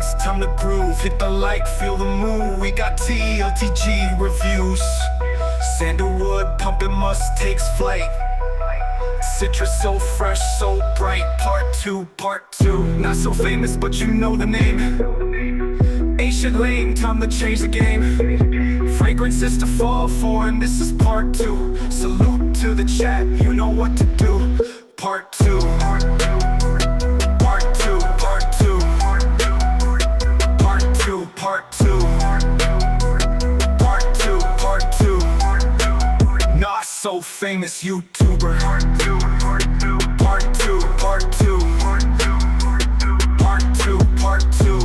next, time to groove. Hit the like, feel the move. We got TLTG reviews. Sandalwood pumping must takes flight. Citrus so fresh, so bright. Part 2, part 2. Not so famous, but you know the name. Ain't shit lame, time to change the game. Fragrances to fall for, and this is part 2. Salute to the chat, you know what to do. Part 2. Part 2, part 2. Part 2, part 2. Part 2, part 2. Not so famous YouTuber. Part 2, part 2. Part 2, part 2. Part 2, part 2.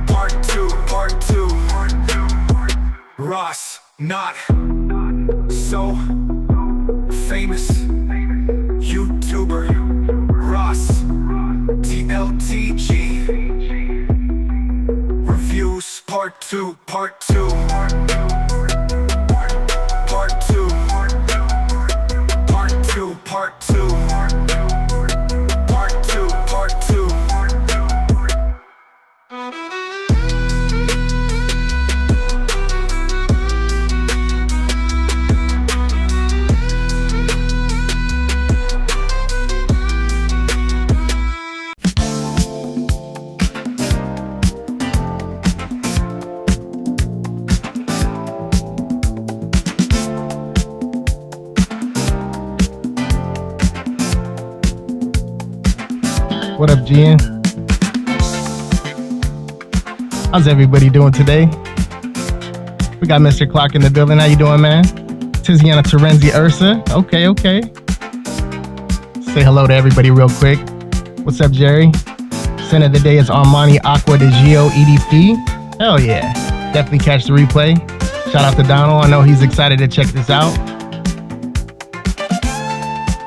Part 2, part 2. Ross, not so famous YouTuber. Ross, TLTG reviews. Part 2, part 2. Part 2. Part 2, part 2. Part 2, part 2. What up, Gian? How's everybody doing today? We got Mr. Clark in the building. How you doing, man? Tiziana Terenzi Ursa. Okay. Say hello to everybody real quick. What's up, Jerry? Scent of the day is Armani Aqua de Gio EDP. Hell yeah. Definitely catch the replay. Shout out to Donald. I know he's excited to check this out.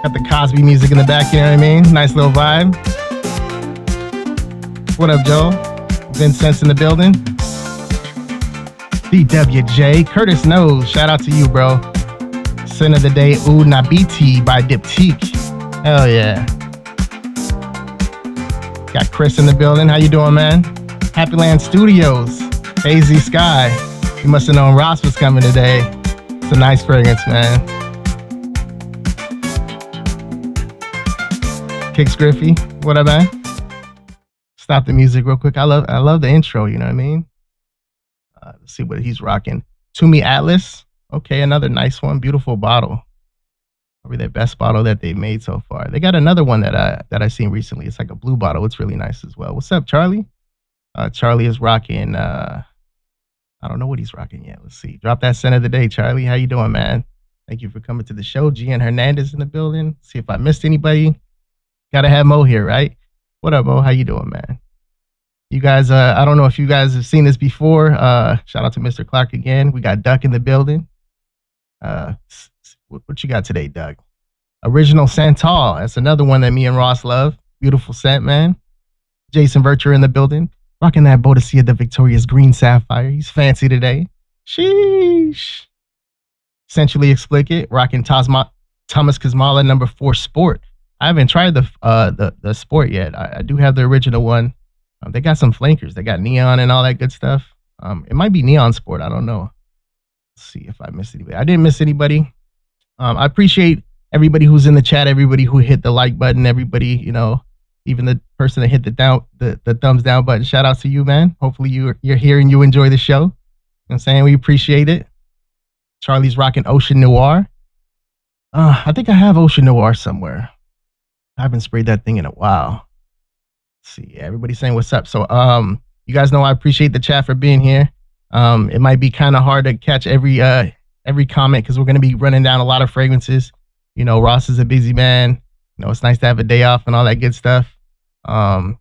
Got the Cosby music in the back, you know what I mean? Nice little vibe. What up, Joe? Vincent's in the building. DWJ. Curtis knows. Shout out to you, bro. Scent of the day, Oud Nabiti by Diptyque. Hell yeah. Got Chris in the building. How you doing, man? Happy Land Studios. Hazy Sky. You must have known Ross was coming today. It's a nice fragrance, man. Kicks Griffey. What up, man? Stop the music real quick. I love the intro, you know what I mean? Let's see what he's rocking. Toomey Atlas. Okay, another nice one. Beautiful bottle. Probably their best bottle that they've made so far. They got another one that I seen recently. It's like a blue bottle. It's really nice as well. What's up, Charlie? Charlie is rocking, I don't know what he's rocking yet. Let's see. Drop that scent of the day, Charlie. How you doing, man? Thank you for coming to the show. Gian Hernandez in the building. See if I missed anybody. Gotta have Mo here, right? What up, Mo? How you doing, man? You guys, I don't know if you guys have seen this before. Shout out to Mr. Clark again. We got Duck in the building. What you got today, Doug? Original Santal. That's another one that me and Ross love. Beautiful scent, man. Jason Vercher in the building. Rocking that Odyssea, the Victoria's Green Sapphire. He's fancy today. Sheesh. Sensually Explicit. Rocking Thomas Kazmala number 4 Sport. I haven't tried the Sport yet. I do have the original one. They got some flankers. They got neon and all that good stuff. It might be Neon Sport. I don't know. Let's see if I missed anybody. I didn't miss anybody. I appreciate everybody who's in the chat, everybody who hit the like button, everybody, you know, even the person that hit the thumbs down button. Shout out to you, man. Hopefully you're here and you enjoy the show. You know what I'm saying? We appreciate it. Charlie's rocking Ocean Noir. I think I have Ocean Noir somewhere. I haven't sprayed that thing in a while. Let's see, everybody's saying what's up. So, you guys know I appreciate the chat for being here. It might be kind of hard to catch every comment because we're going to be running down a lot of fragrances. You know, Ross is a busy man. You know, it's nice to have a day off and all that good stuff. I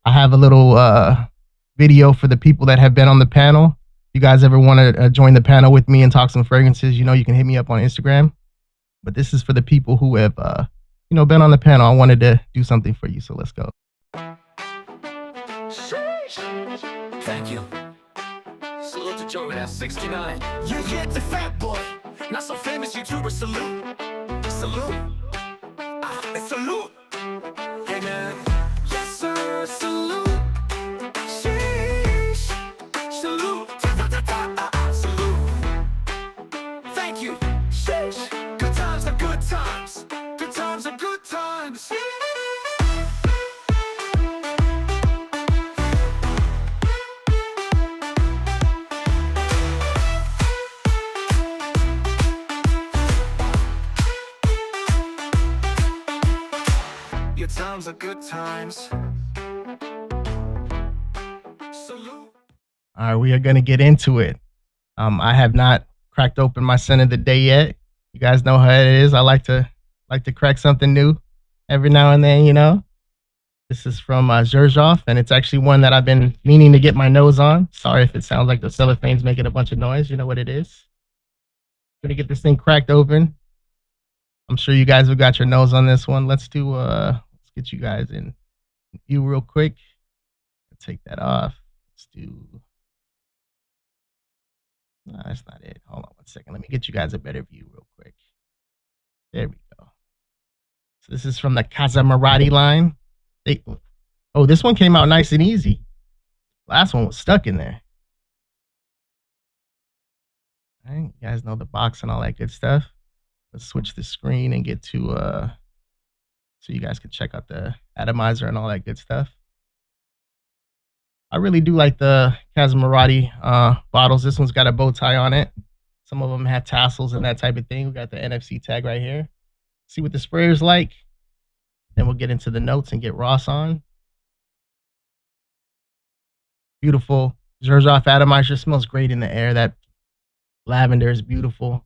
have a little video for the people that have been on the panel. If you guys ever want to join the panel with me and talk some fragrances, you know, you can hit me up on Instagram. But this is for the people who have, you know, been on the panel. I wanted to do something for you, so let's go. Thank you. Salute to Jovoy at 69. You get the fat boy. Not so famous YouTuber. Salute. Salute. Salute. Hey man. Yes sir. Salute. sounds of good times. Salute. All right, we are going to get into it. I have not cracked open my scent of the day yet. You guys know how it is. I like to crack something new every now and then, you know. This is from Zerjoff, and it's actually one that I've been meaning to get my nose on. Sorry if it sounds like the cellophane's making a bunch of noise. You know what it is. Gonna get this thing cracked open. I'm sure you guys have got your nose on this one. Let's get you guys in view real quick. Take that off. Let's do. No, that's not it. Hold on one second. Let me get you guys a better view real quick. There we go. So this is from the Casamarati line. Oh, this one came out nice and easy. Last one was stuck in there. All right, you guys know the box and all that good stuff. Let's switch the screen and get to so you guys can check out the atomizer and all that good stuff. I really do like the Casamarati bottles. This one's got a bow tie on it. Some of them have tassels and that type of thing. We got the NFC tag right here. See what the sprayer's like. Then we'll get into the notes and get Ross on. Beautiful Zerjoff atomizer. Smells great in the air. That lavender is beautiful.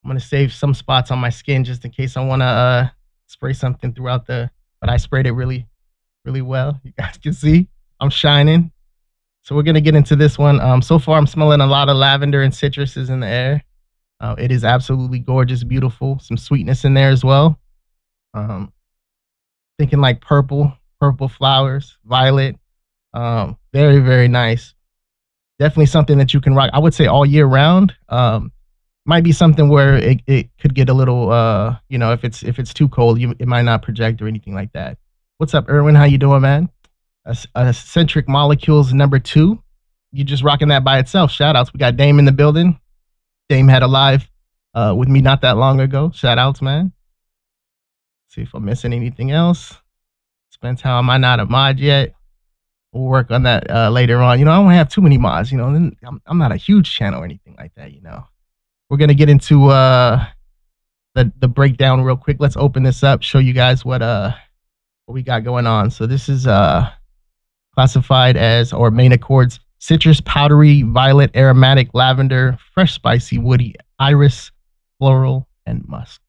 I'm going to save some spots on my skin just in case I want to spray something throughout but I sprayed it really, really well. You guys can see I'm shining. So we're going to get into this one. So far, I'm smelling a lot of lavender and citruses in the air. It is absolutely gorgeous, beautiful. Some sweetness in there as well. Thinking like purple flowers, violet. Very, very nice. Definitely something that you can rock, I would say, all year round. Might be something where it could get a little, you know, if it's too cold, it might not project or anything like that. What's up, Erwin? How you doing, man? Eccentric Molecules #2. You just rocking that by itself. Shout outs. We got Dame in the building. Dame had a live with me not that long ago. Shout outs, man. See if I'm missing anything else. Spent time. Am I not a mod yet? We'll work on that later on. You know, I don't have too many mods. You know, I'm not a huge channel or anything like that. You know, we're gonna get into the breakdown real quick. Let's open this up. Show you guys what we got going on. So this is classified as, or main accords, citrus, powdery, violet, aromatic, lavender, fresh, spicy, woody, iris, floral, and musk.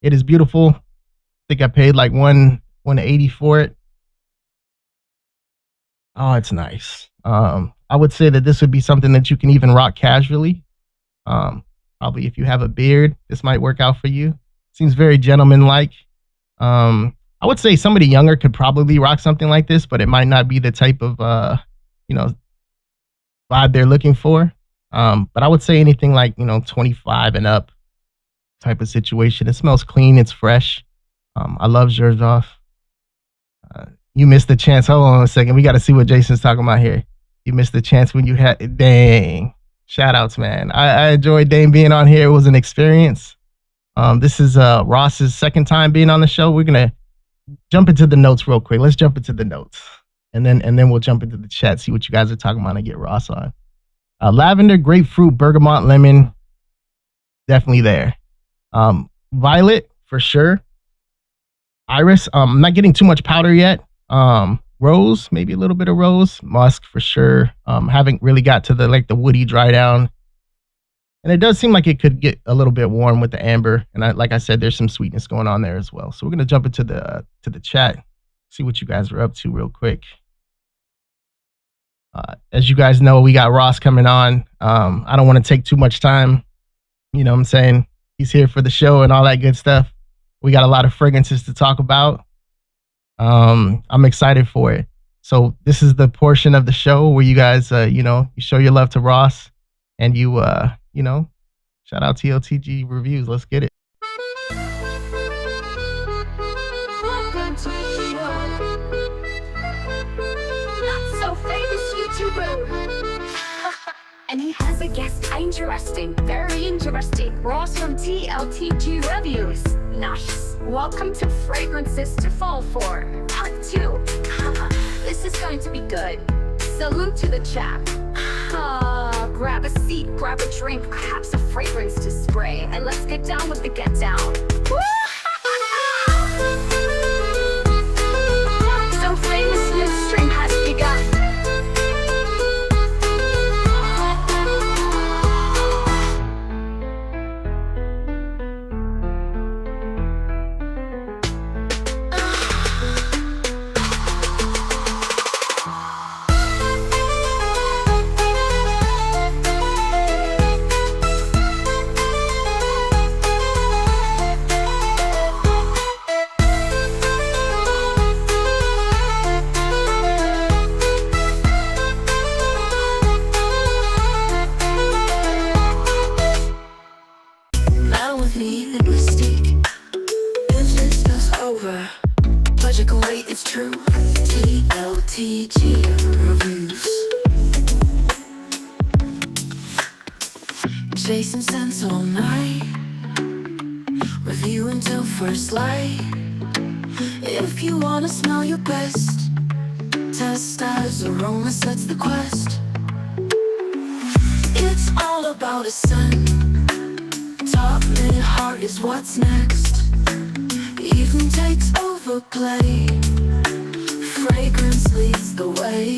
It is beautiful. I think I paid like $180 for it. Oh, it's nice. I would say that this would be something that you can even rock casually. Probably if you have a beard, this might work out for you. Seems very gentleman-like. I would say somebody younger could probably rock something like this, but it might not be the type of, you know, vibe they're looking for. But I would say anything like, you know, 25 and up type of situation. It smells clean. It's fresh. I love Zerjoff. You missed the chance. Hold on a second. We got to see what Jason's talking about here. You missed the chance when you had, dang. Shout outs, man. I enjoyed Dame being on here. It was an experience. This is Ross's second time being on the show. We're going to jump into the notes real quick. Let's jump into the notes. And then we'll jump into the chat, see what you guys are talking about, and get Ross on. Lavender, grapefruit, bergamot, lemon. Definitely there. Violet, for sure. Iris, I'm not getting too much powder yet. Rose, maybe a little bit of rose. Musk, for sure. Haven't really got to the woody dry down. And it does seem like it could get a little bit warm with the amber. And like I said, there's some sweetness going on there as well. So we're going to jump into the chat, see what you guys are up to real quick. As you guys know, we got Ross coming on. I don't want to take too much time. You know what I'm saying? He's here for the show and all that good stuff. We got a lot of fragrances to talk about. I'm excited for it. So this is the portion of the show where you guys, you know, you show your love to Ross and you know, shout out TLTG Reviews. Let's get it. Welcome to the not so famous YouTuber. And he has a guest. Interesting, very interesting. Ross from TLTG Reviews. Nice. Welcome to Fragrances to Fall For, Part 2. This is going to be good. Salute to the chat. Grab a seat, grab a drink, perhaps a fragrance to spray, and let's get down with the get down. Chasing scents all night, review until first light. If you wanna smell your best, test styles, aroma sets the quest. It's all about a scent. Top, mid, heart is what's next. Even takes overplay. Fragrance leads the way.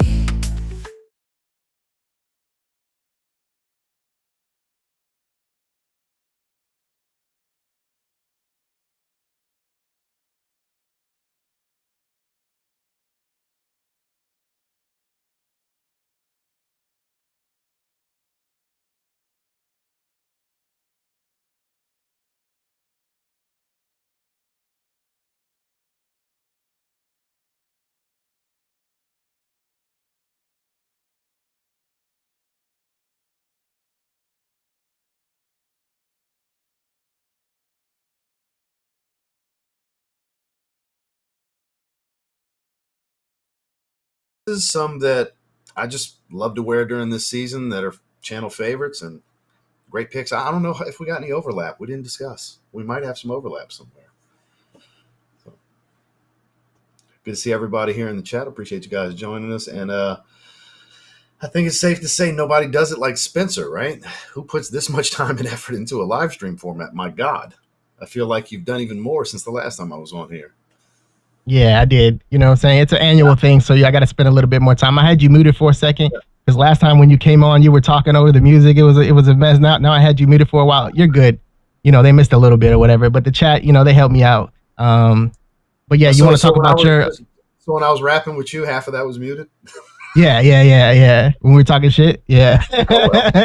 Is some that I just love to wear during this season that are channel favorites and great picks. I don't know if we got any overlap. We didn't discuss. We might have some overlap somewhere. So, good to see everybody here in the chat. Appreciate you guys joining us. And I think it's safe to say nobody does it like Spencer, right? Who puts this much time and effort into a live stream format? My God. I feel like you've done even more since the last time I was on here. Yeah, I did. You know what I'm saying? It's an annual thing, so I got to spend a little bit more time. I had you muted for a second because last time when you came on, you were talking over the music. It was a mess. Now I had you muted for a while. You're good. You know, they missed a little bit or whatever, but the chat, you know, they helped me out. But yeah, you want to talk about your... So when I was rapping with you, half of that was muted? Yeah. When we were talking shit, yeah. Oh, well.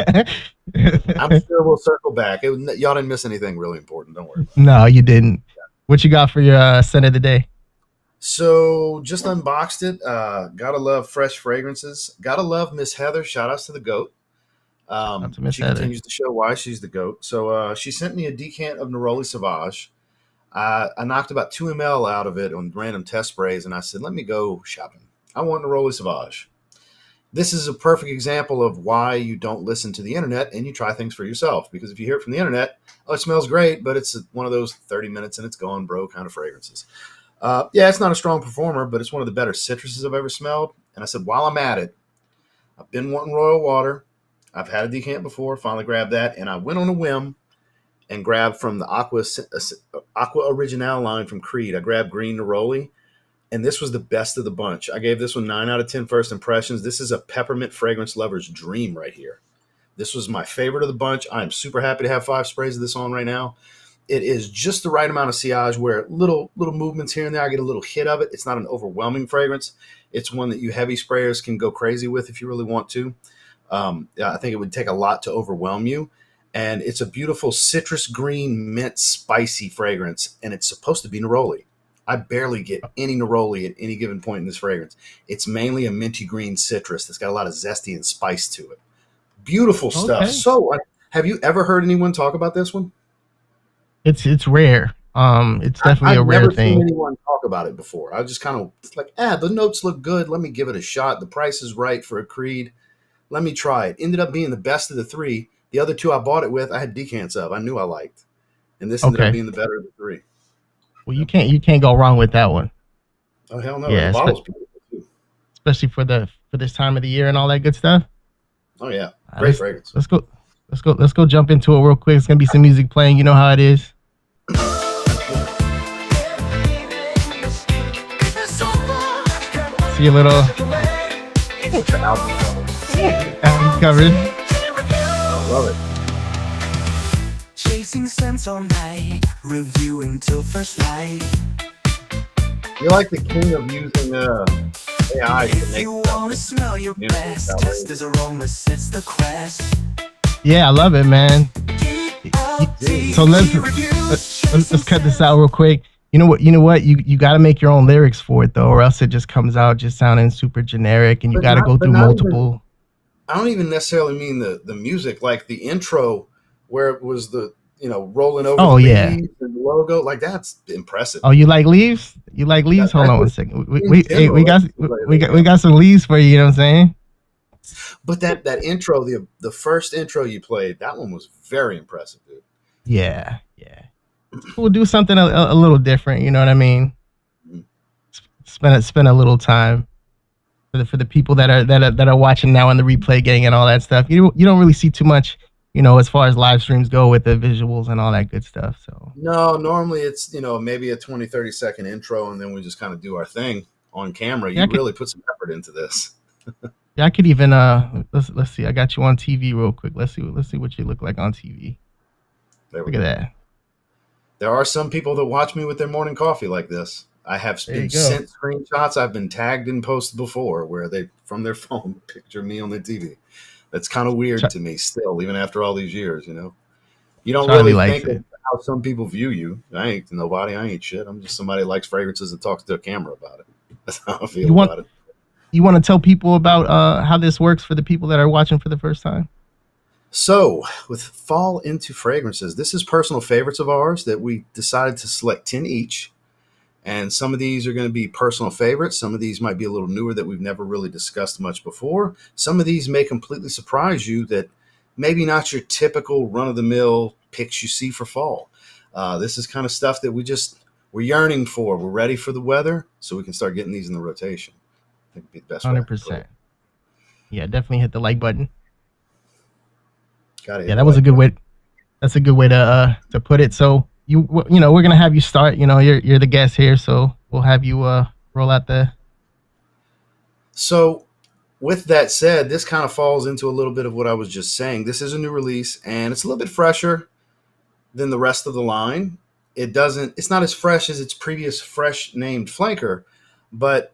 I'm sure we'll circle back. Y'all didn't miss anything really important. Don't worry about it. No, you didn't. What you got for your scent of the day? So just unboxed it. Gotta love fresh fragrances. Gotta love Miss Heather. Shout outs to the GOAT. She continues to show why she's the GOAT. So she sent me a decant of Neroli Sauvage. I knocked about 2 ml out of it on random test sprays, and I said, let me go shopping. I want Neroli Sauvage. This is a perfect example of why you don't listen to the internet and you try things for yourself. Because if you hear it from the internet, oh, it smells great, but it's one of those 30 minutes and it's gone, bro, kind of fragrances. Yeah, it's not a strong performer, but it's one of the better citruses I've ever smelled. And I said, while I'm at it, I've been wanting Royal Water. I've had a decant before, finally grabbed that. And I went on a whim and grabbed from the Aqua Original line from Creed. I grabbed Green Neroli, and this was the best of the bunch. I gave this one 9 out of 10 first impressions. This is a peppermint fragrance lover's dream right here. This was my favorite of the bunch. I am super happy to have 5 sprays of this on right now. It is just the right amount of sillage where little movements here and there, I get a little hit of it. It's not an overwhelming fragrance. It's one that you heavy sprayers can go crazy with if you really want to. I think it would take a lot to overwhelm you. And it's a beautiful citrus green mint spicy fragrance, and it's supposed to be neroli. I barely get any neroli at any given point in this fragrance. It's mainly a minty green citrus that's got a lot of zesty and spice to it. Beautiful stuff. Okay. So, have you ever heard anyone talk about this one? It's rare. It's definitely a rare thing. I've never seen anyone talk about it before. I was just kind of like, the notes look good. Let me give it a shot. The price is right for a Creed. Let me try it. Ended up being the best of the 3. The other 2 I bought it with, I had decants of. I knew I liked, and this ended up being the better of the 3. Well, you can't go wrong with that one. Oh hell no! Yeah, the bottle's beautiful too. Especially for this time of the year and all that good stuff. Oh yeah, great fragrance. Let's go jump into it real quick. It's gonna be some music playing. You know how it is. See a little album covered. I love it. Chasing scents all night, reviewing till first light. You're like the king of using AI to If make you wanna smell your best, test this aroma sets the quest. Yeah, I love it, man. So let's cut this out real quick. You know what? You got to make your own lyrics for it though, or else it just comes out just sounding super generic, and you got to go through multiple. I don't even necessarily mean the music, like the intro where it was the rolling over the leaves and the logo, like that's impressive. Oh, you like leaves? You like leaves? Hold on one second. We got some leaves for you. You know what I'm saying? But that intro, the first intro you played, that one was very impressive, dude. Yeah. It's cool to do something a little different. You know what I mean? Spend a little time for the people that are watching now in the replay gang and all that stuff. You don't really see too much, as far as live streams go with the visuals and all that good stuff. So no, normally it's maybe a 20-30 second intro, and then we just kind of do our thing on camera. You really put some effort into this. Yeah, I could even let's see. I got you on TV real quick. Let's see what you look like on TV. Look at that. There are some people that watch me with their morning coffee like this. I have been sent screenshots. I've been tagged and posted before where they, from their phone, picture me on their TV. That's kind of weird to me still, even after all these years, You don't Charlie really think it. of how some people view you. I ain't nobody. I ain't shit. I'm just somebody that likes fragrances and talks to a camera about it. That's how I feel about it. You want to tell people about how this works for the people that are watching for the first time? So, with fall into fragrances, this is personal favorites of ours that we decided to select 10 each. And some of these are going to be personal favorites. Some of these might be a little newer that we've never really discussed much before. Some of these may completely surprise you that maybe not your typical run-of-the-mill picks you see for fall. This is kind of stuff that we're yearning for. We're ready for the weather, so we can start getting these in the rotation. I think it'd be the best 100%. Yeah, definitely hit the like button. Yeah, that was a good way. That's a good way to put it. So we're gonna have you start. You're the guest here, so we'll have you roll out the. So, with that said, this kind of falls into a little bit of what I was just saying. This is a new release, and it's a little bit fresher than the rest of the line. It's not as fresh as its previous fresh named flanker, but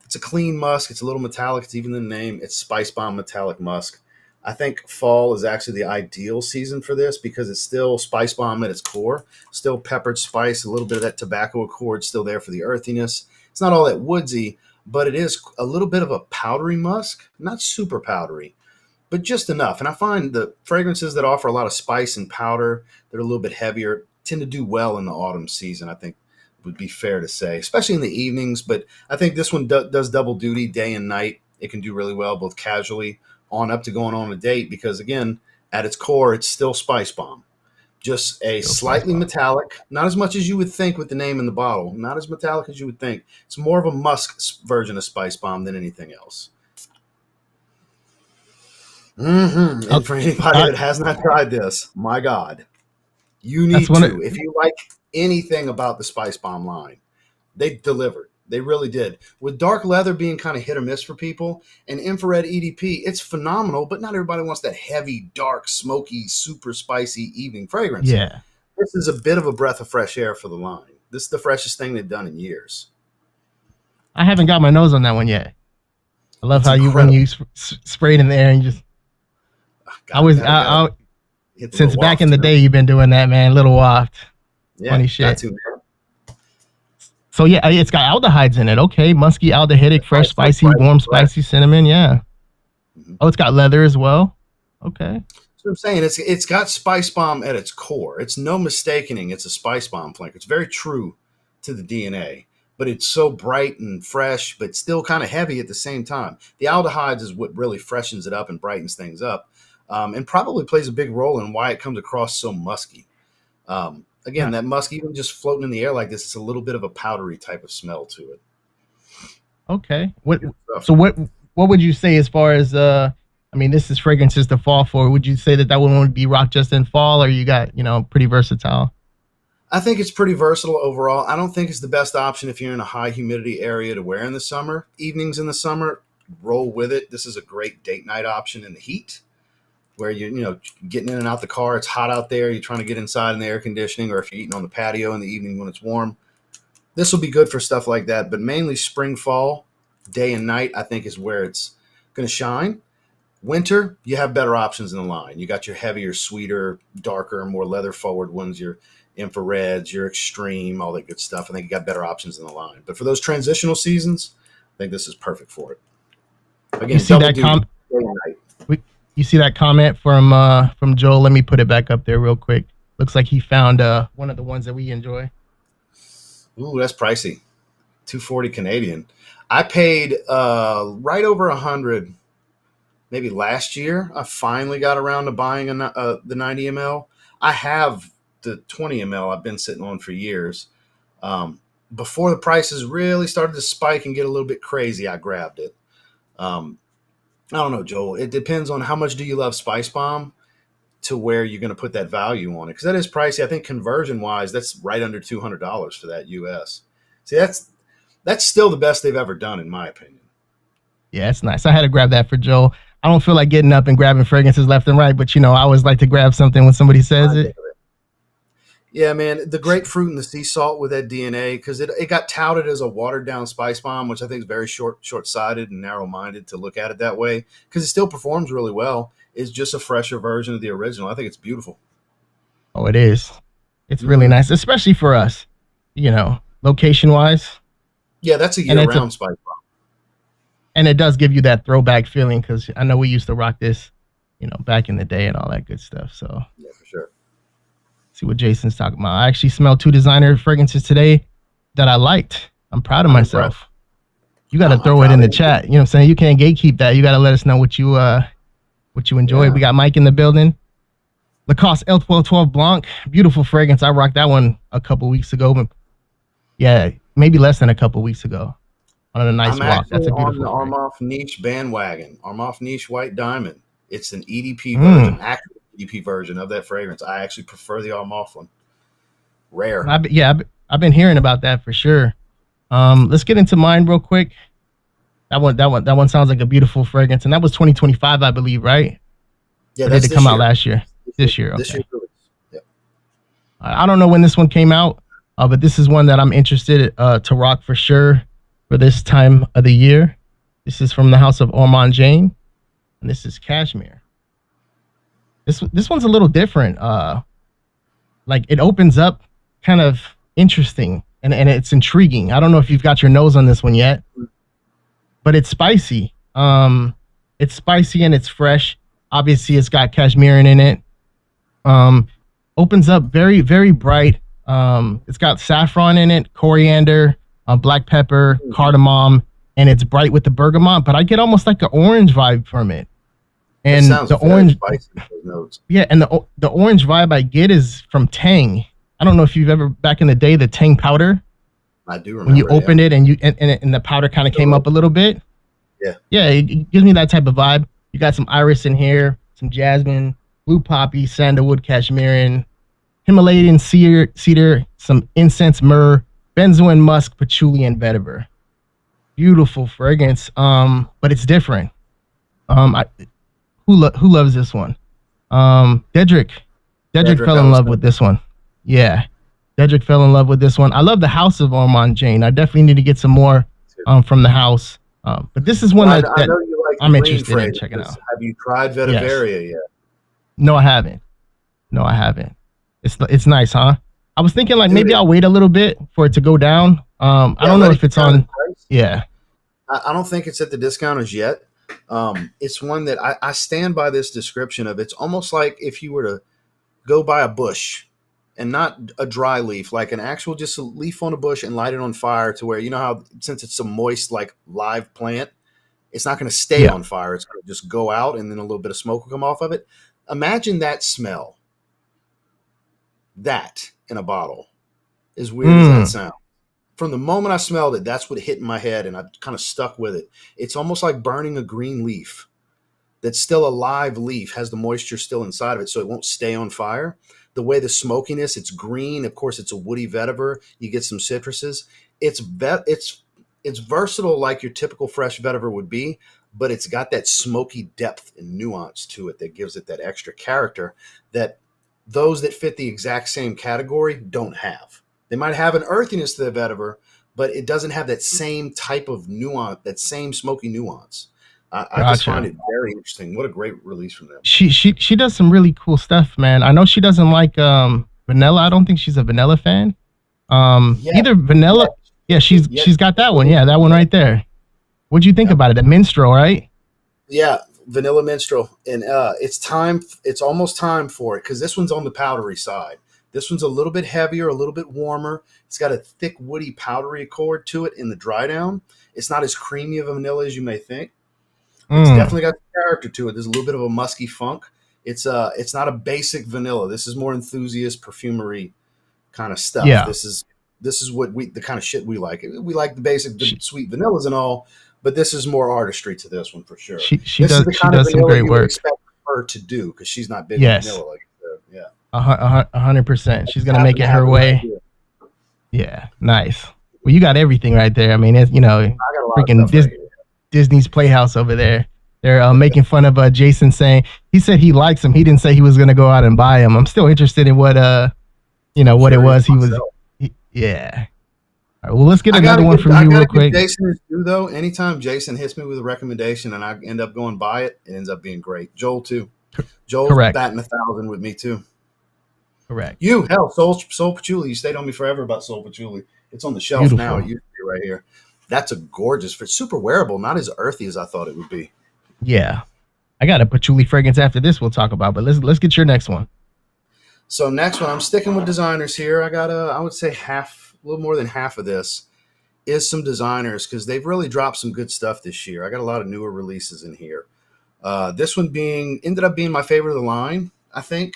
it's a clean musk. It's a little metallic. It's even in the name. It's Spicebomb Metallic Musk. I think fall is actually the ideal season for this because it's still Spicebomb at its core, still peppered spice, a little bit of that tobacco accord still there for the earthiness. It's not all that woodsy, but it is a little bit of a powdery musk, not super powdery, but just enough. And I find the fragrances that offer a lot of spice and powder that are a little bit heavier tend to do well in the autumn season, I think would be fair to say, especially in the evenings. But I think this one does double duty day and night. It can do really well, both casually on up to going on a date, because again, at its core, it's still Spicebomb. Just a slightly metallic, not as much as you would think with the name in the bottle, not as metallic as you would think. It's more of a musk version of Spicebomb than anything else. And for anybody that has not tried this, my God, you need to. If you like anything about the Spicebomb line, they delivered. They really did. With dark leather being kind of hit or miss for people, and infrared EDP, it's phenomenal, but not everybody wants that heavy, dark, smoky, super spicy evening fragrance. Yeah. This is a bit of a breath of fresh air for the line. This is the freshest thing they've done in years. I haven't got my nose on that one yet. I love when you spray it in the air and just. Since back in the day, you've been doing that, man. Little waft. Yeah, funny shit. So yeah, it's got aldehydes in it. Okay, musky, aldehydic, fresh, spicy, warm, spicy, cinnamon. Yeah. Oh, it's got leather as well. Okay. That's what I'm saying. It's got Spicebomb at its core. It's no mistaking. It's a Spicebomb flanker. It's very true to the DNA, but it's so bright and fresh, but still kind of heavy at the same time. The aldehydes is what really freshens it up and brightens things up, and probably plays a big role in why it comes across so musky. Again, that musk, even just floating in the air like this, it's a little bit of a powdery type of smell to it. Okay. What would you say as far as this is fragrances to fall for. Would you say that one would be rock just in fall, or you got, pretty versatile? I think it's pretty versatile overall. I don't think it's the best option if you're in a high humidity area to wear in the summer. Evenings in the summer, roll with it. This is a great date night option in the heat, where you're getting in and out the car. It's hot out there. You're trying to get inside in the air conditioning, or if you're eating on the patio in the evening when it's warm. This will be good for stuff like that. But mainly spring, fall, day and night, I think is where it's going to shine. Winter, you have better options in the line. You got your heavier, sweeter, darker, more leather forward ones, your infrareds, your extreme, all that good stuff. I think you got better options in the line. But for those transitional seasons, I think this is perfect for it. Again, you see that You see that comment from Joel? Let me put it back up there real quick. Looks like he found one of the ones that we enjoy. Ooh, that's pricey. $240 Canadian. I paid right over $100 maybe last year, I finally got around to buying the 90 ml. I have the 20 ml I've been sitting on for years. Before the prices really started to spike and get a little bit crazy, I grabbed it. I don't know, Joel. It depends on how much do you love Spicebomb to where you're going to put that value on it. Because that is pricey. I think conversion-wise, that's right under $200 for that US. See, that's still the best they've ever done, in my opinion. Yeah, it's nice. I had to grab that for Joel. I don't feel like getting up and grabbing fragrances left and right, but, I always like to grab something when somebody says it. Yeah, man, the grapefruit and the sea salt with that DNA, because it got touted as a watered-down Spicebomb, which I think is very short-sighted and narrow-minded to look at it that way, because it still performs really well. It's just a fresher version of the original. I think it's beautiful. Oh, it is. It's really nice, especially for us, location-wise. Yeah, that's a year-round Spicebomb. And it does give you that throwback feeling, because I know we used to rock this, back in the day and all that good stuff. So yeah, for sure. See what Jason's talking about. I actually smelled 2 designer fragrances today that I liked. I'm proud of myself. You got to throw it in the chat. You know what I'm saying? You can't gatekeep that. You got to let us know what you enjoy. Yeah. We got Mike in the building. Lacoste L1212 Blanc. Beautiful fragrance. I rocked that one a couple weeks ago. But yeah, maybe less than a couple weeks ago. On a nice walk. That's a beautiful on the Armoff Niche bandwagon. Armoff Niche White Diamond. It's an EDP version, actual EDP version of that fragrance. I actually prefer the Armoff one. Rare. I've been hearing about that for sure. Let's get into mine real quick. That one sounds like a beautiful fragrance, and that was 2025, I believe, right? Yeah, or did it come out last year? This year. Okay. This year. Yeah. I don't know when this one came out, but this is one that I'm interested to rock for sure for this time of the year. This is from the house of Ormonde Jayne, and this is Cashmere. This one's a little different. Like it opens up kind of interesting and it's intriguing. I don't know if you've got your nose on this one yet, but it's spicy. It's spicy and it's fresh. Obviously, it's got cashmere in it. Opens up very, very bright. It's got saffron in it, coriander, black pepper, cardamom, and it's bright with the bergamot. But I get almost like an orange vibe from it. And the orange, spicy, notes. Yeah, and the orange vibe I get is from Tang. I don't know if you've ever back in the day the Tang powder. I do remember when you opened it and the powder kind of came up a little bit. Yeah, it gives me that type of vibe. You got some iris in here, some jasmine, blue poppy, sandalwood, cashmere, Himalayan cedar, some incense, myrrh, benzoin, musk, patchouli, and vetiver. Beautiful fragrance, but it's different. Who loves this one? Dedrick fell in love with this one. Yeah, Dedrick fell in love with this one. I love the house of Ormonde Jayne. I definitely need to get some more from the house. But this is one that know you like I'm interested in checking out. Have you tried Vetiveria yet? No, I haven't. It's nice, huh? I was thinking like maybe I'll wait a little bit for it to go down. I don't know if it's on. Yeah. I don't think it's at the discounters yet. It's one that I stand by this description of. It's almost like if you were to go buy a bush and not a dry leaf, like an actual just a leaf on a bush and light it on fire to where, you know how since it's a moist, like live plant, it's not going to stay on fire. It's going to just go out and then a little bit of smoke will come off of it. Imagine that smell. That in a bottle, as weird as that sounds. From the moment I smelled it, that's what hit in my head, and I kind of stuck with it. It's almost like burning a green leaf that's still a live leaf, has the moisture still inside of it, so it won't stay on fire. The way the smokiness, it's green. Of course, it's a woody vetiver. You get some citruses. It's versatile like your typical fresh vetiver would be, but it's got that smoky depth and nuance to it that gives it that extra character that those that fit the exact same category don't have. They might have an earthiness to the vetiver, but it doesn't have that same type of nuance, that same smoky nuance. I just find it very interesting. What a great release from them. She does some really cool stuff, man. I know she doesn't like vanilla. I don't think she's a vanilla fan. Either vanilla. Yeah, she's got that one. Yeah, that one right there. What'd you think about it? The minstrel, right? Yeah, vanilla minstrel, and it's almost time for it because this one's on the powdery side. This one's a little bit heavier, a little bit warmer. It's got a thick, woody, powdery accord to it in the dry down. It's not as creamy of a vanilla as you may think. It's definitely got character to it. There's a little bit of a musky funk. It's not a basic vanilla. This is more enthusiast perfumery kind of stuff. Yeah. This is what the kind of shit we like. We like the basic sweet vanillas and all, but this is more artistry to this one for sure. She does some great work. Expect her to do because she's not big vanilla like that. Yeah. 100%. She's gonna make it her way. Yeah, nice. Well, you got everything right there. I mean, it's freaking Disney's Playhouse over there. They're making fun of Jason, saying he said he likes him. He didn't say he was gonna go out and buy him. I'm still interested in what what it was. Yeah. All right, well, let's get another one from you real quick. Jason is due though. Anytime Jason hits me with a recommendation and I end up going buy it, it ends up being great. Joel too. Joel's batting 1,000 with me too. Correct. Soul Patchouli. You stayed on me forever about Soul Patchouli. It's on the shelf now. It used to be right here. That's a gorgeous, super wearable, not as earthy as I thought it would be. Yeah. I got a patchouli fragrance after this we'll talk about, but let's get your next one. So next one, I'm sticking with designers here. I got I would say a little more than half of this is some designers because they've really dropped some good stuff this year. I got a lot of newer releases in here. This one ended up being my favorite of the line, I think.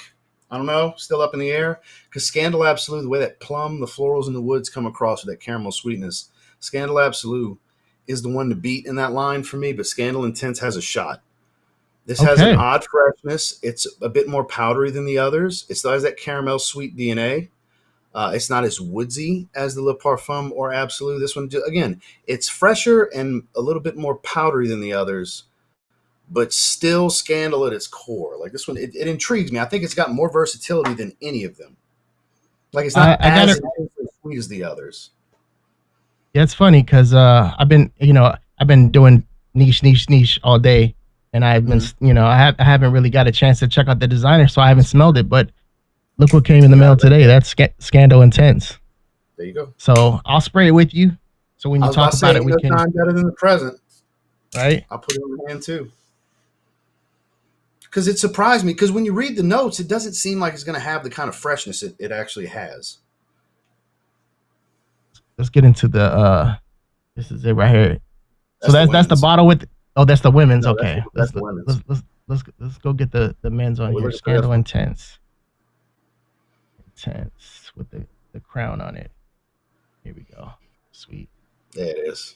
I don't know, still up in the air. Because Scandal Absolute, the way that plum, the florals, and the woods come across with that caramel sweetness, Scandal Absolute is the one to beat in that line for me, but Scandal Intense has a shot. This has an odd freshness. It's a bit more powdery than the others. It still has that caramel sweet DNA. It's not as woodsy as the Le Parfum or Absolute. This one, again, it's fresher and a little bit more powdery than the others, but still Scandal at its core. Like this one, it intrigues me. I think it's got more versatility than any of them. Like it's not as sweet as the others. Yeah, it's funny because I've been doing niche all day, and I've been I haven't really got a chance to check out the designer, so I haven't smelled it. But look what came in the mail today. That's Scandal Intense. There you go. So I'll spray it with you. So when you talk about it, we can. Time better than the present, right? I'll put it in the hand too. Because it surprised me. Because when you read the notes, it doesn't seem like it's going to have the kind of freshness it actually has. Let's get into the. This is it right here. So that's the bottle with. Oh, that's the women's. No, okay, that's the women's. Let's go get the men's on here. Scandal Intense. Intense with the crown on it. Here we go. Sweet. There it is.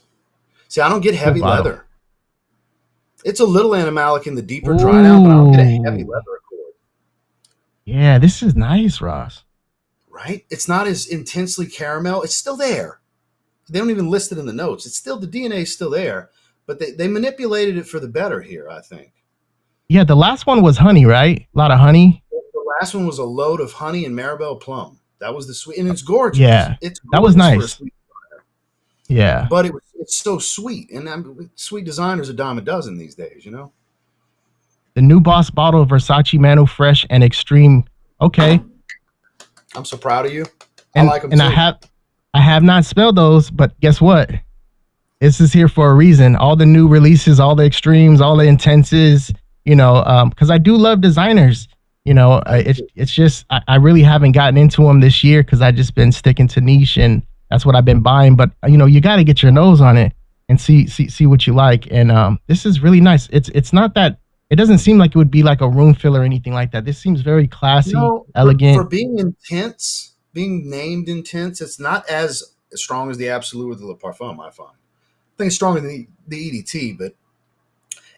See, I don't get heavy leather. It's a little animalic in the deeper dry down, but I don't get a heavy leather accord. Yeah, this is nice, Ross. Right? It's not as intensely caramel. It's still there. They don't even list it in the notes. It's still, the DNA is still there, but they manipulated it for the better here, I think. Yeah, the last one was honey, right? A lot of honey. The last one was a load of honey and Maribel plum. That was the sweet, and it's gorgeous. Yeah, that was nice. Yeah, but it's so sweet, and sweet designers a dime a dozen these days, you know. The new Boss bottle of Versace Mano Fresh and Extreme. Okay, I'm so proud of you. And, I like them and too. I have not smelled those, but guess what? This is here for a reason. All the new releases, all the extremes, all the intenses. Because I do love designers. It's just I really haven't gotten into them this year because I just been sticking to niche, and that's what I've been buying. But you got to get your nose on it and see what you like. And this is really nice. It's not that, it doesn't seem like it would be like a room filler or anything like that. This seems very classy, elegant. For being intense, being named intense, it's not as strong as the Absolute or the Le Parfum, I find. I think it's stronger than the EDT, but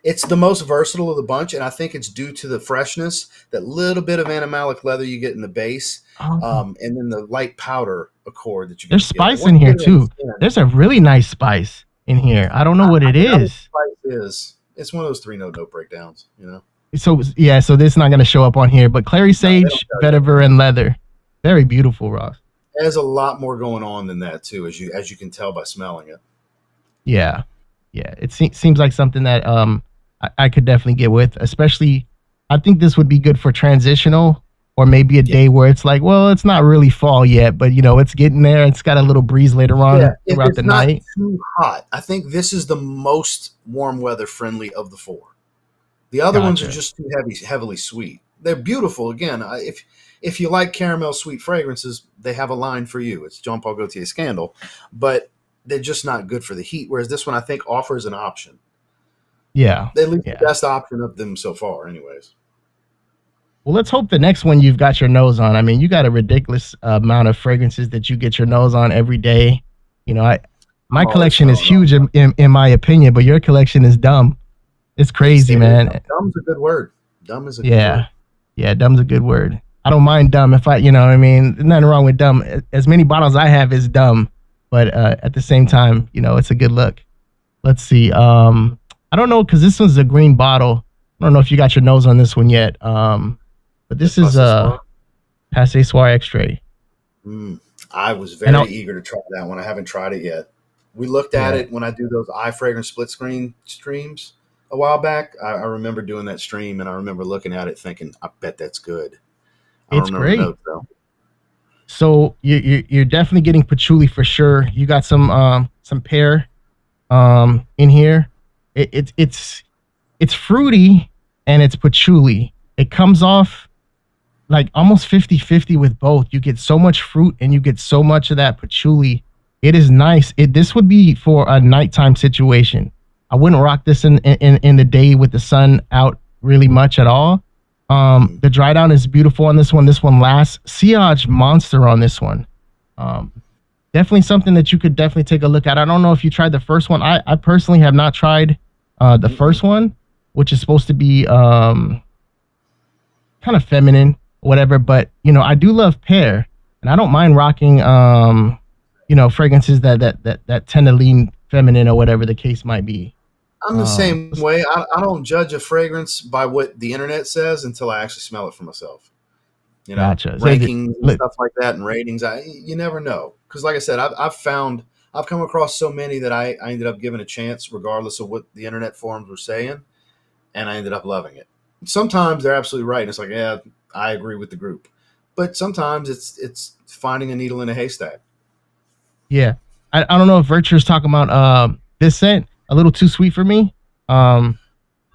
it's the most versatile of the bunch, and I think it's due to the freshness, that little bit of animalic leather you get in the base, and then the light powder accord that you get. There's spice in here, too. There's a really nice spice in here. I don't know what it is. Spice is. It's one of those 3-note breakdowns, So, yeah, so this is not going to show up on here, but Clary Sage, vetiver, and leather. Very beautiful, Ross. There's a lot more going on than that, too, as you can tell by smelling it. Yeah. Yeah, it seems like something that I could definitely get with, especially I think this would be good for transitional or maybe a day where it's like, well, it's not really fall yet, but it's getting there. It's got a little breeze later on throughout the night. If it's not too hot, I think this is the most warm weather friendly of the four. The other ones are just too heavily sweet. They're beautiful. Again, if you like caramel sweet fragrances, they have a line for you. It's Jean Paul Gaultier Scandal, but they're just not good for the heat. Whereas this one, I think, offers an option. Yeah. At least Yeah. the best option of them so far, anyways. Well, let's hope the next one you've got your nose on. I mean, you got a ridiculous amount of fragrances that you get your nose on every day. You know, my collection is huge in my opinion, but your collection is dumb. It's crazy, man. Dumb's a good word. Dumb is a good word. Yeah, dumb's a good word. I don't mind dumb if you know what I mean? There's nothing wrong with dumb. As many bottles I have is dumb, but at the same time, you know, it's a good look. Let's see. I don't know, because this one's a green bottle. I don't know if you got your nose on this one yet. But this is Passé Soir Extrait. I was very eager to try that one. I haven't tried it yet. We looked at it when I do those fragrance split screen streams a while back. I remember doing that stream, and I remember looking at it thinking, I bet that's good. It's great. Notes, though. So you're definitely getting patchouli for sure. You got some pear in here. It's fruity and it's patchouli. It comes off like almost 50-50 with both. You get so much fruit and you get so much of that patchouli. It is nice. This would be for a nighttime situation. I wouldn't rock this in the day with the sun out really much at all. The dry down is beautiful on this one. This one lasts. Sillage Monster on this one. Definitely something that you could definitely take a look at. I don't know if you tried the first one. I personally have not tried the first one, which is supposed to be kind of feminine, whatever. But you know, I do love pear, and I don't mind rocking you know, fragrances that tend to lean feminine or whatever the case might be. I'm the same way. I don't judge a fragrance by what the internet says until I actually smell it for myself. You know, rankings and stuff like that, and ratings. You never know, because like I said, I've come across so many that I ended up giving a chance, regardless of what the internet forums were saying, and I ended up loving it. Sometimes they're absolutely right. It's like, yeah, I agree with the group, but sometimes it's finding a needle in a haystack. Yeah, I don't know if Virtue's talking about this scent a little too sweet for me. I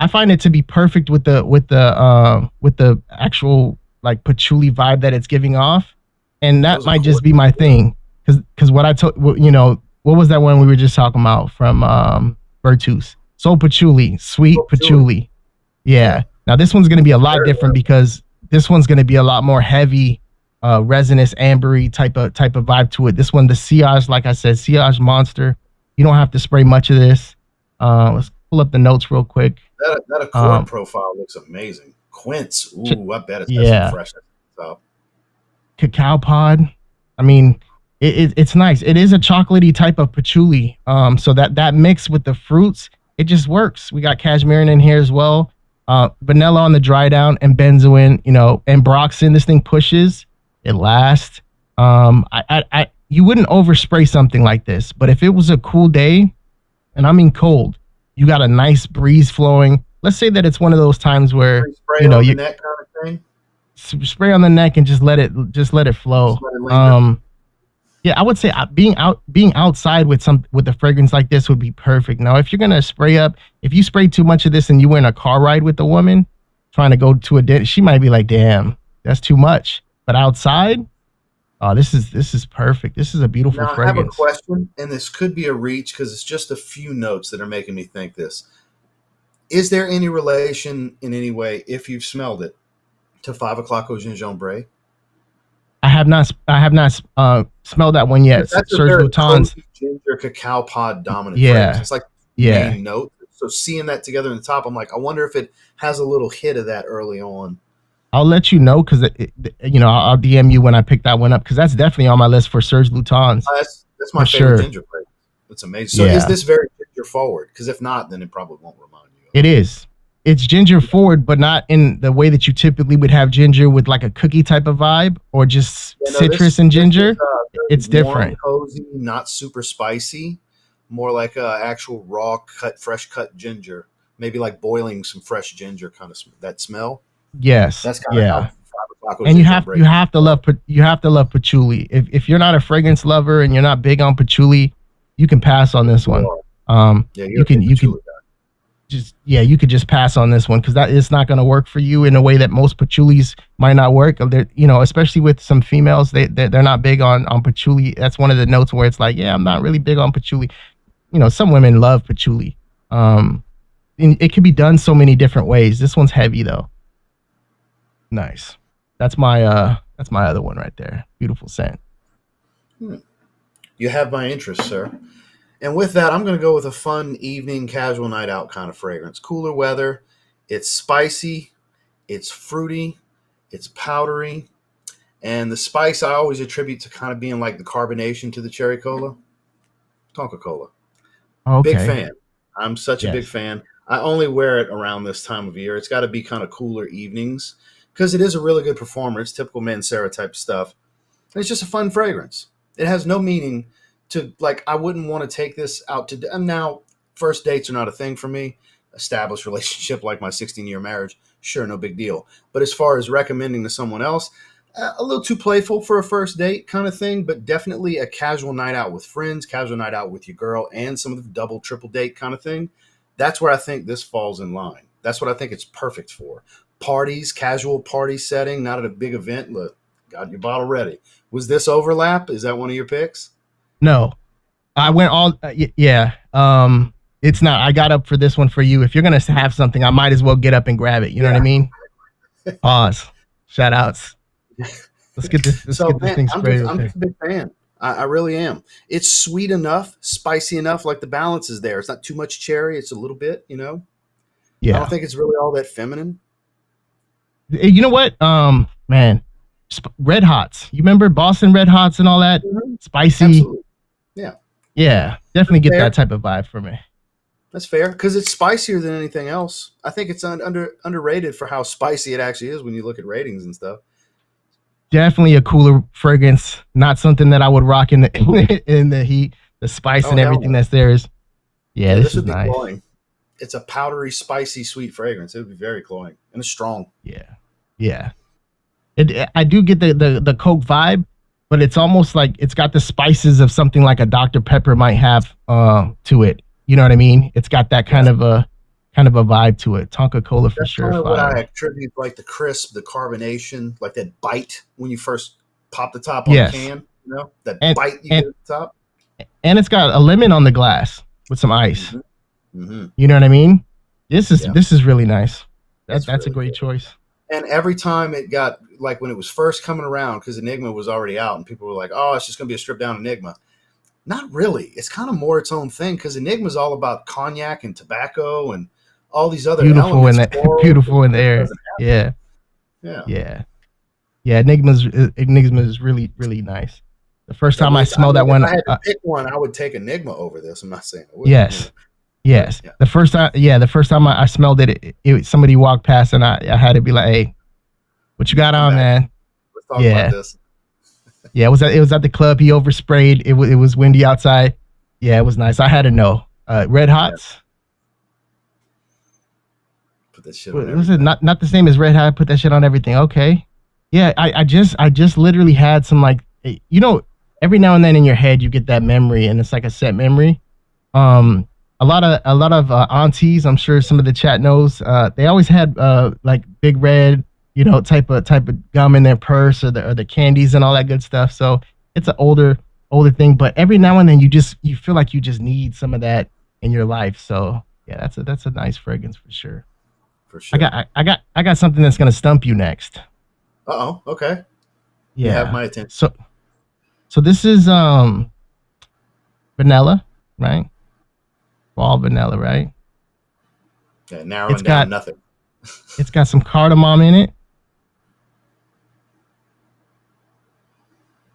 find it to be perfect with the actual like patchouli vibe that it's giving off, and that might just be my thing. Because what I told you know, what was that one we were just talking about from Virtus? Soul patchouli, sweet patchouli. Yeah. Now this one's gonna be a lot different because this one's gonna be a lot more heavy, resinous, ambery type of vibe to it. This one, the Sillage, like I said, Sillage Monster. You don't have to spray much of this. Let's pull up the notes real quick. That accord profile looks amazing. Quince, ooh, I bet it's got some freshness. So. Cacao pod. I mean, it's nice. It is a chocolatey type of patchouli. So that mix with the fruits, it just works. We got cashmere in here as well. Vanilla on the dry down and benzoin, you know, and Broxin. This thing pushes. It lasts. You wouldn't overspray something like this, but if it was a cool day, and I mean cold, you got a nice breeze flowing. Let's say that it's one of those times where you know you neck kind of thing. Spray on the neck and just let it flow. Yeah, I would say being outside with a fragrance like this would be perfect. Now, if you're gonna spray up, if you spray too much of this and you were in a car ride with a woman trying to go to a date, she might be like, "Damn, that's too much." But outside, oh, this is perfect. This is a beautiful fragrance. I have a question, and this could be a reach because it's just a few notes that are making me think this. Is there any relation in any way, if you've smelled it, to 5 o'clock au gingembre? I have not smelled that one yet. That's Serge Loutan's ginger cacao pod dominant fragrance. It's like the main note. So seeing that together in the top, I'm like, I wonder if it has a little hit of that early on. I'll let you know because you know, I'll DM you when I pick that one up because that's definitely on my list for Serge Loutan's. That's my favorite ginger fragrance. It's amazing. So is this very ginger forward? Because if not, then it probably won't remind you. It is. It's ginger forward, but not in the way that you typically would have ginger with like a cookie type of vibe or just citrus and ginger. It's different. Cozy, not super spicy. More like actual raw fresh cut ginger. Maybe like boiling some fresh ginger, kind of that smell. Yes. That's kind of and you have to love patchouli. If you're not a fragrance lover and you're not big on patchouli, you can pass on this one. You could just pass on this one because that is not going to work for you in a way that most patchoulis might not work. You know, especially with some females, they're not big on patchouli. That's one of the notes where it's like, yeah, I'm not really big on patchouli. You know, some women love patchouli. You it could be done so many different ways. This one's heavy though. Nice. That's my other one right there. Beautiful scent. You have my interest, sir. And with that, I'm going to go with a fun evening, casual night out kind of fragrance. Cooler weather. It's spicy. It's fruity. It's powdery. And the spice I always attribute to kind of being like the carbonation to the cherry cola. Tonka Cola. Okay. Big fan. I'm such a big fan. I only wear it around this time of year. It's got to be kind of cooler evenings because it is a really good performer. It's typical Mancera type stuff. And it's just a fun fragrance. It has no meaning to, like, I wouldn't want to take this out to, and now first dates are not a thing for me. Established relationship like my 16-year marriage, sure, no big deal. But as far as recommending to someone else, a little too playful for a first date kind of thing, but definitely a casual night out with friends, casual night out with your girl, and some of the double, triple date kind of thing. That's where I think this falls in line. That's what I think it's perfect for. Parties, casual party setting, not at a big event. Look, got your bottle ready. Was this overlap? Is that one of your picks? No, I went all, yeah. It's not, I got up for this one for you. If you're going to have something, I might as well get up and grab it. You know what I mean? Pause. Shout outs. Let's get this thing sprayed. I'm just a big fan. I really am. It's sweet enough, spicy enough, like the balance is there. It's not too much cherry. It's a little bit, you know? Yeah. I don't think it's really all that feminine. You know what? Man, Red Hots. You remember Boston Red Hots and all that? Mm-hmm. Spicy. Absolutely. Yeah. Yeah. Definitely That's get fair. that type of vibe for me. That's fair because it's spicier than anything else. I think it's underrated for how spicy it actually is when you look at ratings and stuff. Definitely a cooler fragrance. Not something that I would rock in the in the heat. The spice and everything that's there is. Yeah, this is nice. Cloying. It's a powdery, spicy, sweet fragrance. It would be very cloying and it's strong. Yeah, yeah. I do get the Coke vibe, but it's almost like it's got the spices of something like a Dr. Pepper might have to it. You know what I mean? It's got that kind of a vibe to it. Tonka Cola for sure. That's kind of what I attribute, like the crisp, the carbonation, like that bite when you first pop the top on the can. You know that bite you get at the top. And it's got a lemon on the glass with some ice. Mm-hmm. Mm-hmm. You know what I mean? This is really nice. That's really a great choice. And every time it got, like when it was first coming around, because Enigma was already out and people were like, oh, it's just going to be a stripped down Enigma. Not really. It's kind of more its own thing because Enigma's all about cognac and tobacco and all these other elements. Beautiful in the air. Yeah. Yeah. Yeah. Yeah. Enigma is really, really nice. The first time I smelled that one. If I had to pick one, I would take Enigma over this. I'm not saying I would. Yes. Yes. Yeah. The first time I smelled it, somebody walked past and I had to be like, hey, what you got on, man? Let's talk about this. Yeah, it was at the club. He oversprayed. It was windy outside. Yeah, it was nice. I had to know. Red Hots. Put that shit on was it not the same as Red Hot? Put that shit on everything. Okay. Yeah, I just literally had some, like, you know, every now and then in your head you get that memory and it's like a set memory. A lot of aunties, I'm sure some of the chat knows, they always had like Big Red, you know, type of gum in their purse or the candies and all that good stuff. So it's an older thing, but every now and then you feel like you just need some of that in your life. So yeah, that's a nice fragrance for sure. For sure. I got something that's gonna stump you next. Okay. Yeah. You have my attention. So this is vanilla, right? Fall vanilla, right? Yeah, narrowing down nothing. It's got some cardamom in it.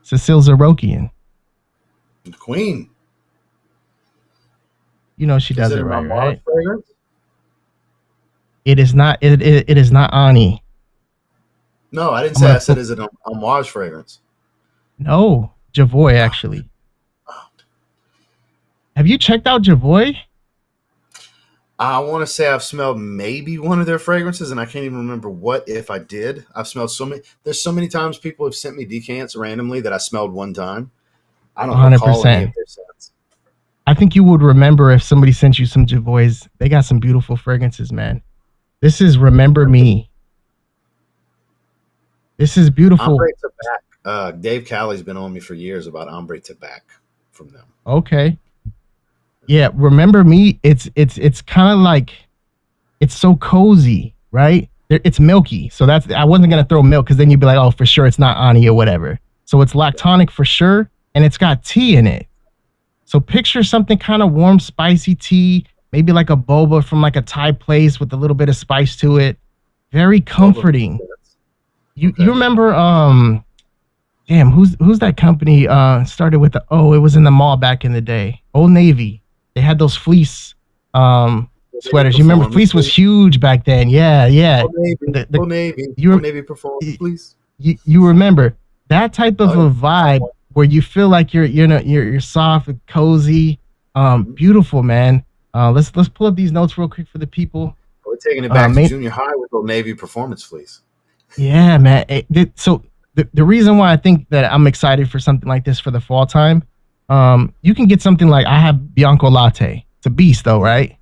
Cecile Zarokian. The Queen. You know she does it right, right? Fragrance? It is not. It is not Ani. No, I didn't say. I said, is it an Amouage fragrance? No, Jovoy actually. Have you checked out Jovoy? I want to say I've smelled maybe one of their fragrances, and I can't even remember what if I did. I've smelled so many. There's so many times people have sent me decants randomly that I smelled one time. I don't 100%. Recall any of their scents. I think you would remember if somebody sent you some Jovoys. They got some beautiful fragrances, man. This is Remember Me. This is beautiful. Ombre Tabac. Dave Calley's been on me for years about Ombre Tabac from them. Okay. Yeah, Remember Me. It's kind of like it's so cozy, right? It's milky. So I wasn't going to throw milk because then you'd be like, oh, for sure it's not Ani or whatever. So it's lactonic for sure. And it's got tea in it. So picture something kind of warm, spicy tea, maybe like a boba from like a Thai place with a little bit of spice to it. Very comforting. You remember, damn, who's that company started with it was in the mall back in the day. Old Navy. They had those fleece sweaters. You remember fleece was huge back then. Yeah. Old Navy performance, please. You remember that type of a vibe where you feel like you're soft and cozy, beautiful, man. Let's pull up these notes real quick for the people. We're taking it back to junior high with Old Navy performance fleece. Yeah, man. So the reason why I think that I'm excited for something like this for the fall time, you can get something like I have Bianco Latte. It's a beast though, right?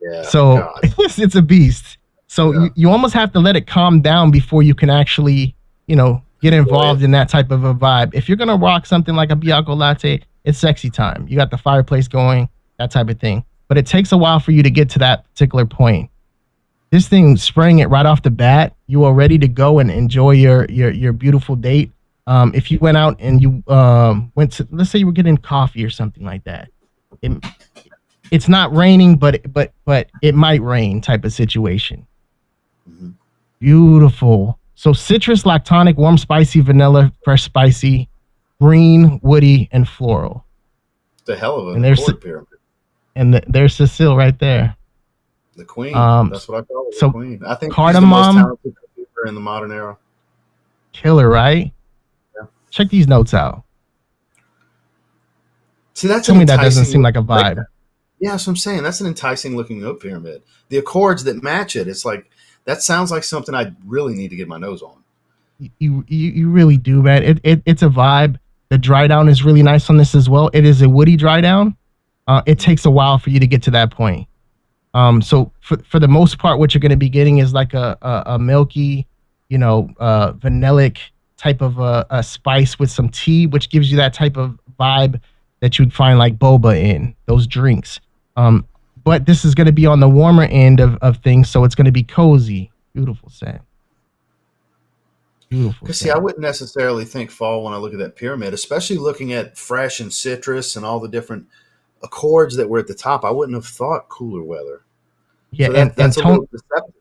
Yeah. So it's a beast. So you almost have to let it calm down before you can actually, get involved in that type of a vibe. If you're gonna rock something like a Bianco Latte, it's sexy time. You got the fireplace going, that type of thing. But it takes a while for you to get to that particular point. This thing, spraying it right off the bat, you are ready to go and enjoy your beautiful date. If you went out and you went to, let's say you were getting coffee or something like that, it's not raining, but it might rain type of situation. Mm-hmm. Beautiful. So citrus, lactonic, warm, spicy, vanilla, fresh, spicy, green, woody, and floral. It's a hell of a chord pyramid. And there's Cecile right there. The queen. That's what I call it. So the queen. I think cardamom, she's the most talented computer in the modern era. Killer, right? Yeah. Check these notes out. See, that's tell me that doesn't seem like a vibe. Yeah, that's what I'm saying. That's an enticing looking note pyramid. The accords that match it, it's like that sounds like something I really need to get my nose on. You really do, man. It's a vibe. The dry down is really nice on this as well. It is a woody dry down. It takes a while for you to get to that point. So for the most part, what you're going to be getting is like a milky, vanillic type of a spice with some tea, which gives you that type of vibe that you'd find like boba in those drinks. But this is going to be on the warmer end of things, so it's going to be cozy. Beautiful scent. Beautiful. See, I wouldn't necessarily think fall when I look at that pyramid, especially looking at fresh and citrus and all the different accords that were at the top. I wouldn't have thought cooler weather. Yeah, so that's a little deceptive.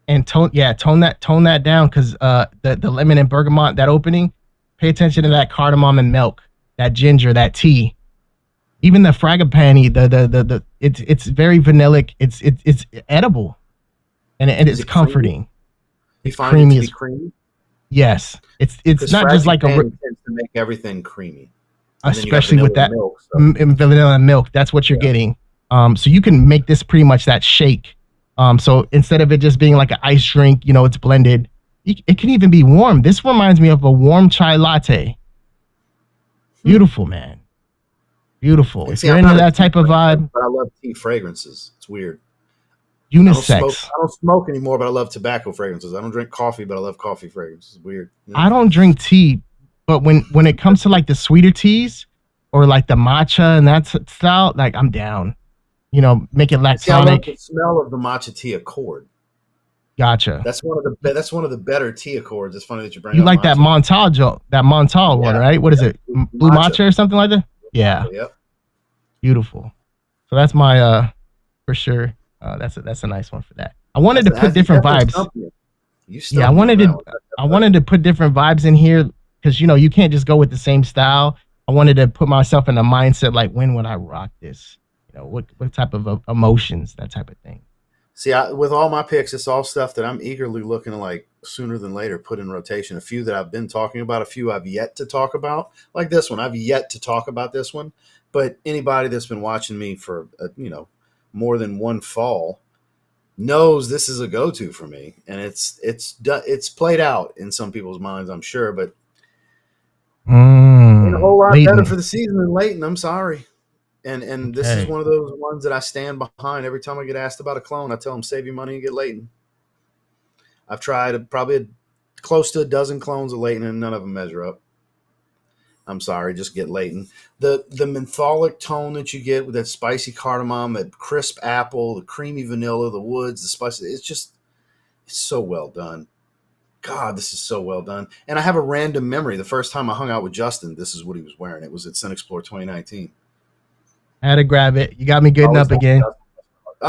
And tone that down, because the lemon and bergamot, that opening, pay attention to that cardamom and milk, that ginger, that tea. Even the frangipani, it's very vanillic. It's edible, and it's comforting. You find it to be creamy? Yes, it's not just like tends to make everything creamy, especially with that milk, vanilla and milk. That's what you're getting. So you can make this pretty much that shake. So instead of it just being like an ice drink, it's blended. It can even be warm. This reminds me of a warm chai latte. Beautiful, man. Beautiful. If you're into that type of vibe. But I love tea fragrances. It's weird. Unisex. I don't smoke anymore, but I love tobacco fragrances. I don't drink coffee, but I love coffee fragrances. It's weird. I don't drink tea, but when it comes to like the sweeter teas or like the matcha and that style, like I'm down. Make it lactonic. See, I love the smell of the matcha tea accord. Gotcha. That's one of the better tea accords. It's funny that you bring. You like that Montal one, right? What is it? Blue matcha or something like that? Yeah. Yep. Beautiful. So that's my for sure. That's a nice one for that. I wanted to put different vibes. I wanted to put different vibes in here because you can't just go with the same style. I wanted to put myself in a mindset like, when would I rock this? What type of emotions, that type of thing. See, with all my picks, it's all stuff that I'm eagerly looking to, like, sooner than later put in rotation. A few that I've been talking about, a few I've yet to talk about. Like this one, I've yet to talk about this one. But anybody that's been watching me for more than one fall knows this is a go-to for me, and it's played out in some people's minds, I'm sure. But ain't a whole lot Layton. better for the season than Layton. I'm sorry. And this is one of those ones that I stand behind. Every time I get asked about a clone, I tell them, save your money and get Layton. I've tried probably close to a dozen clones of Layton, and none of them measure up. I'm sorry, just get Layton. The mentholic tone that you get with that spicy cardamom, that crisp apple, the creamy vanilla, the woods, the spicy, it's so well done. God, this is so well done. And I have a random memory. The first time I hung out with Justin, this is what he was wearing. It was at Scent Explore 2019. I had to grab it. You got me good enough again.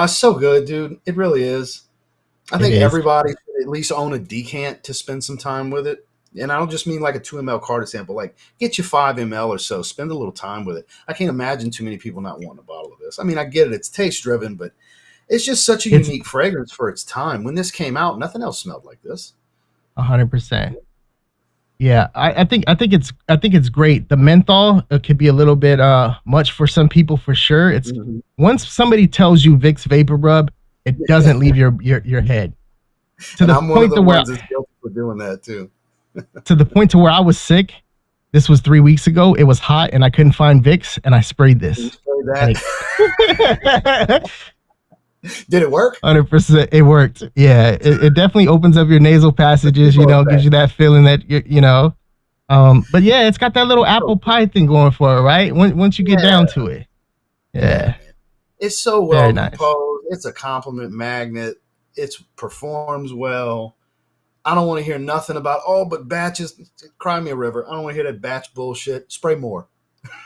So good, dude. It really is. I think everybody should at least own a decant to spend some time with it. And I don't just mean like a 2 ml card sample. Like, get you 5 ml or so. Spend a little time with it. I can't imagine too many people not wanting a bottle of this. I mean, I get it. It's taste driven, but it's just such a unique fragrance for its time. When this came out, nothing else smelled like this. 100%. Yeah, I think it's great. The menthol, it could be a little bit much for some people for sure. It's once somebody tells you Vicks Vapor Rub, it doesn't leave your head. To the point to where I'm guilty for doing that too. To the point to where I was sick. This was 3 weeks ago. It was hot and I couldn't find Vicks, and I sprayed this. You sprayed that? Did it work? 100%. It worked. Yeah, it definitely opens up your nasal passages. Gives you that feeling that But yeah, it's got that little apple pie thing going for it, right? Once you get down to it. Yeah. It's so well composed. It's a compliment magnet. It performs well. I don't want to hear nothing about, but batches. Cry me a river. I don't want to hear that batch bullshit. Spray more.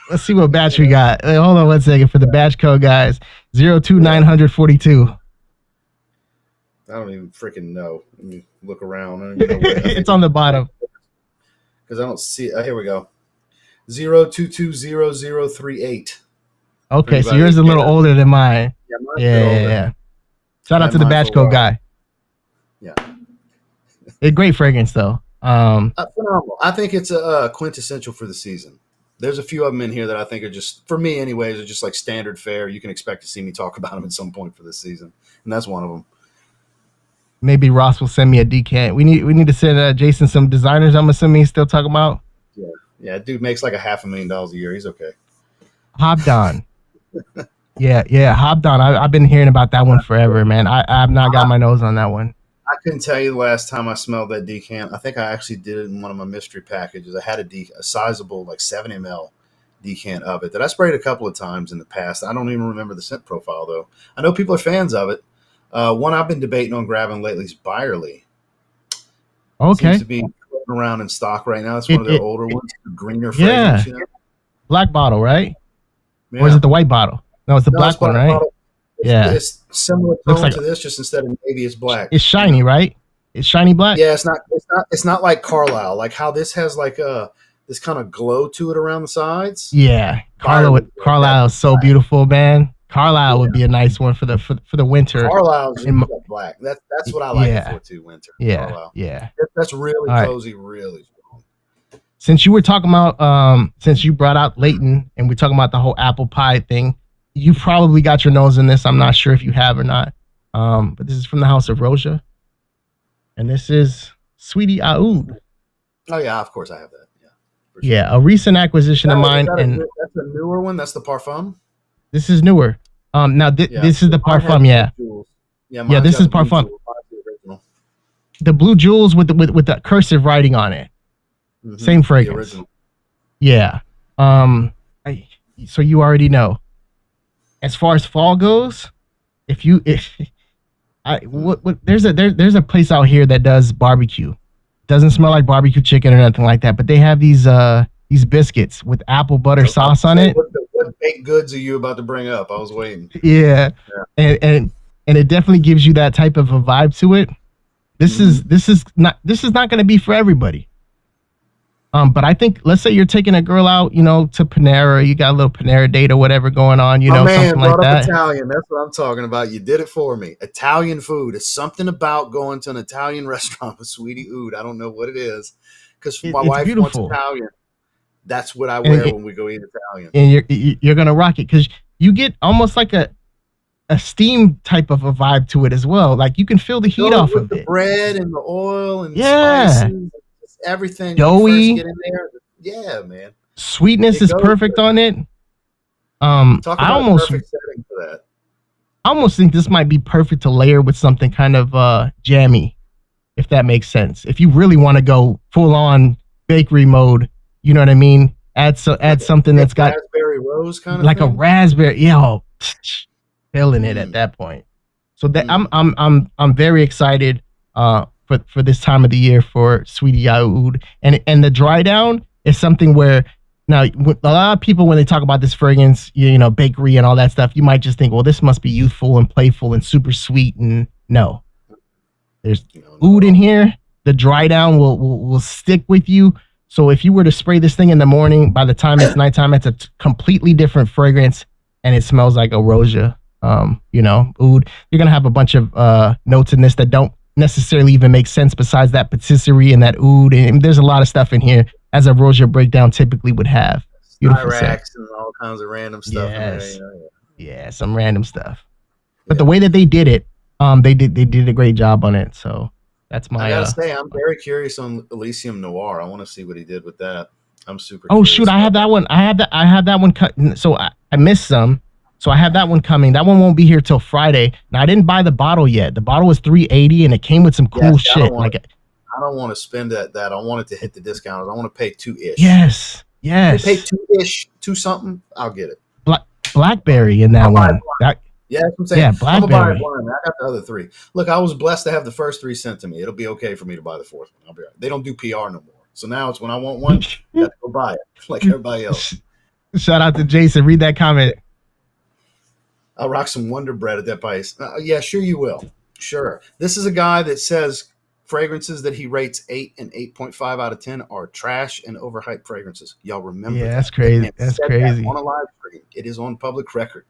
Let's see what batch we got. Hold on one second for the batch code, guys. 02942. I don't even freaking know. Let me look around. I don't even know it's on the bottom. Because I don't see it. Here we go. 0220038. Okay, so yours is a little older than mine. Yeah. Shout out to the batch code guy. Yeah. It's great fragrance, though. Phenomenal. I think it's a quintessential for the season. There's a few of them in here that I think are just, for me anyways, are just like standard fare. You can expect to see me talk about them at some point for this season. And that's one of them. Maybe Ross will send me a decant. We need to send Jason some designers, I'm assuming he's still talking about. Yeah, dude makes like $500,000 a year. He's okay. Hobdon. yeah, Hobdon. I've been hearing about that one forever, man. I've not got my nose on that one. I couldn't tell you the last time I smelled that decant. I think I actually did it in one of my mystery packages. I had a sizable, like 7 ml decant of it that I sprayed a couple of times in the past. I don't even remember the scent profile, though. I know people are fans of it. One I've been debating on grabbing lately is Byerly. Okay. Seems to be around in stock right now. It's one of their older ones, the greener fragrance. Yeah. Black bottle, right? Yeah. Or is it the white bottle? No, it's the black one, right? Bottle. It's similar tone to this, just instead of navy, it's black. It's shiny, right? It's shiny black. Yeah, it's not like Carlisle. Like how this has like this kind of glow to it around the sides. Yeah, Carlisle is so beautiful, man. Carlisle would be a nice one for the winter. Carlisle's black. That's what I like it for too. Winter. Yeah, Carlisle. Yeah. That's really cozy, really strong. Since you were talking about, since you brought out Layton, and we're talking about the whole apple pie thing. You probably got your nose in this. I'm not sure if you have or not. But this is from the House of Roja. And this is Sweetie Aoud. Oh, yeah, of course I have that. Yeah, sure. Yeah, a recent acquisition of mine. That's a newer one? That's the Parfum? This is newer. Now, this is the Parfum, yeah. Yeah, this is Parfum. The blue jewels with the cursive writing on it. Mm-hmm. Same fragrance. Yeah. So you already know. As far as fall goes, there's a place out here that does barbecue. Doesn't smell like barbecue chicken or nothing like that, but they have these biscuits with apple butter sauce on it. What baked goods are you about to bring up? I was waiting. Yeah. And it definitely gives you that type of a vibe to it. This is not going to be for everybody. But I think, let's say you're taking a girl out, to Panera, you got a little Panera date or whatever going on, something like that. Italian. That's what I'm talking about. You did it for me. Italian food. It's something about going to an Italian restaurant with Sweetie Oud. I don't know what it is, because my wife wants Italian. That's what I wear when we go eat Italian. And you're gonna rock it because you get almost like a steam type of a vibe to it as well. Like you can feel the heat off of the it. Bread and the oil and the spices. Everything doughy. Get in there. Yeah, man. Sweetness is perfect on it. Talk about a perfect setting for that. I almost think this might be perfect to layer with something kind of jammy, if that makes sense. If you really want to go full on bakery mode, you know what I mean, add something that's got raspberry rose kind of like thing? a raspberry. Feeling it at that point. So that I'm very excited for this time of the year for Sweetie Aoud. And the dry down is something where now a lot of people, when they talk about this fragrance, you know, bakery and all that stuff, you might just think, well, this must be youthful and playful and super sweet. And no, there's oud in here. The dry down will stick with you. So if you were to spray this thing in the morning, by the time it's nighttime, it's a completely different fragrance, and it smells like a rosea. You know, oud. You're gonna have a bunch of notes in this that don't necessarily even make sense besides that patisserie and that oud. And there's a lot of stuff in here as a rosea breakdown typically would have. Beautiful Styrax and all kinds of random stuff. Yes. In there, you know? Yeah, some random stuff. But the way that they did it, they did a great job on it. So that's my. I gotta say, I'm very curious on Elysium Noir. I want to see what he did with that. I'm super. Oh shoot, I have that one. I have that one cut. So I missed some. So I have that one coming. That one won't be here till Friday. Now I didn't buy the bottle yet. The bottle was $380 and it came with some cool shit. I don't want to spend that. I want it to hit the discount. I want to pay $2-ish. Yes. If they pay $2-ish, $2 something, I'll get it. Blackberry in that one. Yeah, that's what I'm saying. Yeah, Blackberry. I'm gonna buy it. I got the other 3. Look, I was blessed to have the first 3 sent to me. It'll be okay for me to buy the 4th one. I'll be right. They don't do PR no more. So now it's when I want one, I got to go buy it like everybody else. Shout out to Jason. Read that comment. I'll rock some Wonder Bread at that price. Yeah, sure you will. Sure. This is a guy that says fragrances that he rates 8 and 8.5 out of 10 are trash and overhyped fragrances. Y'all remember that? That's crazy. That's crazy. On a live stream. It is on public record.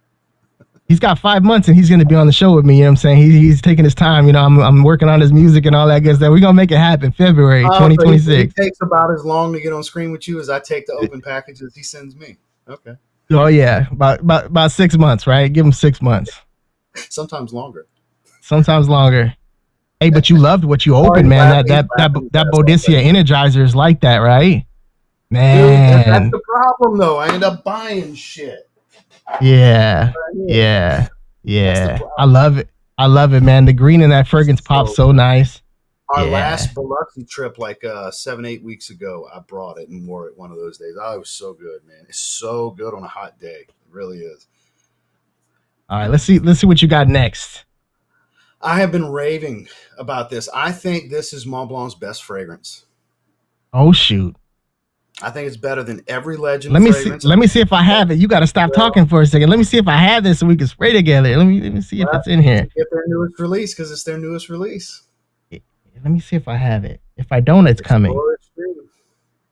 He's got 5 months and he's going to be on the show with me. You know what I'm saying? He's taking his time. You know, I'm working on his music and all that good stuff. We're going to make it happen February 2026. It takes about as long to get on screen with you as I take the open packages he sends me. Okay. Oh yeah, about 6 months, right? Give him 6 months. Sometimes longer. Hey, but you loved what you opened, man. That Odyssea Energizer is like that, right? Man, dude, that's the problem, though. I end up buying shit. Yeah. I love it, man. The green in that fragrance pops so nice. Our last Biloxi trip, like 7-8 weeks ago, I brought it and wore it one of those days. Oh, it was so good, man. It's so good on a hot day. It really is. All right, let's see what you got next. I have been raving about this. I think this is Montblanc's best fragrance. Oh shoot. I think it's better than every Legend fragrance. Let me see if I have it. You got to stop talking for a second. Let me see if I have this so we can spray together. Let me see if it's in here. Get their newest release because it's their newest release. Let me see if I have it. If I don't, it's coming.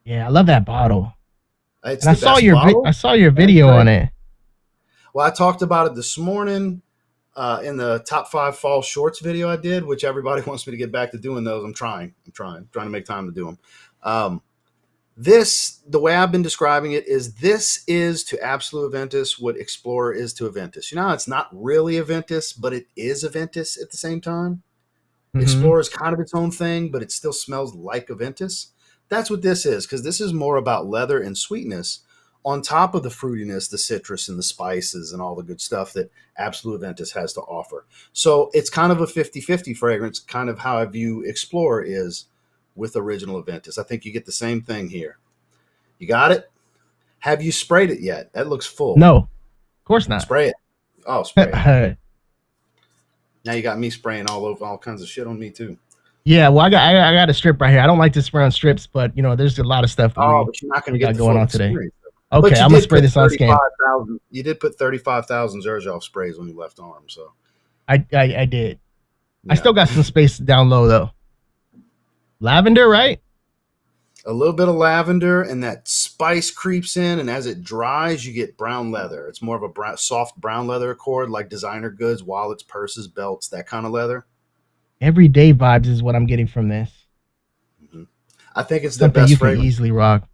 Yeah, I love that bottle. And I saw your video on it. Well, I talked about it this morning in the top 5 fall shorts video I did, which everybody wants me to get back to doing those. I'm trying to make time to do them. The way I've been describing it is this is to Absolute Aventus what Explorer is to Aventus. You know, it's not really Aventus, but it is Aventus at the same time. Mm-hmm. Explorer is kind of its own thing, but it still smells like Aventus. That's what this is, because this is more about leather and sweetness on top of the fruitiness, the citrus, and the spices and all the good stuff that Absolute Aventus has to offer. So it's kind of a 50-50 fragrance, kind of how I view Explorer is with original Aventus. I think you get the same thing here. You got it? Have you sprayed it yet? That looks full. No, of course not. Spray it. Oh, spray it. Now you got me spraying all kinds of shit on me too. Yeah, well, I got a strip right here. I don't like to spray on strips, but you know, there's a lot of stuff. But you're not going to get going on today. Experience. Okay, I'm gonna spray this on scan. You did put 35,000 Zerjoff sprays on your left arm, so I did. Yeah. I still got some space down low though. Lavender, right? A little bit of lavender, and that spice creeps in, and as it dries, you get brown leather. It's more of a soft brown leather accord, like designer goods, wallets, purses, belts, that kind of leather. Everyday vibes is what I'm getting from this. Mm-hmm. I think it's the best fragrance. You can easily rock.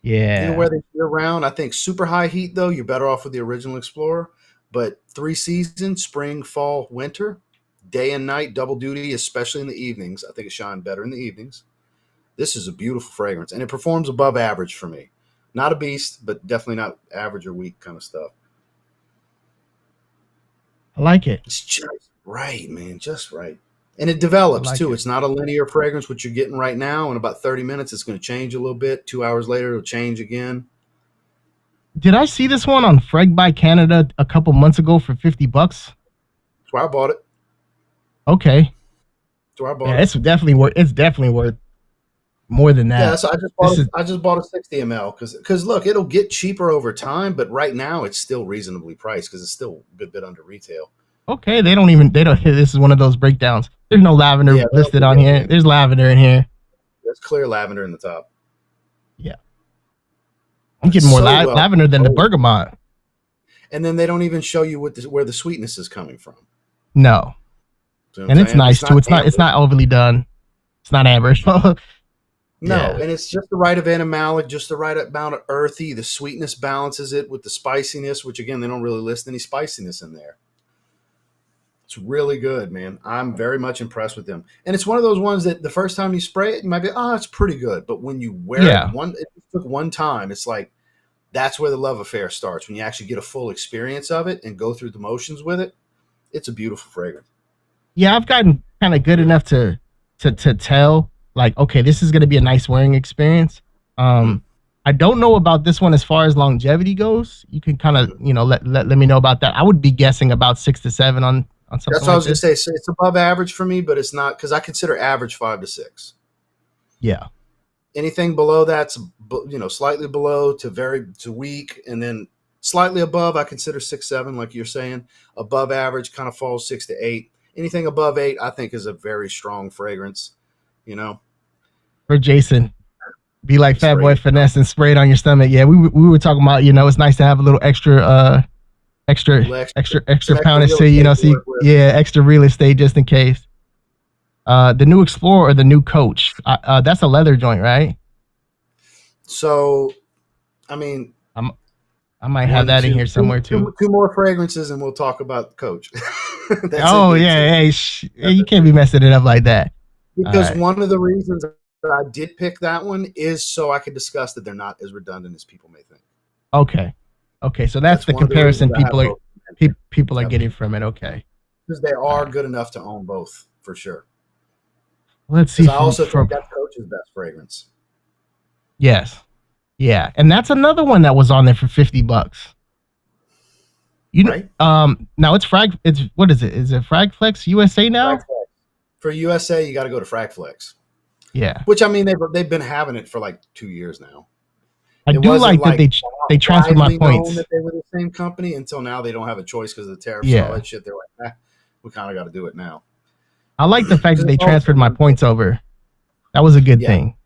Yeah. You know where they year round? I think super high heat, though, you're better off with the original Explorer. But 3 seasons, spring, fall, winter, day and night, double duty, especially in the evenings. I think it shines better in the evenings. This is a beautiful fragrance, and it performs above average for me. Not a beast, but definitely not average or weak kind of stuff. I like it. It's just right, man, just right. And it develops, too. It's not a linear fragrance, what you're getting right now. In about 30 minutes, it's going to change a little bit. 2 hours later, it'll change again. Did I see this one on Freg by Canada a couple months ago for $50? That's why I bought it. Okay. That's why I bought it. It's definitely worth. It's definitely worth more than that. Yeah, so I just bought a 60 ml because look, it'll get cheaper over time, but right now it's still reasonably priced because it's still a good bit under retail. Okay, they don't. This is one of those breakdowns. There's no lavender listed on here. There's lavender in here. There's clear lavender in the top. Yeah, I'm getting more lavender than the bergamot. And then they don't even show you where the sweetness is coming from. No, and it's nice too. It's not overly done. It's not amber. No, and it's just the right of animalic, just the right amount of earthy. The sweetness balances it with the spiciness, which again, they don't really list any spiciness in there. It's really good, man. I'm very much impressed with them. And it's one of those ones that the first time you spray it, you might be, oh, it's pretty good. But when you wear it took one time, it's like, that's where the love affair starts. When you actually get a full experience of it and go through the motions with it, it's a beautiful fragrance. Yeah, I've gotten kind of good enough to tell, like, okay, this is going to be a nice wearing experience. I don't know about this one as far as longevity goes. You can kind of, let me know about that. I would be guessing about 6 to 7 on something. That's what I was going to say. So it's above average for me, but it's not, because I consider average 5 to 6. Yeah. Anything below that's, slightly below to weak, and then slightly above, I consider 6, 7, like you're saying. Above average kind of falls 6 to 8. Anything above 8, I think, is a very strong fragrance. For Jason, be like Fat Boy Finesse and spray it on your stomach. Yeah, we were talking about, it's nice to have a little extra poundage to, extra real estate just in case. The new Explorer or the new Coach, that's a leather joint, right? So, I mean, I might have that in here somewhere too. Two more fragrances and we'll talk about Coach. Hey, you can't be messing it up like that. Because one of the reasons that I did pick that one is so I could discuss that they're not as redundant as people may think. Okay. So that's the comparison people are getting from it. Okay. Because they are good enough to own both for sure. Let's see. I also think that's Coach's best fragrance. Yes. Yeah, and that's another one that was on there for $50. Right? Now it's what is it? Is it Fragflex USA now? For USA, you got to go to Fragflex. Yeah. Which, I mean, they've been having it for like 2 years now. I do like that they transferred my points. That they were the same company until now. They don't have a choice because of the tariffs and all that shit. They're like, we kind of got to do it now. I like the fact that they transferred my points over. That was a good thing.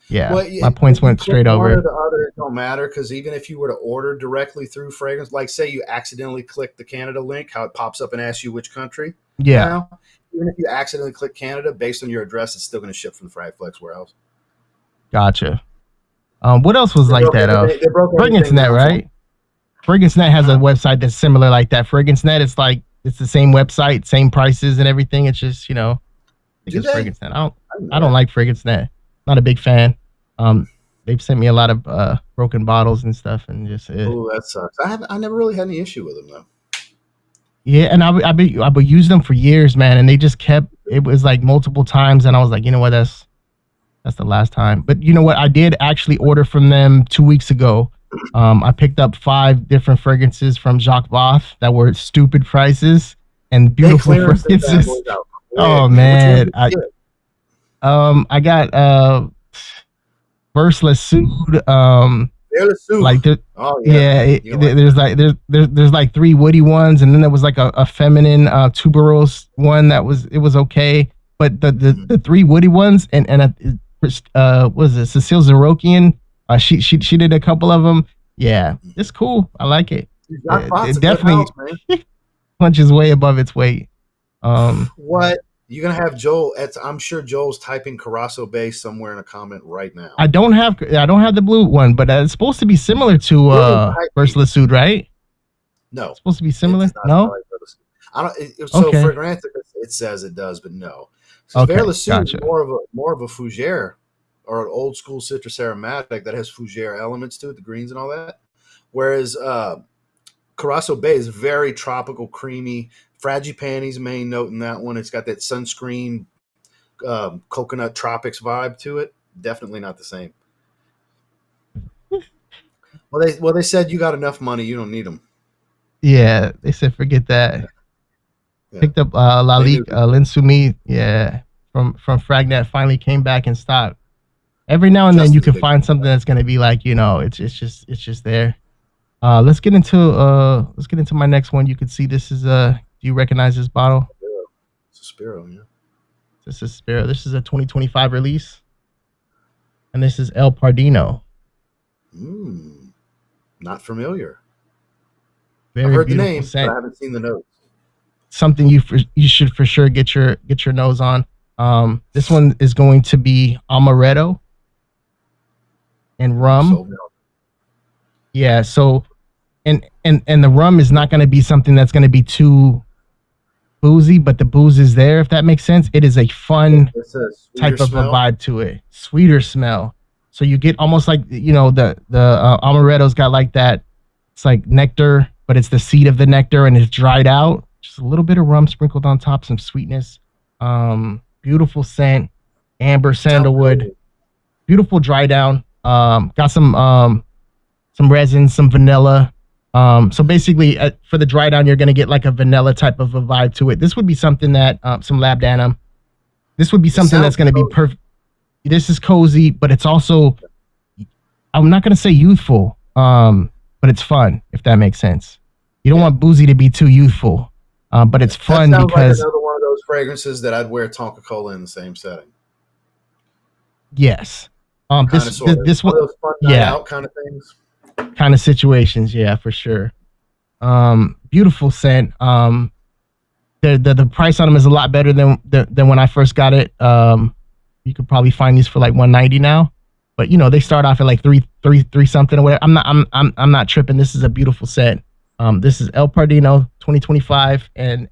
Yeah, well, my points went straight over. One or the other, it don't matter, because even if you were to order directly through fragrance, like say you accidentally click the Canada link, how it pops up and asks you which country. Yeah. Now, even if you accidentally click Canada, based on your address, it's still going to ship from the Fragflex warehouse. Gotcha. What else was like that? FragranceNet, right? FragranceNet has a website that's similar like that. FragranceNet, it's the same website, same prices and everything. It's just, it's FragranceNet. I don't like FragranceNet. Not a big fan. They've sent me a lot of broken bottles and stuff, and just. Oh, that sucks. I never really had any issue with them though. Yeah, and I would use them for years, man, and they just kept. It was like multiple times, and I was like, you know what, that's the last time. But you know what, I did actually order from them 2 weeks ago. I picked up 5 different fragrances from Jacques Voth that were stupid prices and beautiful fragrances. Oh man, I got Verse Le Soude. Like there's like 3 woody ones, and then there was like a feminine tuberose one that was okay. But the 3 woody ones and was it Cecile Zarokian? She did a couple of them. Yeah, it's cool. I like it. It definitely punches way above its weight. What? You're gonna have Joel. I'm sure Joel's typing Carasso Bay somewhere in a comment right now. I don't have the blue one, but it's supposed to be similar to Verse Le Soude, right? No, it's supposed to be similar. No, I don't. So for granted, it says it does, but no. Verse Le Soude is more of a fougere or an old school citrus aromatic that has fougere elements to it, the greens and all that. Whereas Carasso Bay is very tropical, creamy. Fragipane's main note in that one. It's got that sunscreen, coconut tropics vibe to it. Definitely not the same. Well, they said you got enough money, you don't need them. Yeah, they said forget that. Yeah. Picked up Lalique Linsumi, yeah, from Fragnet. Finally came back in stock. Every now and then you can find something that's gonna be like, it's just there. Let's get into my next one. You can see this is do you recognize this bottle? It's a Sparrow, yeah. This is Sparrow. This is a 2025 release, and this is El Pardino. Not familiar. Very I've heard the beautiful name, scent. but I haven't seen the notes. Something you should for sure get your nose on. This one is going to be amaretto and rum. Yeah, so and the rum is not going to be something that's going to be too boozy, but the booze is there, if that makes sense. It is a fun type of a vibe to it. Sweeter smell. So you get almost like, the amaretto's got like that. It's like nectar, but it's the seed of the nectar and it's dried out. Just a little bit of rum sprinkled on top, some sweetness. Beautiful scent, amber, sandalwood. Beautiful dry down. Got some resin, some vanilla. So basically, for the dry down, you're gonna get like a vanilla type of a vibe to it. This would be something that some labdanum. This would be something that's gonna be perfect. This is cozy, but it's also, I'm not gonna say youthful, but it's fun, if that makes sense. You don't want boozy to be too youthful, but it's fun that because like another one of those fragrances that I'd wear Tonka Cola in the same setting. Yes. This one, those fun night out kind of things. Kind of situations, yeah, for sure. Beautiful scent. The price on them is a lot better than when I first got it. You could probably find these for like $190 now, but they start off at like three something or whatever. I'm not tripping. This is a beautiful scent. This is El Pardino 2025 and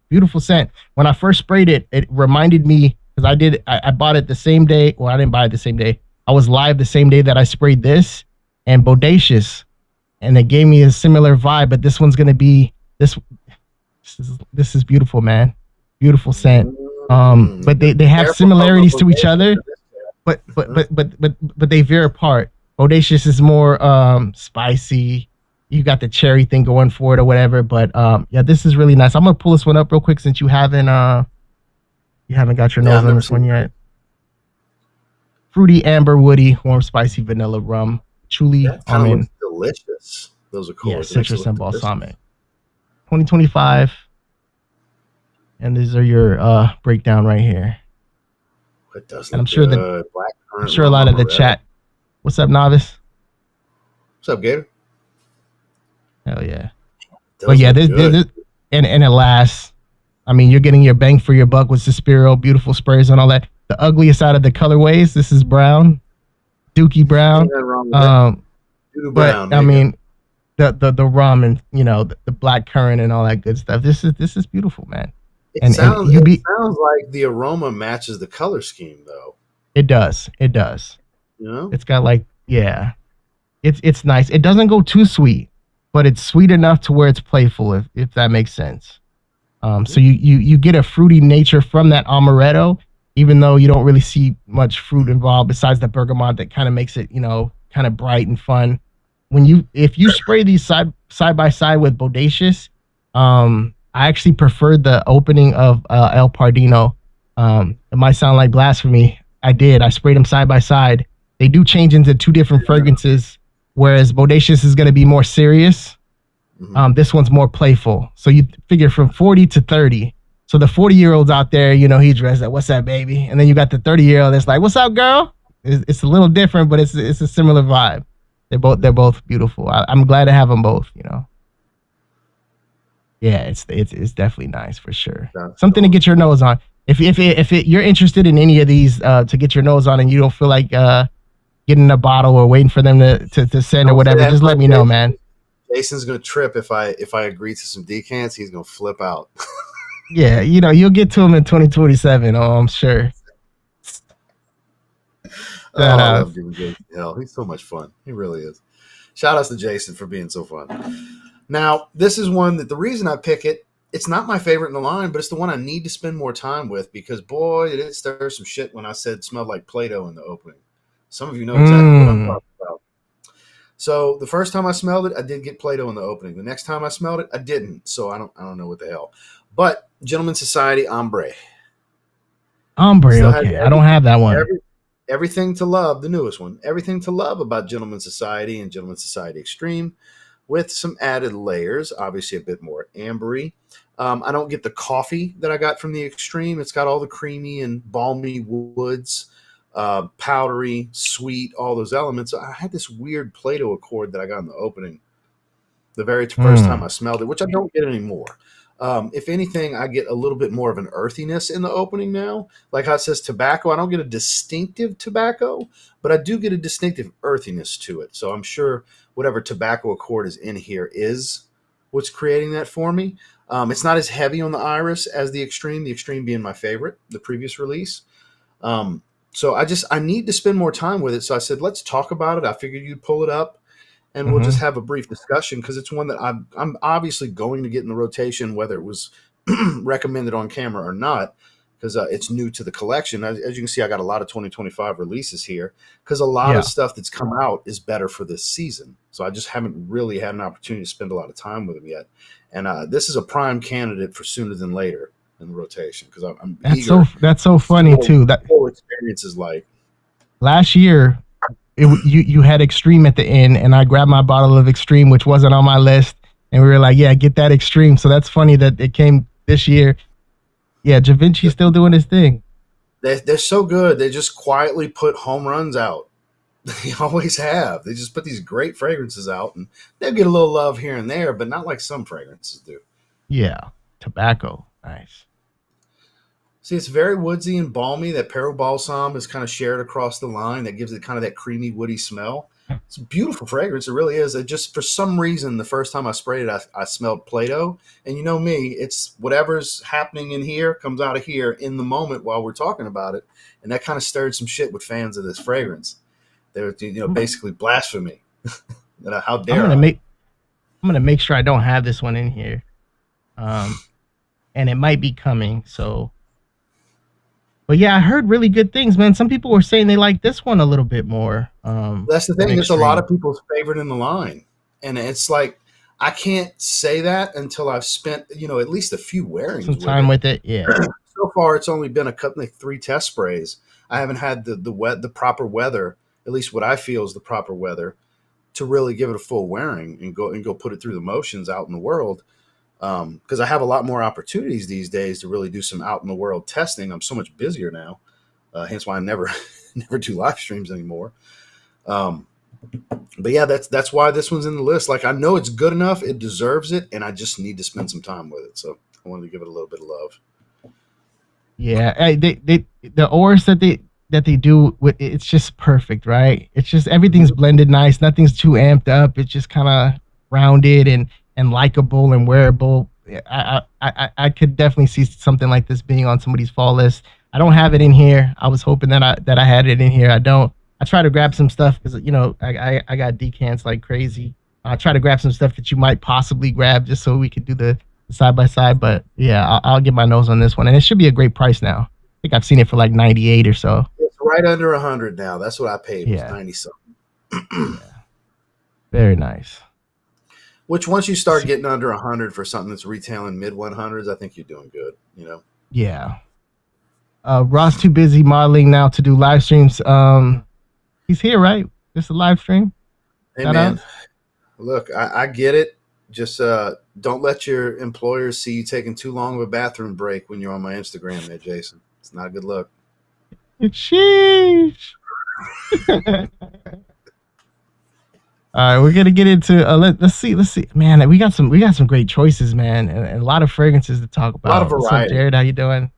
beautiful scent. When I first sprayed it, it reminded me because I bought it the same day. Well, I didn't buy it the same day. I was live the same day that I sprayed this and Bodacious, and it gave me a similar vibe. But this one's gonna be this is beautiful, man. Beautiful scent. But they have similarities to each other, but they veer apart. Bodacious is more spicy. You got the cherry thing going for it or whatever. But yeah, this is really nice. I'm gonna pull this one up real quick since you haven't got your nose on this one yet. Fruity, amber, woody, warm, spicy, vanilla, rum, truly almond. Delicious. Those are cool. Yeah, citrus and balsamic. 2025. And these are your breakdown right here. It does and I'm sure a lot of the chat. What's up, Novice? What's up, Gator? Hell yeah. But yeah, this and it lasts. I mean, you're getting your bang for your buck with Sparrow, beautiful sprays and all that. The ugliest out of the colorways, this is brown, Dookie Brown. But I mean, the rum and the black currant and all that good stuff. This is beautiful, man. It sounds like the aroma matches the color scheme, though. It does. It's got like it's nice. It doesn't go too sweet, but it's sweet enough to where it's playful, if that makes sense. So you get a fruity nature from that amaretto, even though you don't really see much fruit involved besides the bergamot that kind of makes it, kind of bright and fun. If you spray these side by side with Bodacious, I actually preferred the opening of El Pardino. It might sound like blasphemy. I did. I sprayed them side by side. They do change into two different fragrances, whereas Bodacious is going to be more serious. This one's more playful. So you figure from 40 to 30. So the 40-year-old's out there, he dressed like, "What's up, baby?" And then you got the 30-year-old that's like, "What's up, girl?" It's a little different, but it's a similar vibe. They're both beautiful. I'm glad to have them both. Yeah, it's definitely nice for sure. Something to get your nose on. If you're interested in any of these to get your nose on, and you don't feel like getting a bottle or waiting for them to send or whatever, just let me know, man. Jason's gonna trip if I agree to some decants. He's gonna flip out. Yeah, you'll get to him in 2027. Oh, I'm sure. I love giving Jason hell. He's so much fun. He really is. Shout outs to Jason for being so fun. Now, this is one that the reason I pick it, it's not my favorite in the line, but it's the one I need to spend more time with because, boy, it stirs some shit when I said it smelled like Play-Doh in the opening. Some of you know exactly what I'm talking about. So the first time I smelled it, I did get Play-Doh in the opening. The next time I smelled it, I didn't. So I don't know what the hell. But Gentleman's Society Ombre. Ombre, okay. I don't have that one. Everything to love, the newest one. Everything to love about Gentleman's Society and Gentleman's Society Extreme, with some added layers. Obviously, a bit more ambery. I don't get the coffee that I got from the Extreme. It's got all the creamy and balmy woods, powdery, sweet, all those elements. I had this weird Play-Doh accord that I got in the opening the very first time I smelled it, which I don't get anymore. If anything, I get a little bit more of an earthiness in the opening now. Like how it says tobacco, I don't get a distinctive tobacco, but I do get a distinctive earthiness to it. So I'm sure whatever tobacco accord is in here is what's creating that for me. It's not as heavy on the iris as the Extreme being my favorite, the previous release. So I need to spend more time with it. So I said, let's talk about it. I figured you'd pull it up and we'll just have a brief discussion, because it's one that I'm obviously going to get in the rotation, whether it was recommended on camera or not, because it's new to the collection. As you can see, I got a lot of 2025 releases here, because a lot of stuff that's come out is better for this season. So I just haven't really had an opportunity to spend a lot of time with them yet. And this is a prime candidate for sooner than later in the rotation, because I'm eager. That's so funny too. That whole experience is like last year. You had Extreme at the end, and I grabbed my bottle of Extreme, which wasn't on my list, and we were like, yeah, get that Extreme. So that's funny that it came this year. Yeah, Givenchy's still doing his thing. They're so good. They just quietly put home runs out. They always have. They just put these great fragrances out, and they'll get a little love here and there, but not like some fragrances do. Yeah, tobacco. Nice. See, it's very woodsy and balmy. That Pero Balsam is kind of shared across the line. That gives it kind of that creamy, woody smell. It's a beautiful fragrance. It really is. It just, for some reason, the first time I sprayed it, I smelled Play-Doh. And you know me, it's whatever's happening in here comes out of here in the moment while we're talking about it. And that kind of stirred some shit with fans of this fragrance. They're, basically blasphemy. How dare I'm gonna make sure I don't have this one in here. And it might be coming, so. But yeah, I heard really good things, man. Some people were saying they like this one a little bit more. That's the thing. It's a lot of people's favorite in the line. And it's like, I can't say that until I've spent, at least a few wearings. Some time with it, yeah. So far, it's only been a couple, like 3 test sprays. I haven't had the proper weather, at least what I feel is the proper weather, to really give it a full wearing and go put it through the motions out in the world. Because I have a lot more opportunities these days to really do some out in the world testing. I'm so much busier now, hence why I never do live streams anymore. But yeah, that's why this one's in the list. Like, I know it's good enough, it deserves it, and I just need to spend some time with it. So I wanted to give it a little bit of love. Yeah, the ores that they do with it's just perfect, right? It's just everything's blended nice, nothing's too amped up. It's just kind of rounded and likable and wearable. I could definitely see something like this being on somebody's fall list. I don't have it in here. I was hoping that I had it in here. I don't. I try to grab some stuff because I got decants like crazy. I try to grab some stuff that you might possibly grab just so we could do the side by side. But yeah, I'll get my nose on this one, and it should be a great price now. I think I've seen it for like 98 or so. It's right under 100 now. That's what I paid. Yeah. It was 90 something. Yeah. Very nice. Which once you start getting under 100 for something that's retailing mid 100s, I think you're doing good. Yeah. Ross too busy modeling now to do live streams. He's here, right? Just a live stream. Hey man, look, I get it. Just don't let your employers see you taking too long of a bathroom break when you're on my Instagram, there, Jason. It's not a good look. Sheesh. All right, we're gonna get into let's see, man. We got some great choices, man, and a lot of fragrances to talk about. A lot of variety. What's up, Jared? How you doing?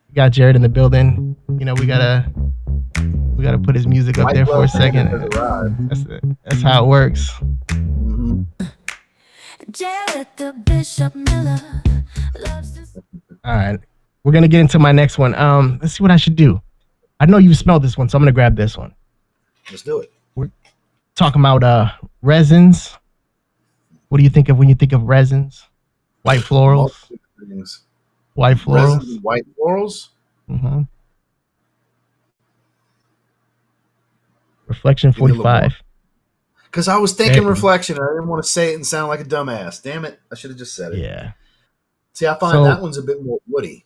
We got Jared in the building. We gotta put his music up there for a second. That's how it works. Mm-hmm. Jared the Bishop Miller loves this. All right, we're gonna get into my next one. Let's see what I should do. I know you smelled this one, so I'm gonna grab this one. Let's do it. Talking about resins. What do you think of when you think of resins? White florals. White florals. Resins, white florals. Mm-hmm. Reflection 45. Because I was thinking reflection. I didn't want to say it and sound like a dumbass. Damn it. I should have just said it. Yeah. See, I find that one's a bit more woody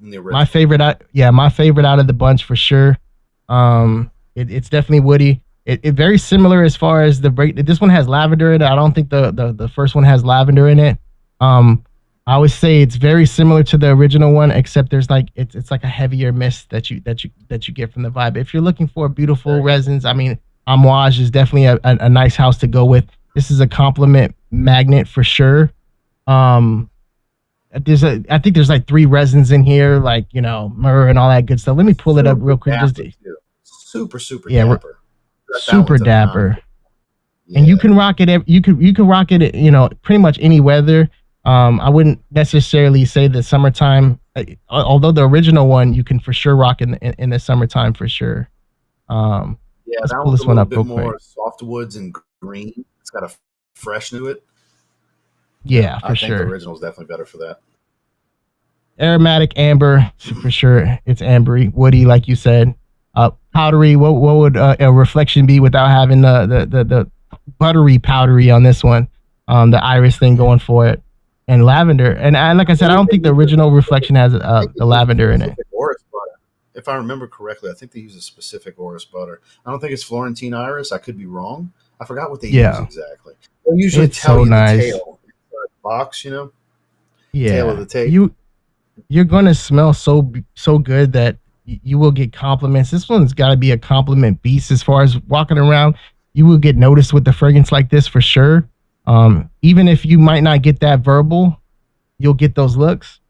than the original. My favorite out of the bunch for sure. It's definitely woody. It very similar as far as the break. This one has lavender in it. I don't think the first one has lavender in it. I would say it's very similar to the original one, except there's like it's like a heavier mist that you get from the vibe. If you're looking for beautiful resins, I mean, Amouage is definitely a nice house to go with. This is a compliment magnet for sure. I think there's like 3 resins in here, like, you know, myrrh and all that good stuff. Let me pull it up real quick. Super dapper. Super dapper. Yeah. And you can rock it. You can rock it, you know, pretty much any weather. I wouldn't necessarily say the summertime, although the original one you can for sure rock in the summertime for sure. Yeah, let's pull this one up real quick. More softwoods and green. It's got a fresh to it. Yeah, for sure. I think the original is definitely better for that. Aromatic amber, for sure. It's ambery, woody, like you said. Powdery. What would a reflection be without having the buttery powdery on this one? The iris thing going for it, and lavender. And like I said, I don't think the original reflection has the lavender in it. If I remember correctly, I think they use a specific orris butter. I don't think it's Florentine iris. I could be wrong. I forgot what they use exactly. They usually tell you the tail box, you know. Yeah, tail of the tape. You're gonna smell so good that you will get compliments. This one's got to be a compliment beast as far as walking around. You will get noticed with the fragrance like this for sure. Even if you might not get that verbal, you'll get those looks.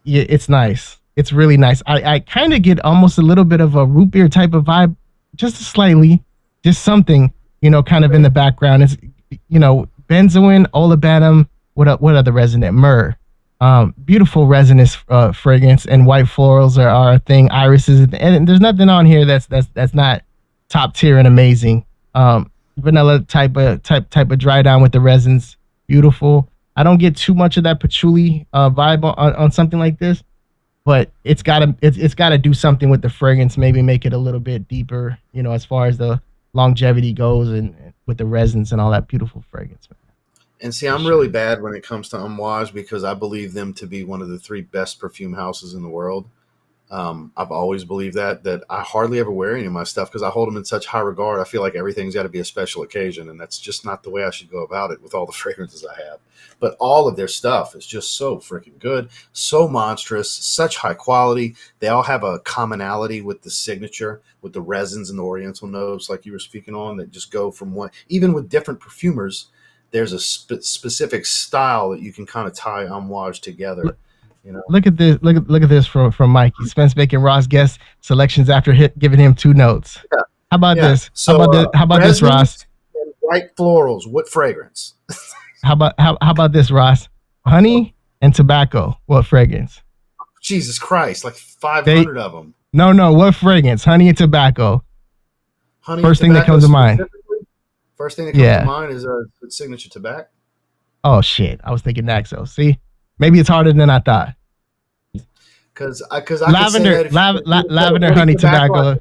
Yeah, it's nice. It's really nice. I kind of get almost a little bit of a root beer type of vibe, just slightly, just something, you know, kind of in the background. It's, you know, benzoin, olibanum, what other resin? Myrrh. Beautiful resinous fragrance, and white florals are a thing. Irises, and there's nothing on here that's not top tier and amazing. Vanilla type of dry down with the resins, beautiful. I don't get too much of that patchouli vibe on something like this, but it's gotta do something with the fragrance, maybe make it a little bit deeper, you know, as far as the longevity goes, and with the resins and all that beautiful fragrance. And see, I'm really bad when it comes to Amouage because I believe them to be one of the 3 best perfume houses in the world. I've always believed that I hardly ever wear any of my stuff because I hold them in such high regard. I feel like everything's got to be a special occasion, and that's just not the way I should go about it with all the fragrances I have. But all of their stuff is just so freaking good, so monstrous, such high quality. They all have a commonality with the signature, with the resins and the oriental notes like you were speaking on that just go from one. Even with different perfumers, there's a specific style that you can kind of tie Amouage together. You know, look at this. Look at this from Mikey. Spence Bacon Ross guest selections after giving him 2 notes. Yeah. How about this? So, how about this, Ross? And white florals. What fragrance? how about this, Ross? Honey and tobacco. What fragrance? Jesus Christ! Like 500 of them. No. What fragrance? Honey and tobacco. First thing that comes to mind. First thing that comes to mind is a signature tobacco. Oh shit! I was thinking Naxo. See, maybe it's harder than I thought. Because lavender, lavender, honey, tobacco.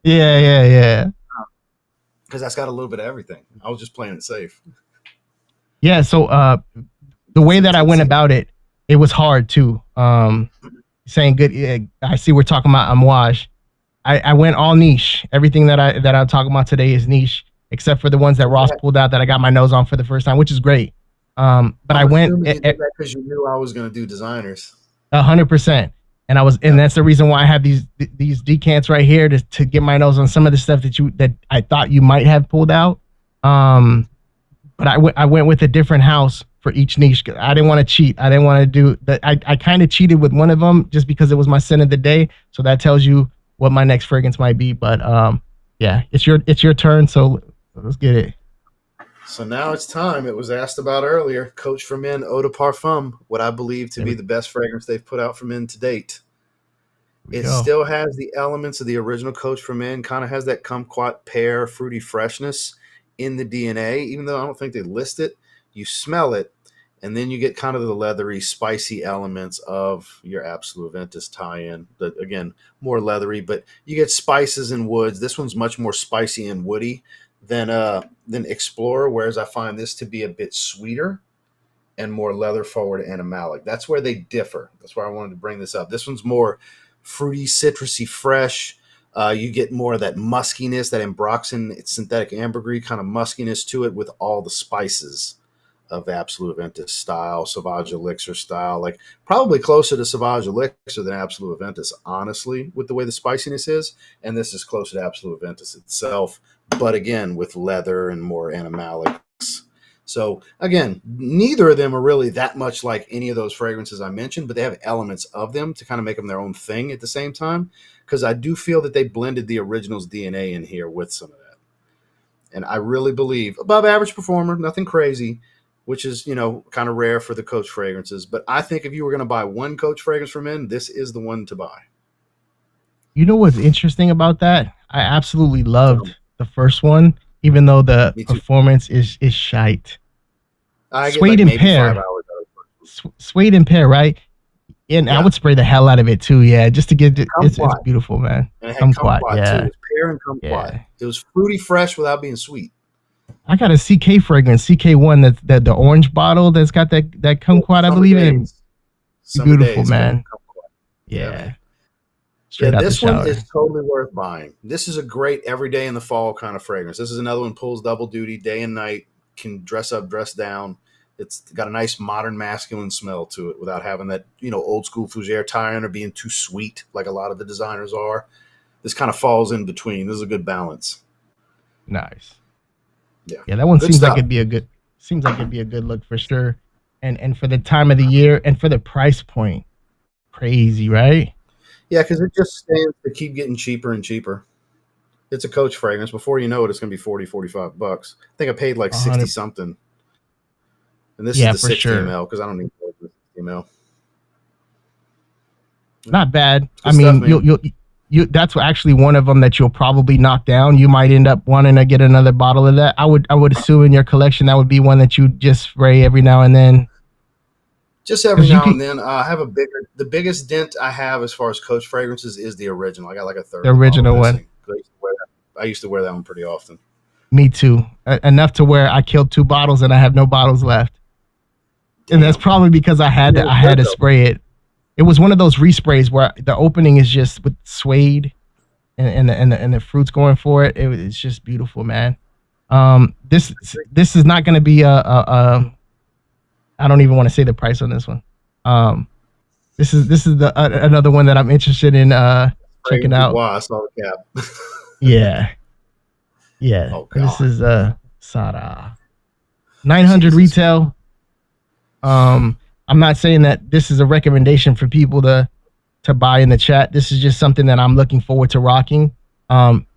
Yeah. Because that's got a little bit of everything. I was just playing it safe. Yeah. So the way that I went about it, it was hard too. Saying good. I see we're talking about Amouage. I went all niche. Everything that I'm talking about today is niche, except for the ones that Ross pulled out that I got my nose on for the first time, which is great. But I went because you knew I was going to do designers. 100%. And that's the reason why I have these decants right here to get my nose on some of the stuff that I thought you might have pulled out. But I went with a different house for each niche. I didn't want to cheat. I didn't want to do that. I kind of cheated with one of them just because it was my scent of the day. So that tells you what my next fragrance might be. But yeah, it's your turn. So let's get it. So now it's time. It was asked about earlier. Coach for Men Eau de Parfum, what I believe to be the best fragrance they've put out for men to date. It still has the elements of the original Coach for Men, kind of has that kumquat pear fruity freshness in the DNA, even though I don't think they list it. You smell it, and then you get kind of the leathery, spicy elements of your Absolute Ventus tie-in. Again, more leathery, but you get spices and woods. This one's much more spicy and woody than Explorer, whereas I find this to be a bit sweeter and more leather forward animalic. That's where they differ. That's why I wanted to bring this up. This one's more fruity, citrusy, fresh. You get more of that muskiness, that ambroxan, synthetic ambergris kind of muskiness to it with all the spices of Absolute Aventus style, Sauvage Elixir style, like probably closer to Sauvage Elixir than Absolute Aventus, honestly, with the way the spiciness is. And this is closer to Absolute Aventus itself, but again, with leather and more animalics. So again, neither of them are really that much like any of those fragrances I mentioned, but they have elements of them to kind of make them their own thing at the same time. Because I do feel that they blended the original's DNA in here with some of that. And I really believe above average performer, nothing crazy, which is, kind of rare for the Coach fragrances. But I think if you were going to buy one Coach fragrance from men, this is the one to buy. You know what's interesting about that? I absolutely loved the first one, even though the performance is shite. Suede and pear. Suede and pear, right? And I would spray the hell out of it too, just to get it. It's beautiful, man. And it had kumquat too. It was pear and kumquat. Yeah. It was fruity fresh without being sweet. I got a CK fragrance, CK1, that the orange bottle that's got that kumquat, I believe in. Beautiful, man. Yeah. Straight out this one is totally worth buying. This is a great everyday in the fall kind of fragrance. This is another one pulls double duty, day and night, can dress up, dress down. It's got a nice modern masculine smell to it without having that, old school fougere tie-in or being too sweet like a lot of the designers are. This kind of falls in between. This is a good balance. Nice. Yeah, that one seems like it'd be a good look for sure. And for the time of the year and for the price point. Crazy, right? Yeah, because it just stands to keep getting cheaper and cheaper. It's a Coach fragrance. Before you know it, it's going to be $40-$45. I think I paid like 60 something. And this is the 60 ml because I don't need more than 60 ml. Not bad. I mean, that's actually one of them that you'll probably knock down. You might end up wanting to get another bottle of that. I would assume in your collection that would be one that you just spray every now and then. Just every now and then. I have the biggest dent I have as far as Coach fragrances is the original. I got like a third. The original one. I used to wear that one pretty often. Me too. Enough to where I killed 2 bottles and I have no bottles left. And that's probably because I had to spray it. It was one of those resprays where the opening is just with suede and the fruits going for it. It's just beautiful, man. This is not going to be I don't even want to say the price on this one. This is another one that I'm interested in checking out. Wow, I saw the cap. Yeah. Oh, this is Sada. 900 retail. I'm not saying that this is a recommendation for people to buy in the chat. This is just something that I'm looking forward to rocking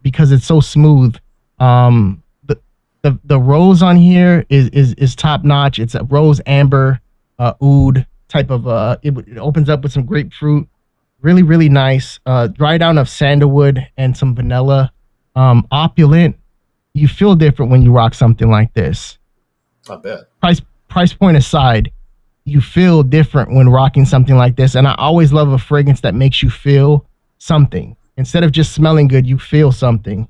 because it's so smooth. The rose on here is top notch. It's a rose amber oud type of it opens up with some grapefruit. Really, really nice. Dry down of sandalwood and some vanilla. Opulent. You feel different when you rock something like this. I bet. Price point aside, you feel different when rocking something like this. And I always love a fragrance that makes you feel something. Instead of just smelling good, you feel something.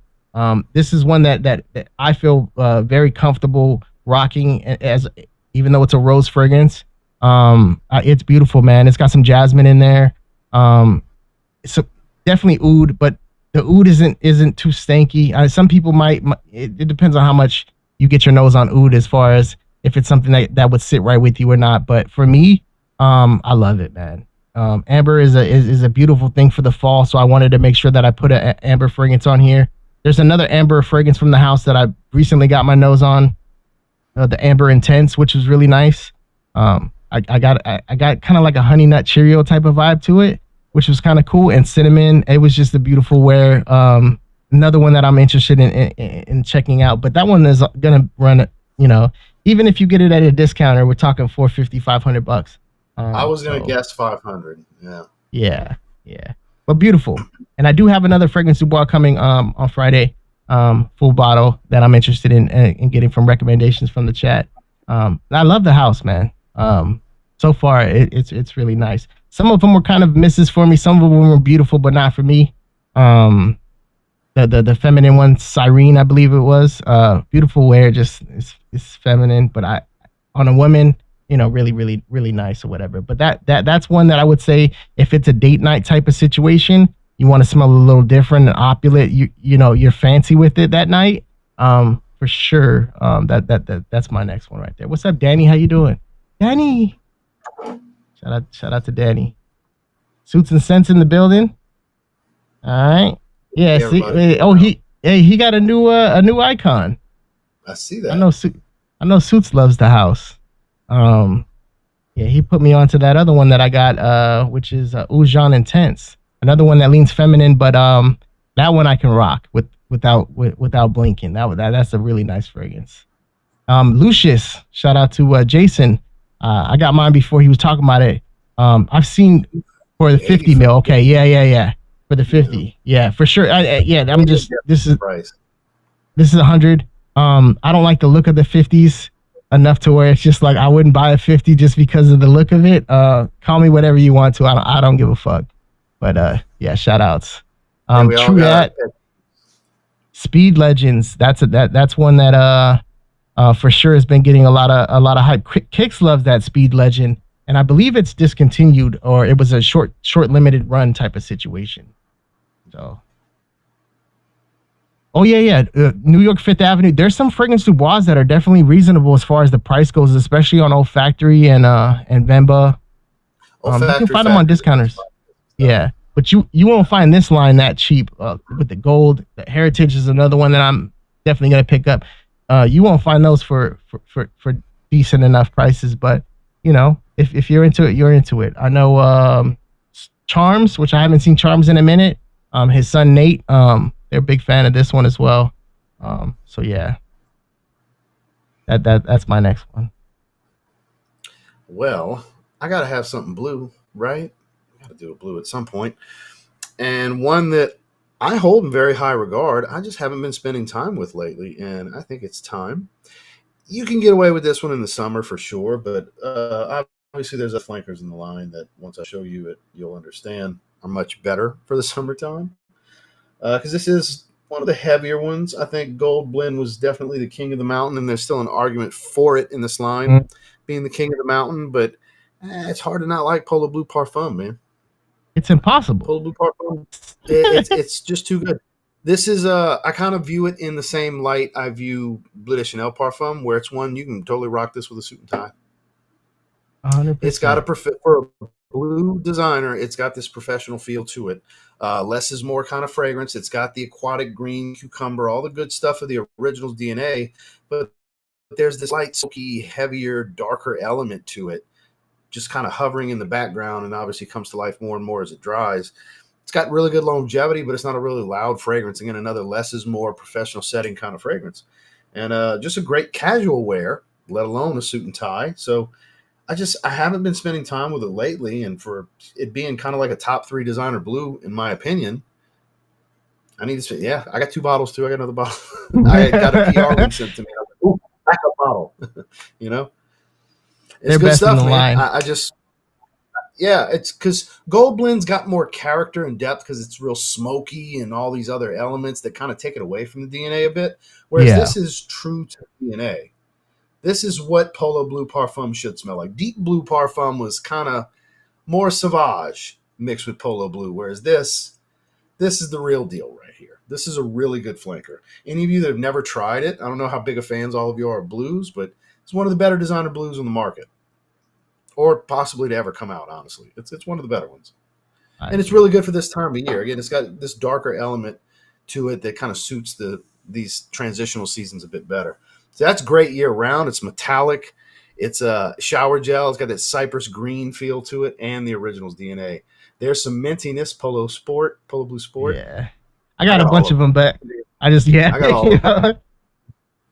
This is one that I feel very comfortable rocking, as even though it's a rose fragrance. It's beautiful, man. It's got some jasmine in there. So definitely oud, but the oud isn't too stanky. Some people might. It depends on how much you get your nose on oud, as far as if it's something that would sit right with you or not. But for me, I love it, man. Amber is a beautiful thing for the fall, so I wanted to make sure that I put an amber fragrance on here. There's another amber fragrance from the house that I recently got my nose on, the Amber Intense, which was really nice. I got kind of like a honey nut Cheerio type of vibe to it, which was kind of cool. And cinnamon, it was just a beautiful wear. Another one that I'm interested in checking out, but that one is gonna run, even if you get it at a discounter, we're talking $450, $500. I was gonna guess 500. Yeah, but beautiful. And I do have another fragrance Dubois coming on Friday, full bottle, that I'm interested in getting from recommendations from the chat. I love the house, man. So far it's really nice. Some of them were kind of misses for me. Some of them were beautiful, but not for me. the feminine one, Cyrene, I believe it was. Beautiful wear, just it's feminine, but I on a woman, you know, really, really, really nice or whatever. But that's one that I would say if it's a date night type of situation, you want to smell a little different and opulent. You know, you're fancy with it that night. For sure. That's my next one right there. What's up, Danny? How you doing, Danny? Shout out to Danny. Suits and Scents in the building. All right. Yeah. See. He got a new icon. I see that. I know Suits loves the house. Yeah, he put me onto that other one that I got, which is Aoud Jayne Intense. Another one that leans feminine, but that one I can rock without blinking. That's a really nice fragrance. Lucius, shout out to Jason. I got mine before he was talking about it. I've seen for the 50 mil. Okay, yeah. For the 50, yeah, for sure. I'm just this is 100. I don't like the look of the 50s enough to where it's just like I wouldn't buy a 50 just because of the look of it. Call me whatever you want to. I don't give a fuck. But yeah, shout outs. True that. Speed Legends. That's one that for sure has been getting a lot of hype. Kicks loves that Speed Legend, and I believe it's discontinued or it was a short limited run type of situation. So, oh yeah. New York Fifth Avenue. There's some fragrance du bois that are definitely reasonable as far as the price goes, especially on Olfactory and Vemba. You can find them on discounters. Yeah, but you won't find this line that cheap with the gold. The Heritage is another one that I'm definitely gonna pick up. You won't find those for decent enough prices, but you know, if you're into it, you're into it. I know Charms, which I haven't seen Charms in a minute. His son Nate, they're a big fan of this one as well. So yeah, that's my next one. Well, I gotta have something blue, right? I gotta do a blue at some point, and one that I hold in very high regard. I just haven't been spending time with lately, and I think it's time. You can get away with this one in the summer for sure, but obviously there's a flankers in the line that once I show you it, you'll understand are much better for the summertime. Because this is one of the heavier ones. I think Gold Blend was definitely the king of the mountain, and there's still an argument for it in this line being the king of the mountain, but it's hard to not like Polo Blue Parfum, man. It's impossible. Polo Blue Parfum, it's just too good. This is I kind of view it in the same light I view Bleu de Chanel Parfum, where it's one you can totally rock this with a suit and tie. 100%. It's got for a blue designer, it's got this professional feel to it. Less is more kind of fragrance. It's got the aquatic green, cucumber, all the good stuff of the original's DNA, but there's this light, silky, heavier, darker element to it, just kind of hovering in the background, and obviously comes to life more and more as it dries. It's got really good longevity, but it's not a really loud fragrance. Again, another less is more professional setting kind of fragrance. And just a great casual wear, let alone a suit and tie. So I haven't been spending time with it lately, and for it being kind of like a top 3 designer blue, in my opinion, I need to say, yeah, I got 2 bottles too. I got another bottle. I got a PR link sent to me. I was like, ooh, backup bottle. You know, it's They're good best stuff, in the man. line. Yeah, it's because Gold Blend's got more character and depth because it's real smoky and all these other elements that kind of take it away from the DNA a bit. Whereas this is true to DNA. This is what Polo Blue Parfum should smell like. Deep Blue Parfum was kind of more Sauvage mixed with Polo Blue, whereas this is the real deal right here. This is a really good flanker. Any of you that have never tried it, I don't know how big of fans all of you are of blues, but it's one of the better designer blues on the market, or possibly to ever come out, honestly. It's one of the better ones. And it's really good for this time of year. Again, it's got this darker element to it that kind of suits these transitional seasons a bit better. So that's great year round. It's metallic. It's a shower gel. It's got that cypress green feel to it and the original's DNA. There's some mintiness, Polo Blue Sport. Yeah. I got a bunch of them, but I got all of them.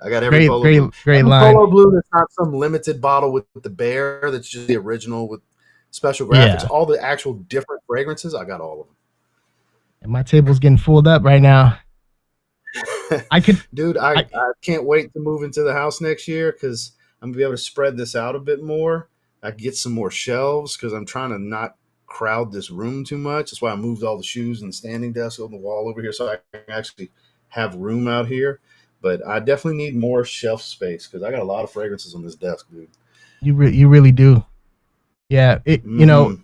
I got every Polo Blue. Great line. Polo Blue that's not some limited bottle with the bear. That's just the original with special graphics. Yeah. All the actual different fragrances, I got all of them. And my table's getting filled up right now. I can't wait to move into the house next year because I'm going to be able to spread this out a bit more. I get some more shelves because I'm trying to not crowd this room too much. That's why I moved all the shoes and the standing desk on the wall over here, so I can actually have room out here. But I definitely need more shelf space because I got a lot of fragrances on this desk, dude. You really do. Yeah, you know,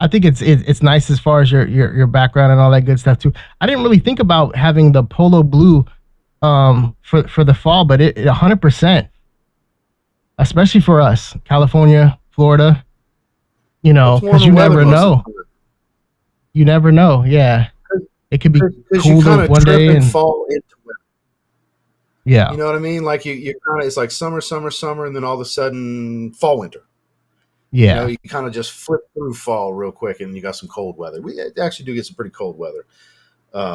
I think it's nice as far as your background and all that good stuff too. I didn't really think about having the Polo Blue for the fall, but it 100%, especially for us, California, Florida, you know, because you never know. You never know. Yeah, it could be cool one day and fall into winter. Yeah, you know what I mean. Like you kind of, it's like summer, and then all of a sudden fall, winter. Yeah, you know, you kind of just flip through fall real quick, and you got some cold weather. We actually do get some pretty cold weather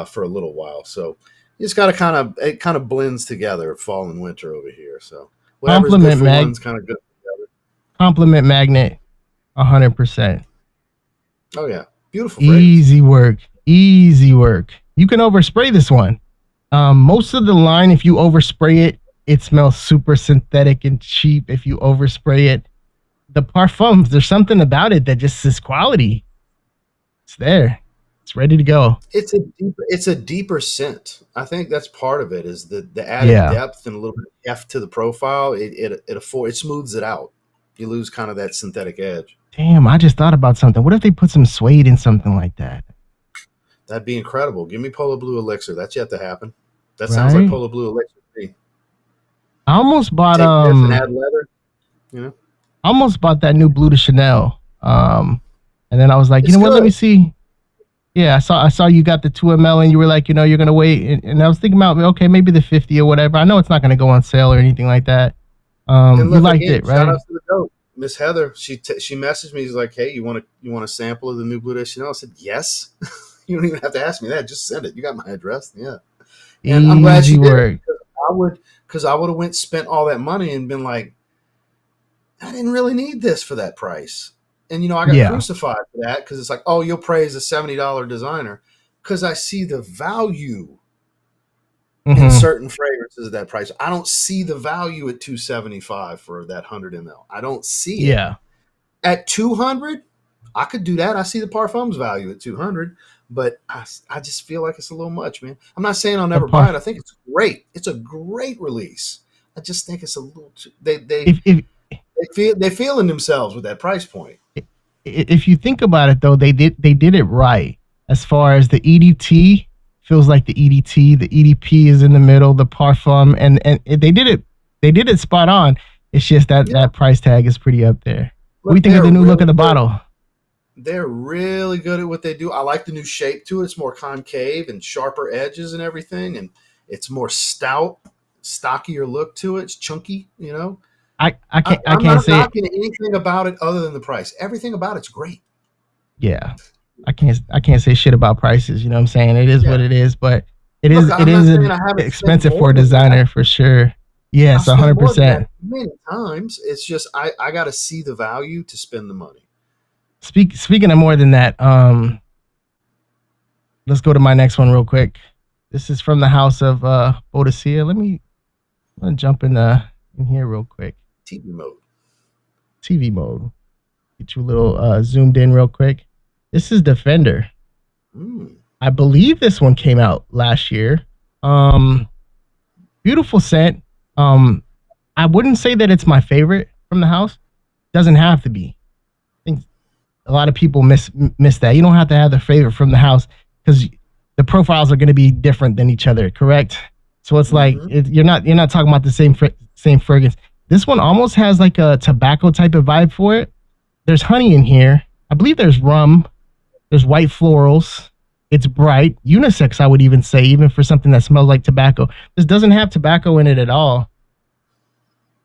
for a little while, so you just got to it kind of blends together, fall and winter over here. So compliment one's kind of good together. Compliment magnet, 100%. Oh yeah, beautiful. Easy work. You can overspray this one. Most of the line, if you overspray it, it smells super synthetic and cheap. If you overspray it, the parfums, there's something about it that just is quality. It's there. It's ready to go. It's a deeper scent. I think that's part of it, is the added depth and a little bit of heft to the profile. It smooths it out. You lose kind of that synthetic edge. Damn, I just thought about something. What if they put some suede in something like that? That'd be incredible. Give me Polo Blue Elixir. That's yet to happen. That sounds like Polo Blue Elixir to me. I almost bought and add leather, you know. I almost bought that new Blue de Chanel. And then I was like, you know what, let me see. Yeah, I saw you got the 2 ml and you were like, you know, you're going to wait. And I was thinking about, okay, maybe the 50 or whatever. I know it's not going to go on sale or anything like that. You liked it, right? Shout out to the goat, Miss Heather. She messaged me. She's like, hey, you want a sample of the new Blue de Chanel? I said, yes. You don't even have to ask me that. Just send it. You got my address. Yeah. And I'm glad she did, because I would have spent all that money and been like, I didn't really need this for that price. And, you know, I got crucified for that, because it's like, oh, you'll praise a $70 designer, because I see the value in certain fragrances at that price. I don't see the value at $275 for that 100 ml. I don't see it. Yeah. At $200, I could do that. I see the parfums value at $200, but I just feel like it's a little much, man. I'm not saying I'll never buy it. I think it's great. It's a great release. I just think it's a little too, they're feeling themselves with that price point. If you think about it, though, they did it right. As far as the EDT feels like the EDT, the EDP is in the middle, the parfum, and they did it spot on. It's just that price tag is pretty up there. What do you think of the new look of the bottle? They're really good at what they do. I like the new shape to it. It's more concave and sharper edges and everything, and it's more stout, stockier look to it. It's chunky, you know. I can't I'm say not knocking anything about it other than the price. Everything about it's great. Yeah, I can't say shit about prices. You know what I'm saying? It is what it is, but it is expensive for a designer for sure. Yes, 100%. Many times, it's just I got to see the value to spend the money. Speaking of more than that, let's go to my next one real quick. This is from the house of Odyssea. I'm gonna jump in here real quick. TV mode. Get you a little zoomed in real quick. This is Defender. I believe this one came out last year. Beautiful scent. I wouldn't say that it's my favorite from the house. Doesn't have to be. I think a lot of people miss that. You don't have to have the favorite from the house, because the profiles are going to be different than each other, correct? So it's like you're not talking about the same fragrance. This one almost has like a tobacco type of vibe for it. There's honey in here. I believe there's rum. There's white florals. It's bright. Unisex, I would even say, even for something that smells like tobacco. This doesn't have tobacco in it at all.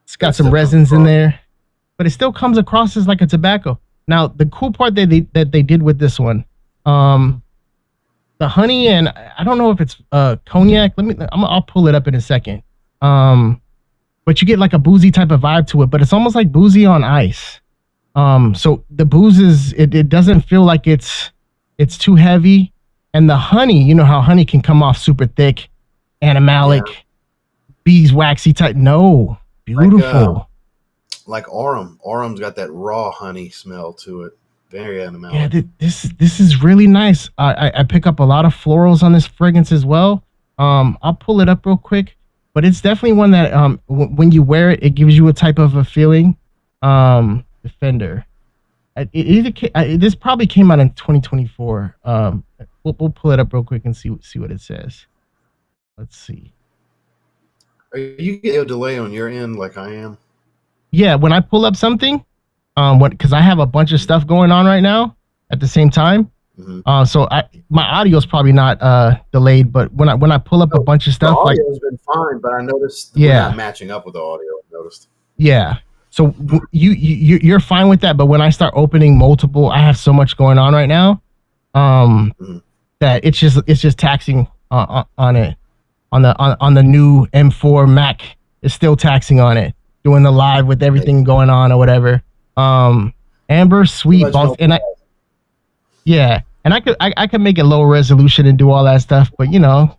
It's got some resins in there, but it still comes across as like a tobacco. Now, the cool part that they did with this one, the honey, and I don't know if it's cognac. I'll pull it up in a second. But you get like a boozy type of vibe to it, but it's almost like boozy on ice. So the booze it doesn't feel like it's too heavy. And the honey, you know how honey can come off super thick, animalic, beeswaxy type. No, beautiful. Like Aurum. Aurum's got that raw honey smell to it. Very animal. Yeah, this is really nice. I pick up a lot of florals on this fragrance as well. I'll pull it up real quick, but it's definitely one that when you wear it, it gives you a type of a feeling. Defender. This probably came out in 2024. We'll pull it up real quick and see what it says. Let's see. Are you getting a delay on your end like I am? Yeah, when I pull up something, because I have a bunch of stuff going on right now at the same time. Mm-hmm. So my audio is probably not delayed, but when I pull up a bunch of stuff, the audio's been fine, but I noticed we're not matching up with the audio. I noticed. Yeah. So you're fine with that, but when I start opening multiple, I have so much going on right now, that it's just taxing on it. On the new M4 Mac, it's still taxing on it. Doing the live with everything going on or whatever. Amber, sweet balls, and I could make it low resolution and do all that stuff, but you know,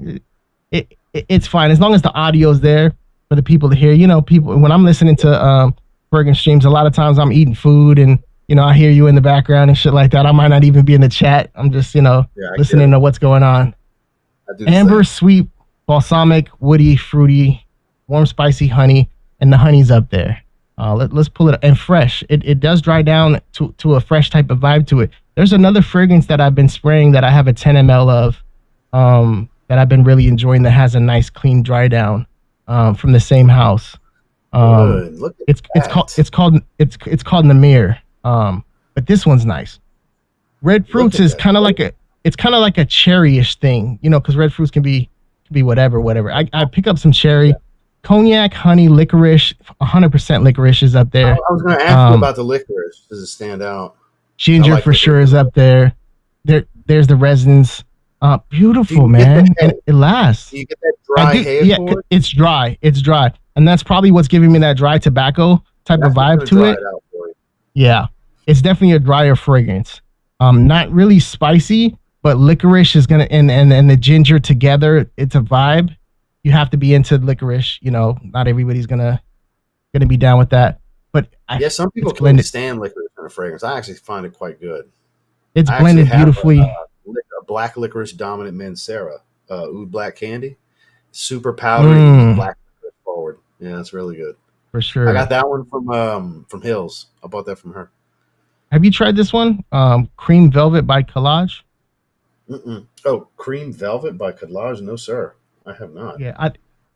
it's fine as long as the audio's there for the people to hear. You know, people when I'm listening to fragrance streams, a lot of times I'm eating food and you know I hear you in the background and shit like that. I might not even be in the chat. I'm just listening to what's going on. Amber, sweet, balsamic, woody, fruity, warm, spicy honey, and the honey's up there. Let's pull it up. And fresh. It does dry down to a fresh type of vibe to it. There's another fragrance that I've been spraying that I have a 10 ml of that I've been really enjoying that has a nice clean dry down from the same house. Look at it's called Namir. But this one's nice. Red fruits is kind of like a cherryish thing, you know, because red fruits can be whatever. I pick up some cherry, cognac, honey, licorice. 100% licorice is up there. I was going to ask you about the licorice. Does it stand out? Ginger for sure is up there. There's the resins. Beautiful, man, and it lasts. Do you get that dry hair? Yeah, it's dry. And that's probably what's giving me that dry tobacco type of vibe to it. Yeah, it's definitely a drier fragrance. Not really spicy, but licorice is gonna and the ginger together. It's a vibe. You have to be into licorice. You know, not everybody's gonna be down with that. But some people can't stand licorice in a fragrance. I actually find it quite good. It's blended beautifully. A black licorice dominant Mancera, Aoud black candy, super powdery, black licorice forward. Yeah, it's really good. For sure. I got that one from Hills. I bought that from her. Have you tried this one? Cream Velvet by Collage? Oh, Cream Velvet by Collage? No, sir. I have not. Yeah,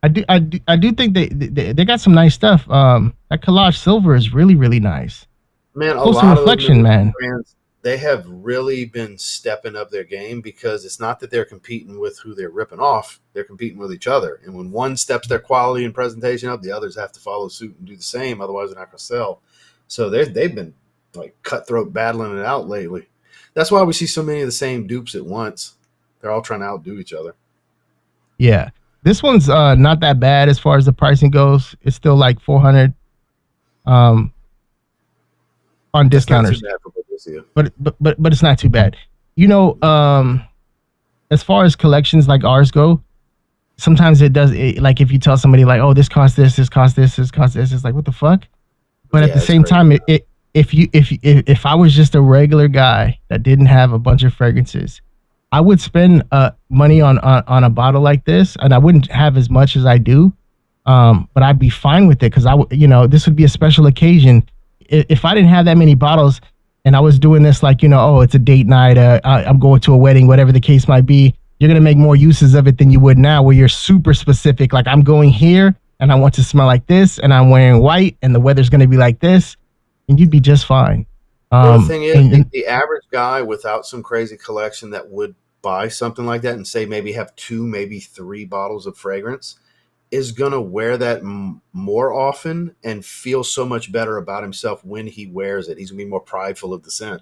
I do think they got some nice stuff. That Collage Silver is really, really nice. Man, Close to Reflection, man. Brands, they have really been stepping up their game because it's not that they're competing with who they're ripping off. They're competing with each other. And when one steps their quality and presentation up, the others have to follow suit and do the same. Otherwise, they're not going to sell. So they've been like cutthroat battling it out lately. That's why we see so many of the same dupes at once. They're all trying to outdo each other. Yeah. This one's not that bad as far as the pricing goes. It's still like $400 on discounters. But it's not too bad. You know, as far as collections like ours go, sometimes like if you tell somebody like, oh, this costs this costs this costs this, it's like, what the fuck? But at the same time, if I was just a regular guy that didn't have a bunch of fragrances, I would spend money on a bottle like this, and I wouldn't have as much as I do, but I'd be fine with it because this would be a special occasion. If I didn't have that many bottles and I was doing this like, it's a date night, I'm going to a wedding, whatever the case might be, you're going to make more uses of it than you would now where you're super specific. Like I'm going here and I want to smell like this and I'm wearing white and the weather's going to be like this and you'd be just fine. The thing is, the average guy without some crazy collection that would buy something like that and say maybe have 2, maybe 3 bottles of fragrance is going to wear that more often and feel so much better about himself when he wears it. He's going to be more prideful of the scent.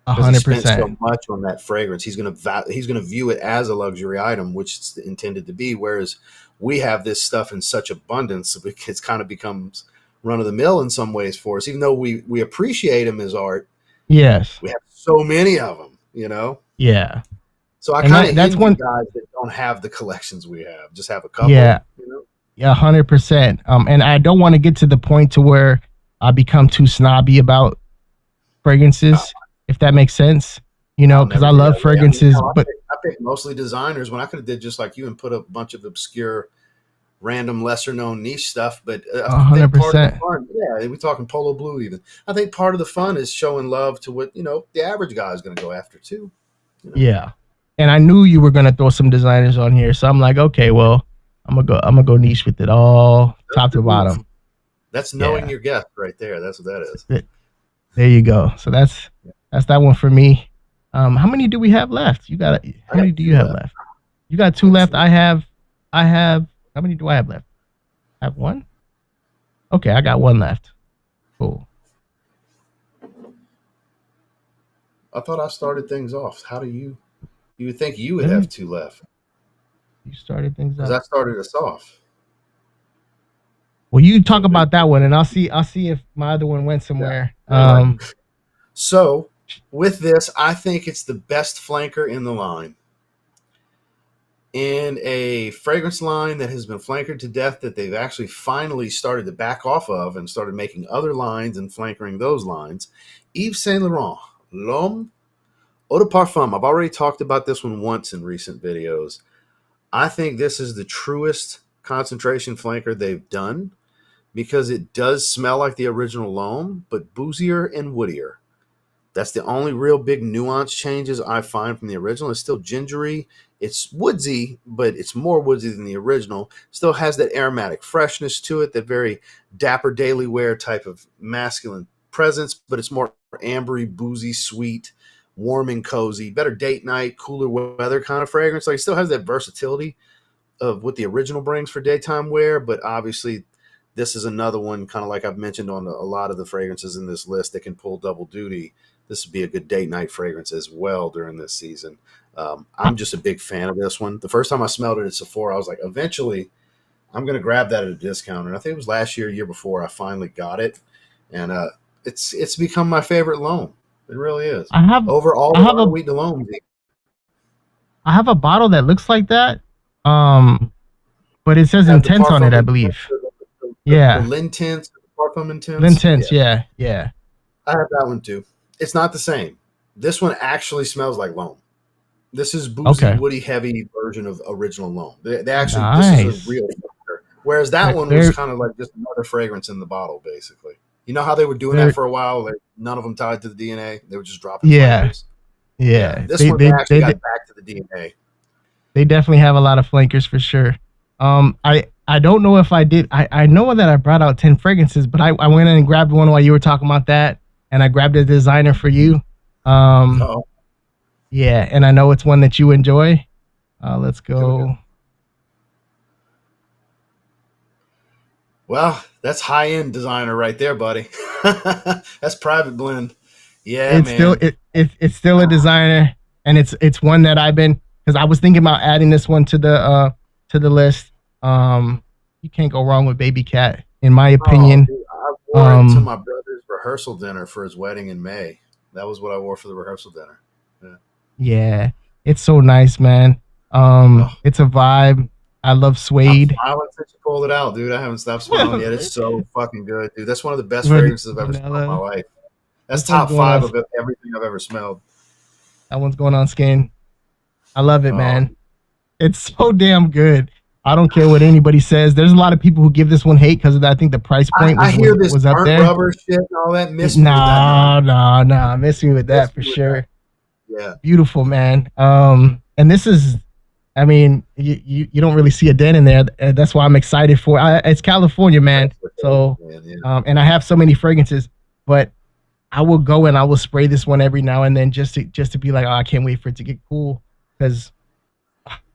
100%. He spent so much on that fragrance. He's going to view it as a luxury item, which it's intended to be. Whereas we have this stuff in such abundance, it's kind of becomes run of the mill in some ways for us, even though we appreciate him as art. Yes. We have so many of them, Yeah. So I kind of that's one guys that don't have the collections we have, just have a couple. Yeah. Yeah, 100%. And I don't want to get to the point to where I become too snobby about fragrances. if that makes sense. You know, because I love fragrances, but I pick mostly designers when I could have did just like you and put a bunch of obscure, random, lesser known niche stuff. But I think part of the fun, yeah, we're talking Polo Blue even. I think part of the fun is showing love to what the average guy is going to go after too. Yeah, and I knew you were going to throw some designers on here, so I'm like, okay, well, I'm gonna go niche with it all, top to bottom. That's knowing your guest right there. That's what that is. There you go. So that's that one for me. How many do we have left? How many do you have left? You got 2 left. I have. How many do I have left? I have 1. Okay, I got 1 left. Cool. I thought I started things off. How do you? You would think you would have 2 left. You started things off. Because I started us off. Well, you talk about that one, and I'll see if my other one went somewhere. Yeah. So with this, I think it's the best flanker in the line. In a fragrance line that has been flankered to death, that they've actually finally started to back off of and started making other lines and flankering those lines, Yves Saint Laurent, L'Homme Eau de Parfum. I've already talked about this one once in recent videos. I think this is the truest concentration flanker they've done because it does smell like the original L'Homme, but boozier and woodier. That's the only real big nuance changes I find from the original. It's still gingery. It's woodsy, but it's more woodsy than the original. Still has that aromatic freshness to it, that very dapper daily wear type of masculine presence, but it's more ambery, boozy, sweet, warm and cozy, better date night, cooler weather kind of fragrance. Like it still has that versatility of what the original brings for daytime wear, but obviously this is another one, kind of like I've mentioned on a lot of the fragrances in this list that can pull double duty. This would be a good date night fragrance as well during this season. I'm just a big fan of this one. The first time I smelled it at Sephora, I was like, eventually I'm going to grab that at a discount. And I think it was last year, year before, I finally got it. And it's become my favorite L'Homme. It really is. I have a wheat L'Homme. I have a bottle that looks like that. But it says Intense on it, I believe. The L'Intense, Parfum Intense. L'Intense, yeah. I have that one too. It's not the same. This one actually smells like L'Homme. This is boozy, woody, heavy version of original L'Homme. They actually, this is a real flavor. Whereas that one was kind of like just another fragrance in the bottle, basically. You know how they were doing that for a while? Like none of them tied to the DNA. They were just dropping flavors. Yeah. This one actually got back to the DNA. They definitely have a lot of flankers for sure. I don't know if I did. I know that I brought out 10 fragrances, but I went in and grabbed one while you were talking about that, and I grabbed a designer for you. Yeah, and I know it's one that you enjoy. Let's go. Well, that's high-end designer right there, buddy. That's private blend. Yeah, it's man. It's still a designer, and it's one that I've been, because I was thinking about adding this one to the list. You can't go wrong with Babycat, in my opinion. Dude, I wore it to my brother's rehearsal dinner for his wedding in May. That was what I wore for the rehearsal dinner. Yeah, it's so nice, man. It's a vibe. I love suede. I'm smiling since you pulled it out, dude. I haven't stopped smiling yet. It's so fucking good, dude. That's one of the best fragrances I've ever smelled in my life. That's top 5 of everything I've ever smelled. That one's going on skin. I love it, man. It's so damn good. I don't care what anybody says. There's a lot of people who give this one hate because I think the price point was up there. Rubber shit and all that. Miss me with that. Miss me with that for sure. Yeah. Beautiful, man. And this is, I mean, you don't really see a dent in there. That's why I'm excited for it. It's California, man. So, and I have so many fragrances, but I will go and I will spray this one every now and then just to be like, I can't wait for it to get cool, because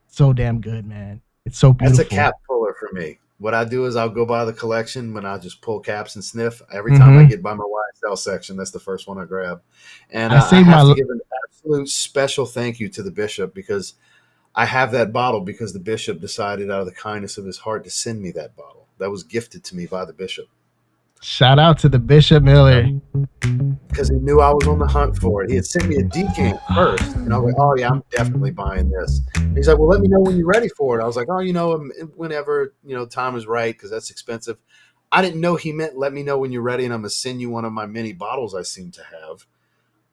so damn good, man. It's so beautiful. That's a cap puller for me. What I do is I'll go by the collection when I just pull caps and sniff. Every time I get by my YSL section, that's the first one I grab. And I have to give an absolute special thank you to the Bishop, because I have that bottle because the Bishop decided out of the kindness of his heart to send me that bottle. That was gifted to me by the Bishop. Shout out to the Bishop Miller. Because he knew I was on the hunt for it. He had sent me a decant first. And I was like, oh, yeah, I'm definitely buying this. And he's like, well, let me know when you're ready for it. I was like, oh, whenever, time is right, because that's expensive. I didn't know he meant let me know when you're ready, and I'm going to send you one of my mini bottles I seem to have.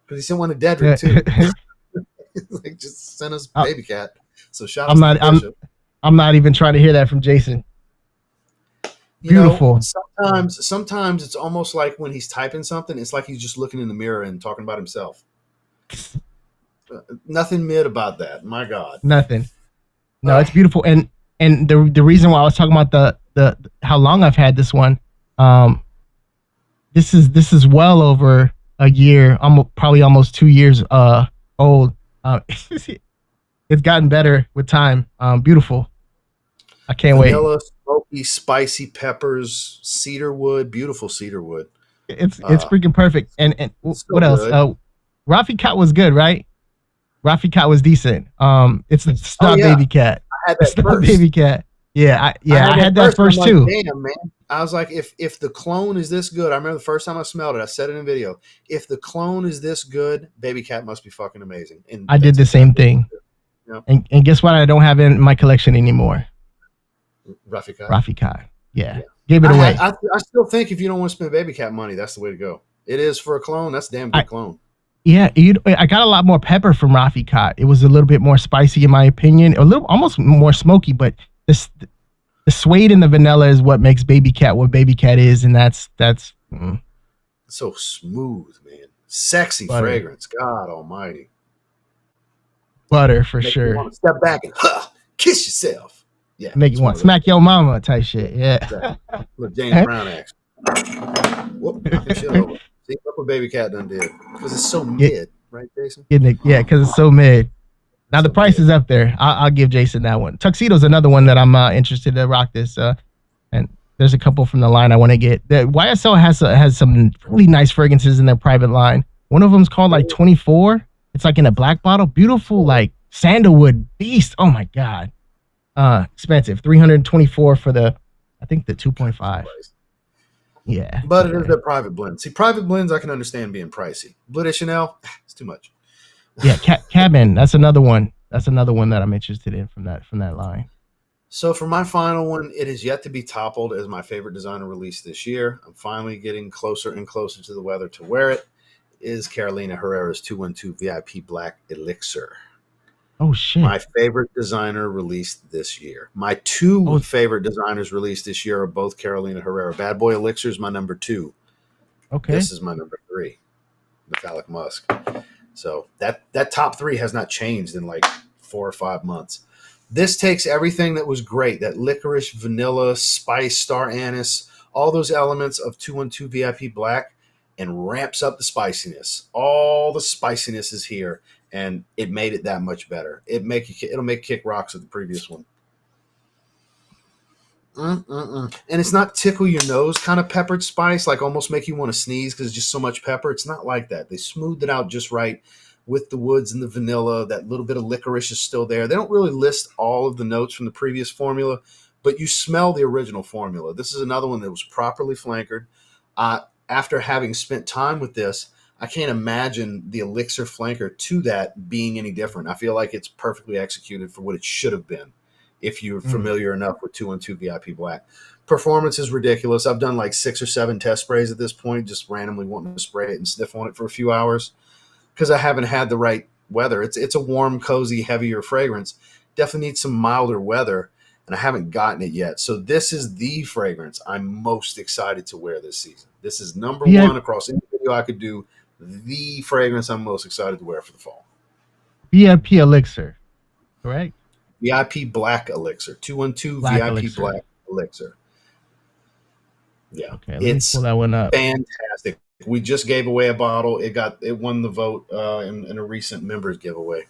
because he sent one to Dedrick too. Like, just send us Babycat. So shout out to Bishop. I'm not even trying to hear that from Jason. Beautiful. Sometimes it's almost like when he's typing something, it's like he's just looking in the mirror and talking about himself. Nothing mid about that. My God. Nothing. No, it's beautiful. And the reason why I was talking about the how long I've had this one, this is well over a year, probably almost 2 years old. It's gotten better with time. Beautiful. I can't wait. Vanilla, smoky, spicy peppers, cedar wood, beautiful cedar wood. It's freaking perfect. And what else? Rafi Cat was good, right? Rafi Cat was decent. It's the Stop Babycat. I had that Stop Babycat. Yeah, I had that first like, too. Damn, man. I was like, if the clone is this good, I remember the first time I smelled it, I said it in video. If the clone is this good, Babycat must be fucking amazing. And I did the same thing. Yeah. And guess what? I don't have it in my collection anymore. Rafi Cat. Yeah. Gave it away. I still think if you don't want to spend Babycat money, that's the way to go. It is for a clone. That's a damn good clone. Yeah, I got a lot more pepper from Rafi Cat. It was a little bit more spicy, in my opinion. A little, almost more smoky, but the suede and the vanilla is what makes Babycat what Babycat is, and that's so smooth, man. Sexy fragrance. God Almighty. Butter for sure. You want to step back and kiss yourself. Yeah, make you want to smack your mama type shit. Yeah. Exactly. Look, James Brown action. Whoop, knock this shit over. See, look what Babycat done did. Because it's so mid, right, Jason? Yeah, because it's so mid. Now the price is up there. I'll give Jason that one. Tuxedo's another one that I'm interested to rock this. And there's a couple from the line I want to get. The YSL has some really nice fragrances in their private line. One of them's called like 24. It's like in a black bottle. Beautiful, like sandalwood beast. Oh my God. Expensive. $324 for I think the 2.5. Yeah. But it is their private blend. See, private blends I can understand being pricey. Bleu de Chanel, it's too much. Yeah, Cabin. That's another one. That's another one that I'm interested in from that line. So for my final one, it is yet to be toppled as my favorite designer release this year. I'm finally getting closer and closer to the weather to wear it. Is Carolina Herrera's 212 VIP Black Elixir. Oh, shit. My favorite designer released this year. My two favorite designers released this year are both Carolina Herrera. Bad Boy Elixir is my number 2. Okay. This is my number 3, Metallic Musk. So that top 3 has not changed in like 4 or 5 months. This takes everything that was great, that licorice, vanilla, spice, star anise, all those elements of 212 VIP Black, and ramps up the spiciness. All the spiciness is here, and it made it that much better. It'll make kick rocks of the previous one. And it's not tickle your nose kind of peppered spice, like almost make you want to sneeze because it's just so much pepper. It's not like that. They smoothed it out just right with the woods and the vanilla. That little bit of licorice is still there. They don't really list all of the notes from the previous formula, but you smell the original formula. This is another one that was properly flankered. After having spent time with this, I can't imagine the Elixir flanker to that being any different. I feel like it's perfectly executed for what it should have been if you're familiar enough with 212 VIP Black. Performance is ridiculous. I've done like 6 or 7 test sprays at this point, just randomly wanting to spray it and sniff on it for a few hours because I haven't had the right weather. It's a warm, cozy, heavier fragrance. Definitely needs some milder weather, and I haven't gotten it yet. So this is the fragrance I'm most excited to wear this season. This is number 1 across any video I could do. The fragrance I'm most excited to wear for the fall. VIP Elixir, correct? VIP Black Elixir. 212 Black VIP Elixir. Black Elixir. Yeah. Okay, let me pull that one up. Fantastic. We just gave away a bottle. It won the vote in a recent members giveaway.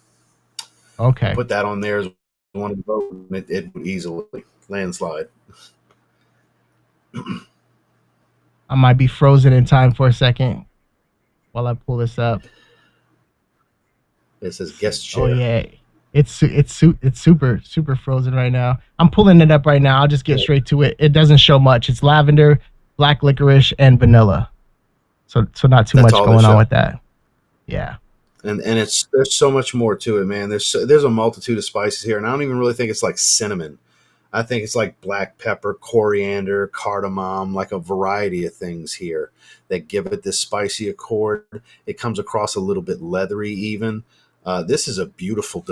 Okay. Put that on there as one of the vote. It would easily landslide. I might be frozen in time for a second while I pull this up. It says guest chair. Oh yeah, it's super frozen right now. I'm pulling it up right now. I'll just get straight to it. It doesn't show much. It's lavender, black licorice, and vanilla. So not too much going on with that. Yeah. And there's so much more to it, man. There's a multitude of spices here, and I don't even really think it's like cinnamon. I think it's like black pepper, coriander, cardamom, like a variety of things here that give it this spicy accord. It comes across a little bit leathery even. This is a beautiful,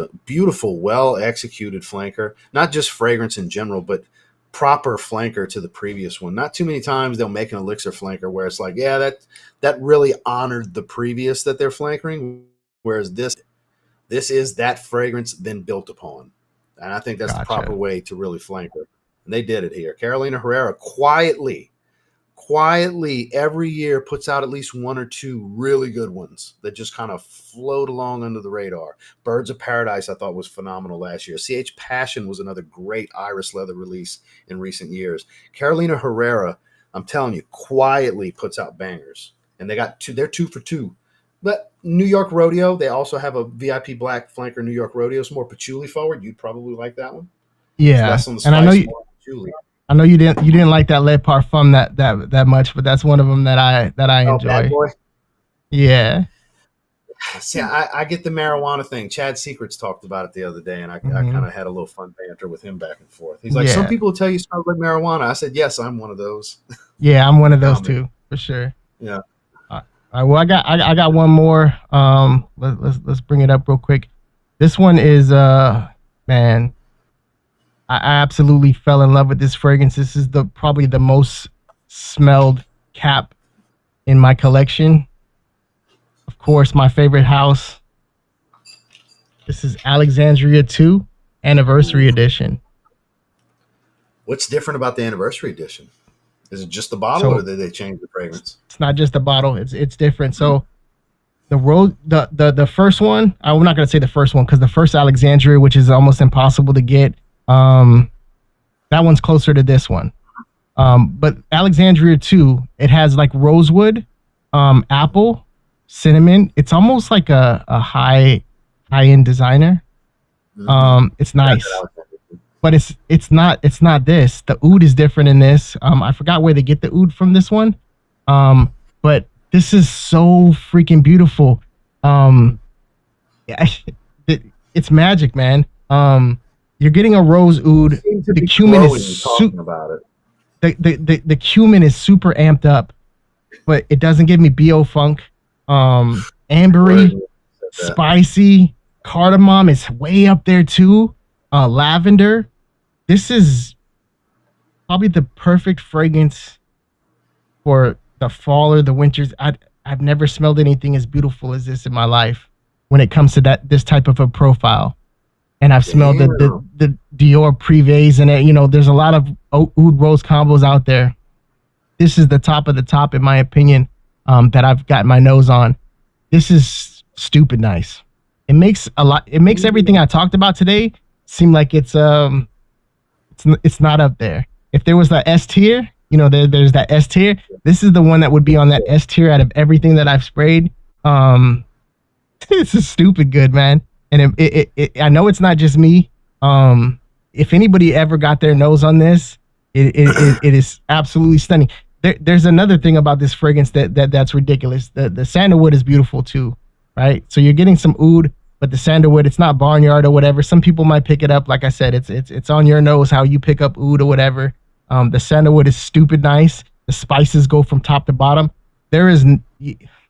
well executed flanker. Not just fragrance in general, but proper flanker to the previous one. Not too many times they'll make an elixir flanker where it's like, yeah, that really honored the previous that they're flankering. Whereas this is that fragrance then built upon. And I think that's the proper way to really flank her. And they did it here. Carolina Herrera quietly every year puts out at least one or two really good ones that just kind of float along under the radar. Birds of Paradise I thought was phenomenal last year. CH Passion was another great iris leather release in recent years. Carolina Herrera, I'm telling you, quietly puts out bangers. And they're 2 for 2. But New York Rodeo, they also have a VIP Black Flanker New York Rodeo. It's more patchouli forward. You'd probably like that one. Yeah, less on the spice, and I know you didn't like that Le Parfum that much, but that's one of them that I enjoy. Bad Boy. Yeah. See, I get the marijuana thing. Chad Secrets talked about it the other day, and I kind of had a little fun banter with him back and forth. He's like, some people tell you smell like marijuana. I said, yes, I'm one of those. Yeah, I'm one of those too, for sure. Yeah. All right, well, I got one more. Let's bring it up real quick. This one is man, I absolutely fell in love with this fragrance. This is probably the most smelled cap in my collection. Of course, my favorite house. This is Alexandria 2 Anniversary Edition. What's different about the Anniversary Edition? Is it just the bottle, or did they change the fragrance? It's not just the bottle. It's different. So the first one, I'm not gonna say the first one because the first Alexandria, which is almost impossible to get, that one's closer to this one. But Alexandria 2, it has like rosewood, apple, cinnamon. It's almost like a high-end designer. It's nice. But it's not this. The oud is different in this. I forgot where they get the oud from this one. But this is so freaking beautiful. It's magic, man. You're getting a rose oud. The cumin is the cumin is super amped up, but it doesn't give me BO funk. Ambery, spicy, cardamom is way up there too. Lavender. This is probably the perfect fragrance for the fall or the winters. I've never smelled anything as beautiful as this in my life when it comes to this type of a profile. And I've smelled the Dior Privés, and there's a lot of oud rose combos out there. This is the top of the top, in my opinion, that I've got my nose on. This is stupid nice. It makes everything I talked about today seem like it's not up there. If there was the S tier, there's that S tier. This is the one that would be on that S tier out of everything that I've sprayed. This is stupid good, man. And I know it's not just me. If anybody ever got their nose on this, it is absolutely stunning. There's another thing about this fragrance that's ridiculous. The sandalwood is beautiful too, right? So you're getting some oud, but the sandalwood, it's not barnyard or whatever. Some people might pick it up. Like I said, it's on your nose how you pick up oud or whatever. The sandalwood is stupid nice. The spices go from top to bottom.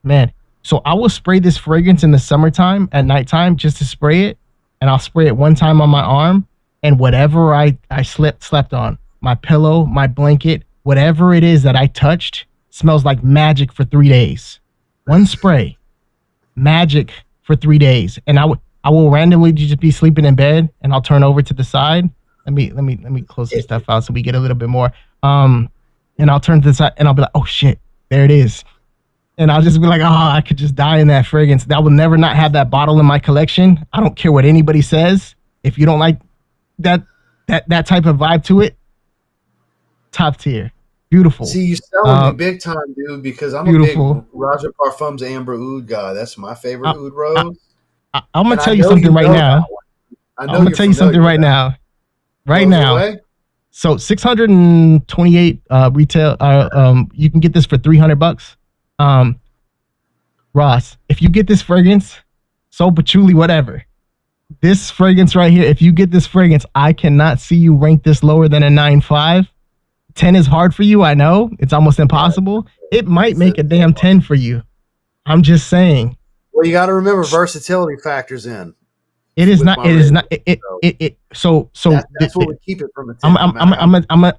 Man. So I will spray this fragrance in the summertime at nighttime just to spray it. And I'll spray it one time on my arm, and whatever I slept on, my pillow, my blanket, whatever it is that I touched smells like magic for 3 days. One spray, magic for 3 days. And I will randomly just be sleeping in bed, and I'll turn over to the side. Let me close some stuff out so we get a little bit more. And I'll turn to the side, and I'll be like, oh shit, there it is. And I'll just be like, I could just die in that fragrance. That will never not have that bottle in my collection. I don't care what anybody says. If you don't like that type of vibe to it, top tier. Beautiful. See, you're selling me big time, dude, because I'm beautiful. A big Roger Parfums Amber Oud guy. That's my favorite oud rose. I'm going to tell you something right now. I'm going to tell you something right now. Right now. So 628 retail. You can get this for $300. Ross, if you get this fragrance, so patchouli, whatever, This fragrance right here, if you get this fragrance, I cannot see you rank this lower than a 9.5. 10 is hard for you, I know. It's almost impossible. It might make a damn 10 for you. I'm just saying. Well, you got to remember versatility factors in. It is not. It is not. So that's what would keep it from a 10. I'm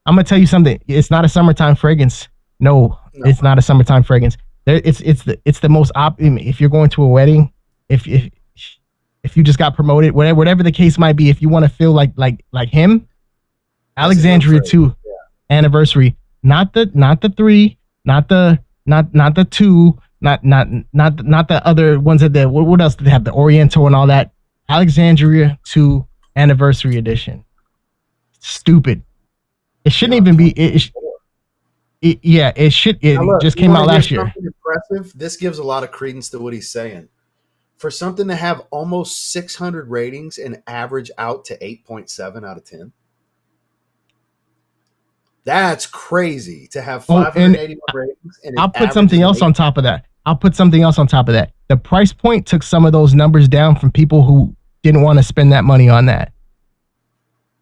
gonna tell you something. It's not a summertime fragrance. No, it's not a summertime fragrance. It's the most if you're going to a wedding, if you just got promoted, whatever the case might be, if you want to feel like him, Alexandria 2 anniversary, not the 3, not the 2, not the other ones that what else did they have? The Oriental and all that. Alexandria 2 anniversary edition. Stupid. It shouldn't even be. It should. It just came out last year. Impressive. This gives a lot of credence to what he's saying. For something to have almost 600 ratings and average out to 8.7 out of 10. That's crazy to have 581 ratings. And I'll put something else on top of that. The price point took some of those numbers down from people who didn't want to spend that money on that.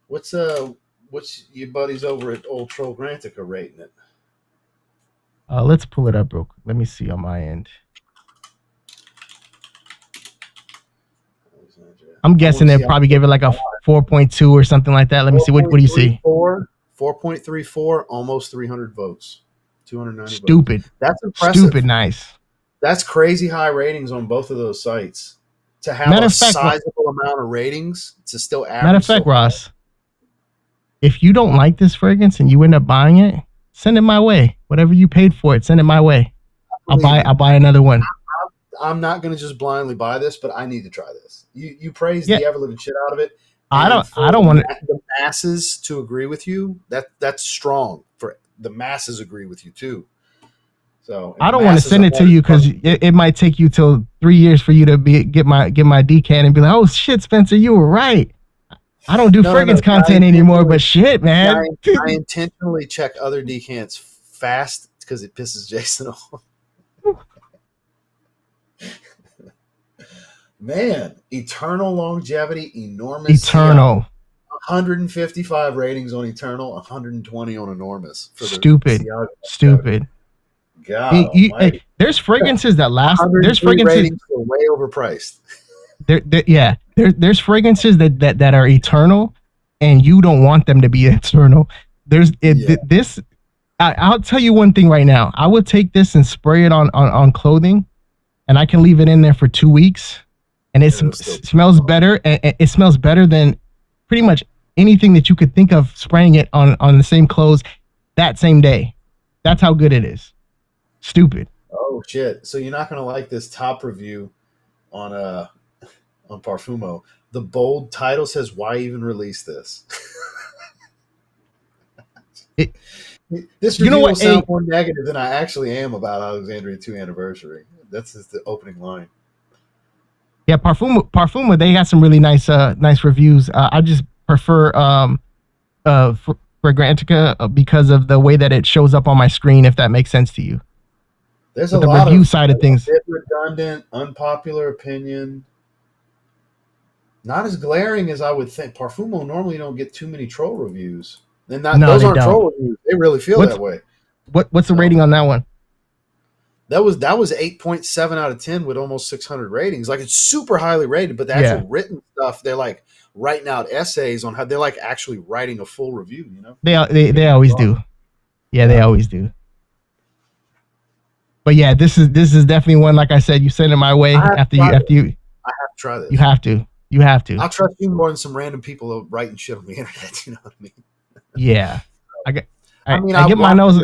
What's your buddies over at Old Troll Grantica rating it? Let's pull it up real quick. Let me see on my end. I'm guessing they probably gave it like a 4.2 or something like that. Let me see. What do you see? 4.34, almost 300 votes. 290 Stupid. Votes. That's impressive. Stupid nice. That's crazy high ratings on both of those sites. To have a sizable amount of ratings to still average. Matter of fact, Ross, if you don't like this fragrance and you end up buying it, send it my way. Whatever you paid for it, send it my way. I'll buy another one. I'm not going to just blindly buy this, but I need to try this. You praise the ever living shit out of it. I don't want the masses to agree with you. That's strong. For the masses agree with you too. So I don't want to send it to you because it might take you till 3 years for you to get my decant and be like, oh shit, Spencer, you were right. I don't do fragrance content anymore, but shit, man. I intentionally check other decants fast because it pisses Jason off. Man, eternal longevity, enormous. Eternal. 155 ratings on Eternal, 120 on Enormous. Stupid. God, there's fragrances that last. There's fragrances ratings are way overpriced. There's fragrances that are eternal, and you don't want them to be eternal. This. I'll tell you one thing right now. I would take this and spray it on clothing, and I can leave it in there for 2 weeks, and it smells better. And it smells better than pretty much anything that you could think of spraying it on the same clothes that same day. That's how good it is. Stupid. Oh shit! So you're not gonna like this top review on Parfumo. The bold title says, "Why even release this?" This review will sound more negative than I actually am about Alexandria 2 anniversary. That's just the opening line. Yeah, Parfumo, they got some really nice reviews. I just prefer Fragrantica because of the way that it shows up on my screen, if that makes sense to you. There's a lot review side of things. A bit redundant, unpopular opinion. Not as glaring as I would think. Parfumo normally don't get too many troll reviews. Those aren't troll reviews. They really feel that way. What's the rating on that one? That was 8.7 out of 10 with almost 600 ratings. Like, it's super highly rated, but the actual written stuff, they're like writing out essays on how they're like actually writing a full review. You know, they always do. Yeah, they always do. But yeah, this is definitely one. Like I said, you send it my way after you. I have to try this. You have to. I'll trust you more than some random people writing shit on the internet. You know what I mean? Yeah, I get my nose.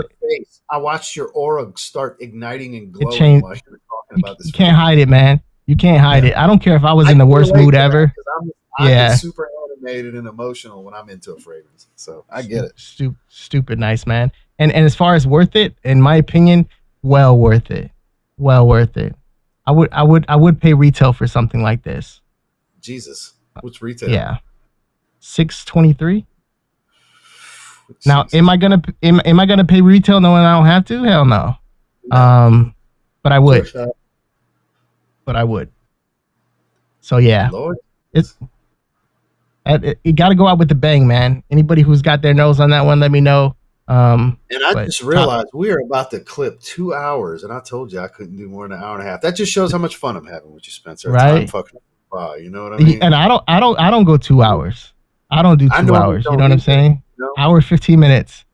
I watched your aura start igniting and glowing while you were talking about this. You can't hide it, man. You can't hide it. I don't care if I was in the worst mood ever. I get super animated and emotional when I'm into a fragrance. So I get it. Stupid nice, man. And as far as worth it, in my opinion, well worth it. Well worth it. I would pay retail for something like this. Jesus, what's retail? Yeah, $623. Now, am I gonna pay retail knowing I don't have to? Hell no. But I would. So yeah. Lord, It's you got to go out with the bang, man. Anybody who's got their nose on that one, let me know. And I just realized we are about to clip 2 hours, and I told you I couldn't do more than an hour and a half. That just shows how much fun I'm having with you, Spencer. Right? Time fucking by, you know what I mean? And I don't go 2 hours. I don't do 2 hours. You know what I'm saying? No. Hour 15 minutes.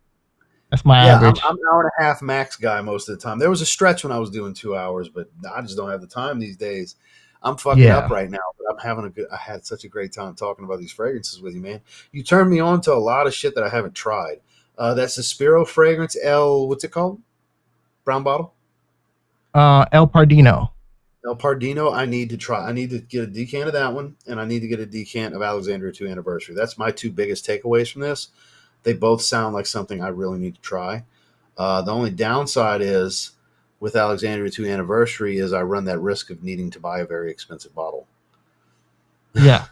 That's my average. I'm an hour and a half max guy most of the time. There was a stretch when I was doing 2 hours, but I just don't have the time these days. I'm fucking up right now, but I'm having I had such a great time talking about these fragrances with you, man. You turned me on to a lot of shit that I haven't tried. That's the Sparrow fragrance, what's it called? Brown bottle? El Pardino. El Pardino, I need to try. I need to get a decant of that one, and I need to get a decant of Alexandria 2 Anniversary. That's my two biggest takeaways from this. They both sound like something I really need to try. The only downside is with Alexandria 2 Anniversary is I run that risk of needing to buy a very expensive bottle. Yeah.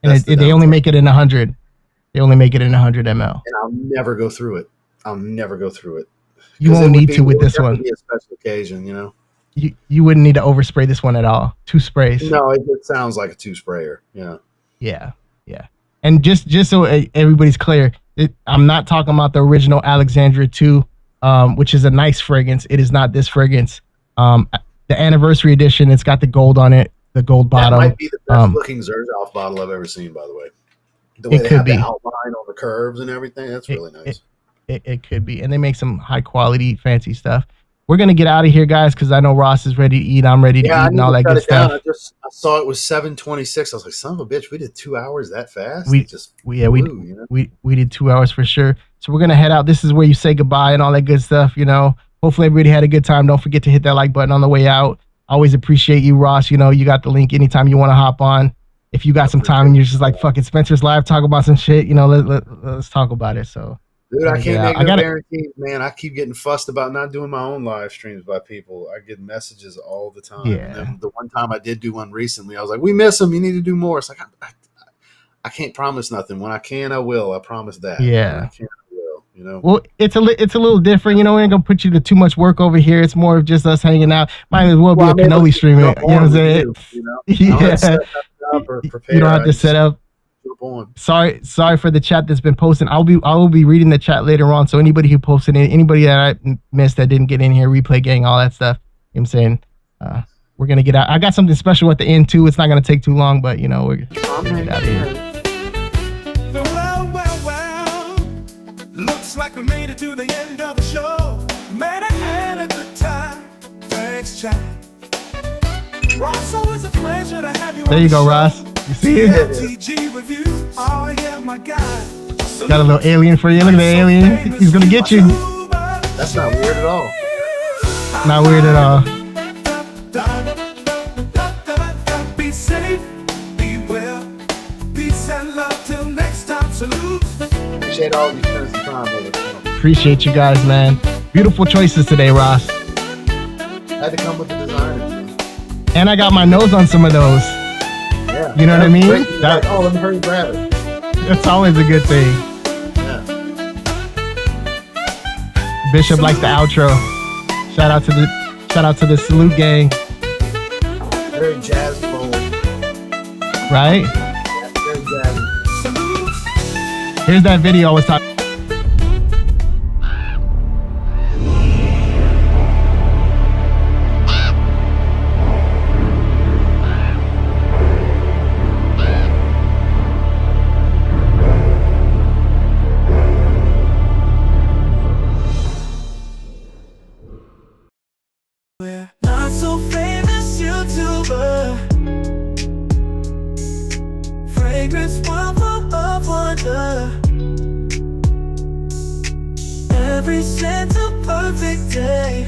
And they only make it in 100. They only make it in 100 ml. And I'll never go through it. You won't need to with this one. Be a special occasion, you know. You wouldn't need to overspray this one at all. 2 sprays. No, it sounds like a 2-sprayer. Yeah. Yeah. And just so everybody's clear, I'm not talking about the original Alexandria 2, which is a nice fragrance. It is not this fragrance. The anniversary edition, it's got the gold on it, the gold bottom. That might be the best looking Zerjoff bottle I've ever seen, by the way. The way they have the outline on the curves and everything, that's really nice. It could be. And they make some high quality, fancy stuff. We're going to get out of here, guys, because I know Ross is ready to eat. I'm ready to eat and all that good stuff. I saw it was 7:26. I was like, son of a bitch, we did 2 hours that fast? We did 2 hours for sure. So we're going to head out. This is where you say goodbye and all that good stuff, you know. Hopefully everybody had a good time. Don't forget to hit that like button on the way out. Always appreciate you, Ross. You know, you got the link anytime you want to hop on. If you got some time and you're just like, fucking Spencer's live, talk about some shit, you know, let's talk about it. So, dude, I can't make no guarantees, man. I keep getting fussed about not doing my own live streams by people. I get messages all the time. Yeah. And then the one time I did do one recently, I was like, we miss them. You need to do more. It's like, I can't promise nothing. When I can, I will. I promise that. Yeah. When I can, I will, you know? Well, it's a little different. You know, we ain't going to put you to too much work over here. It's more of just us hanging out. Might as well be a cannoli stream. You know what I'm saying? Yeah. You don't have to set up. Sorry for the chat that's been posting. I will be reading the chat later on. So anybody who posted it, anybody that I missed that didn't get in here, replay gang, all that stuff. You know what I'm saying? We're gonna get out. I got something special at the end too. It's not gonna take too long, but you know, we're gonna get out of here. Well. Looks like we made it to the end of the show. Man, I had a good time. Thanks, chat. Ross, always a pleasure to have you. There you go, Ross. You see it? Oh, yeah, my God. Got a little alien for you. Look at the alien. He's gonna get you. That's not weird at all. Not weird at all. Be safe, be well, peace and love till next time. Salute. Appreciate all you spend some time with us. Appreciate you guys, man. Beautiful choices today, Ross. Had to come with the designer. And I got my nose on some of those. Yeah. You know what I mean? Let me hurry grab it. That's always a good thing. Yeah. Bishop likes the outro. Shout out to the salute gang. Very jazz forward. Right? Yeah, very jazzy. Here's that video I was talking. Not so famous YouTuber, fragrance world of wonder. Every scent's a perfect day.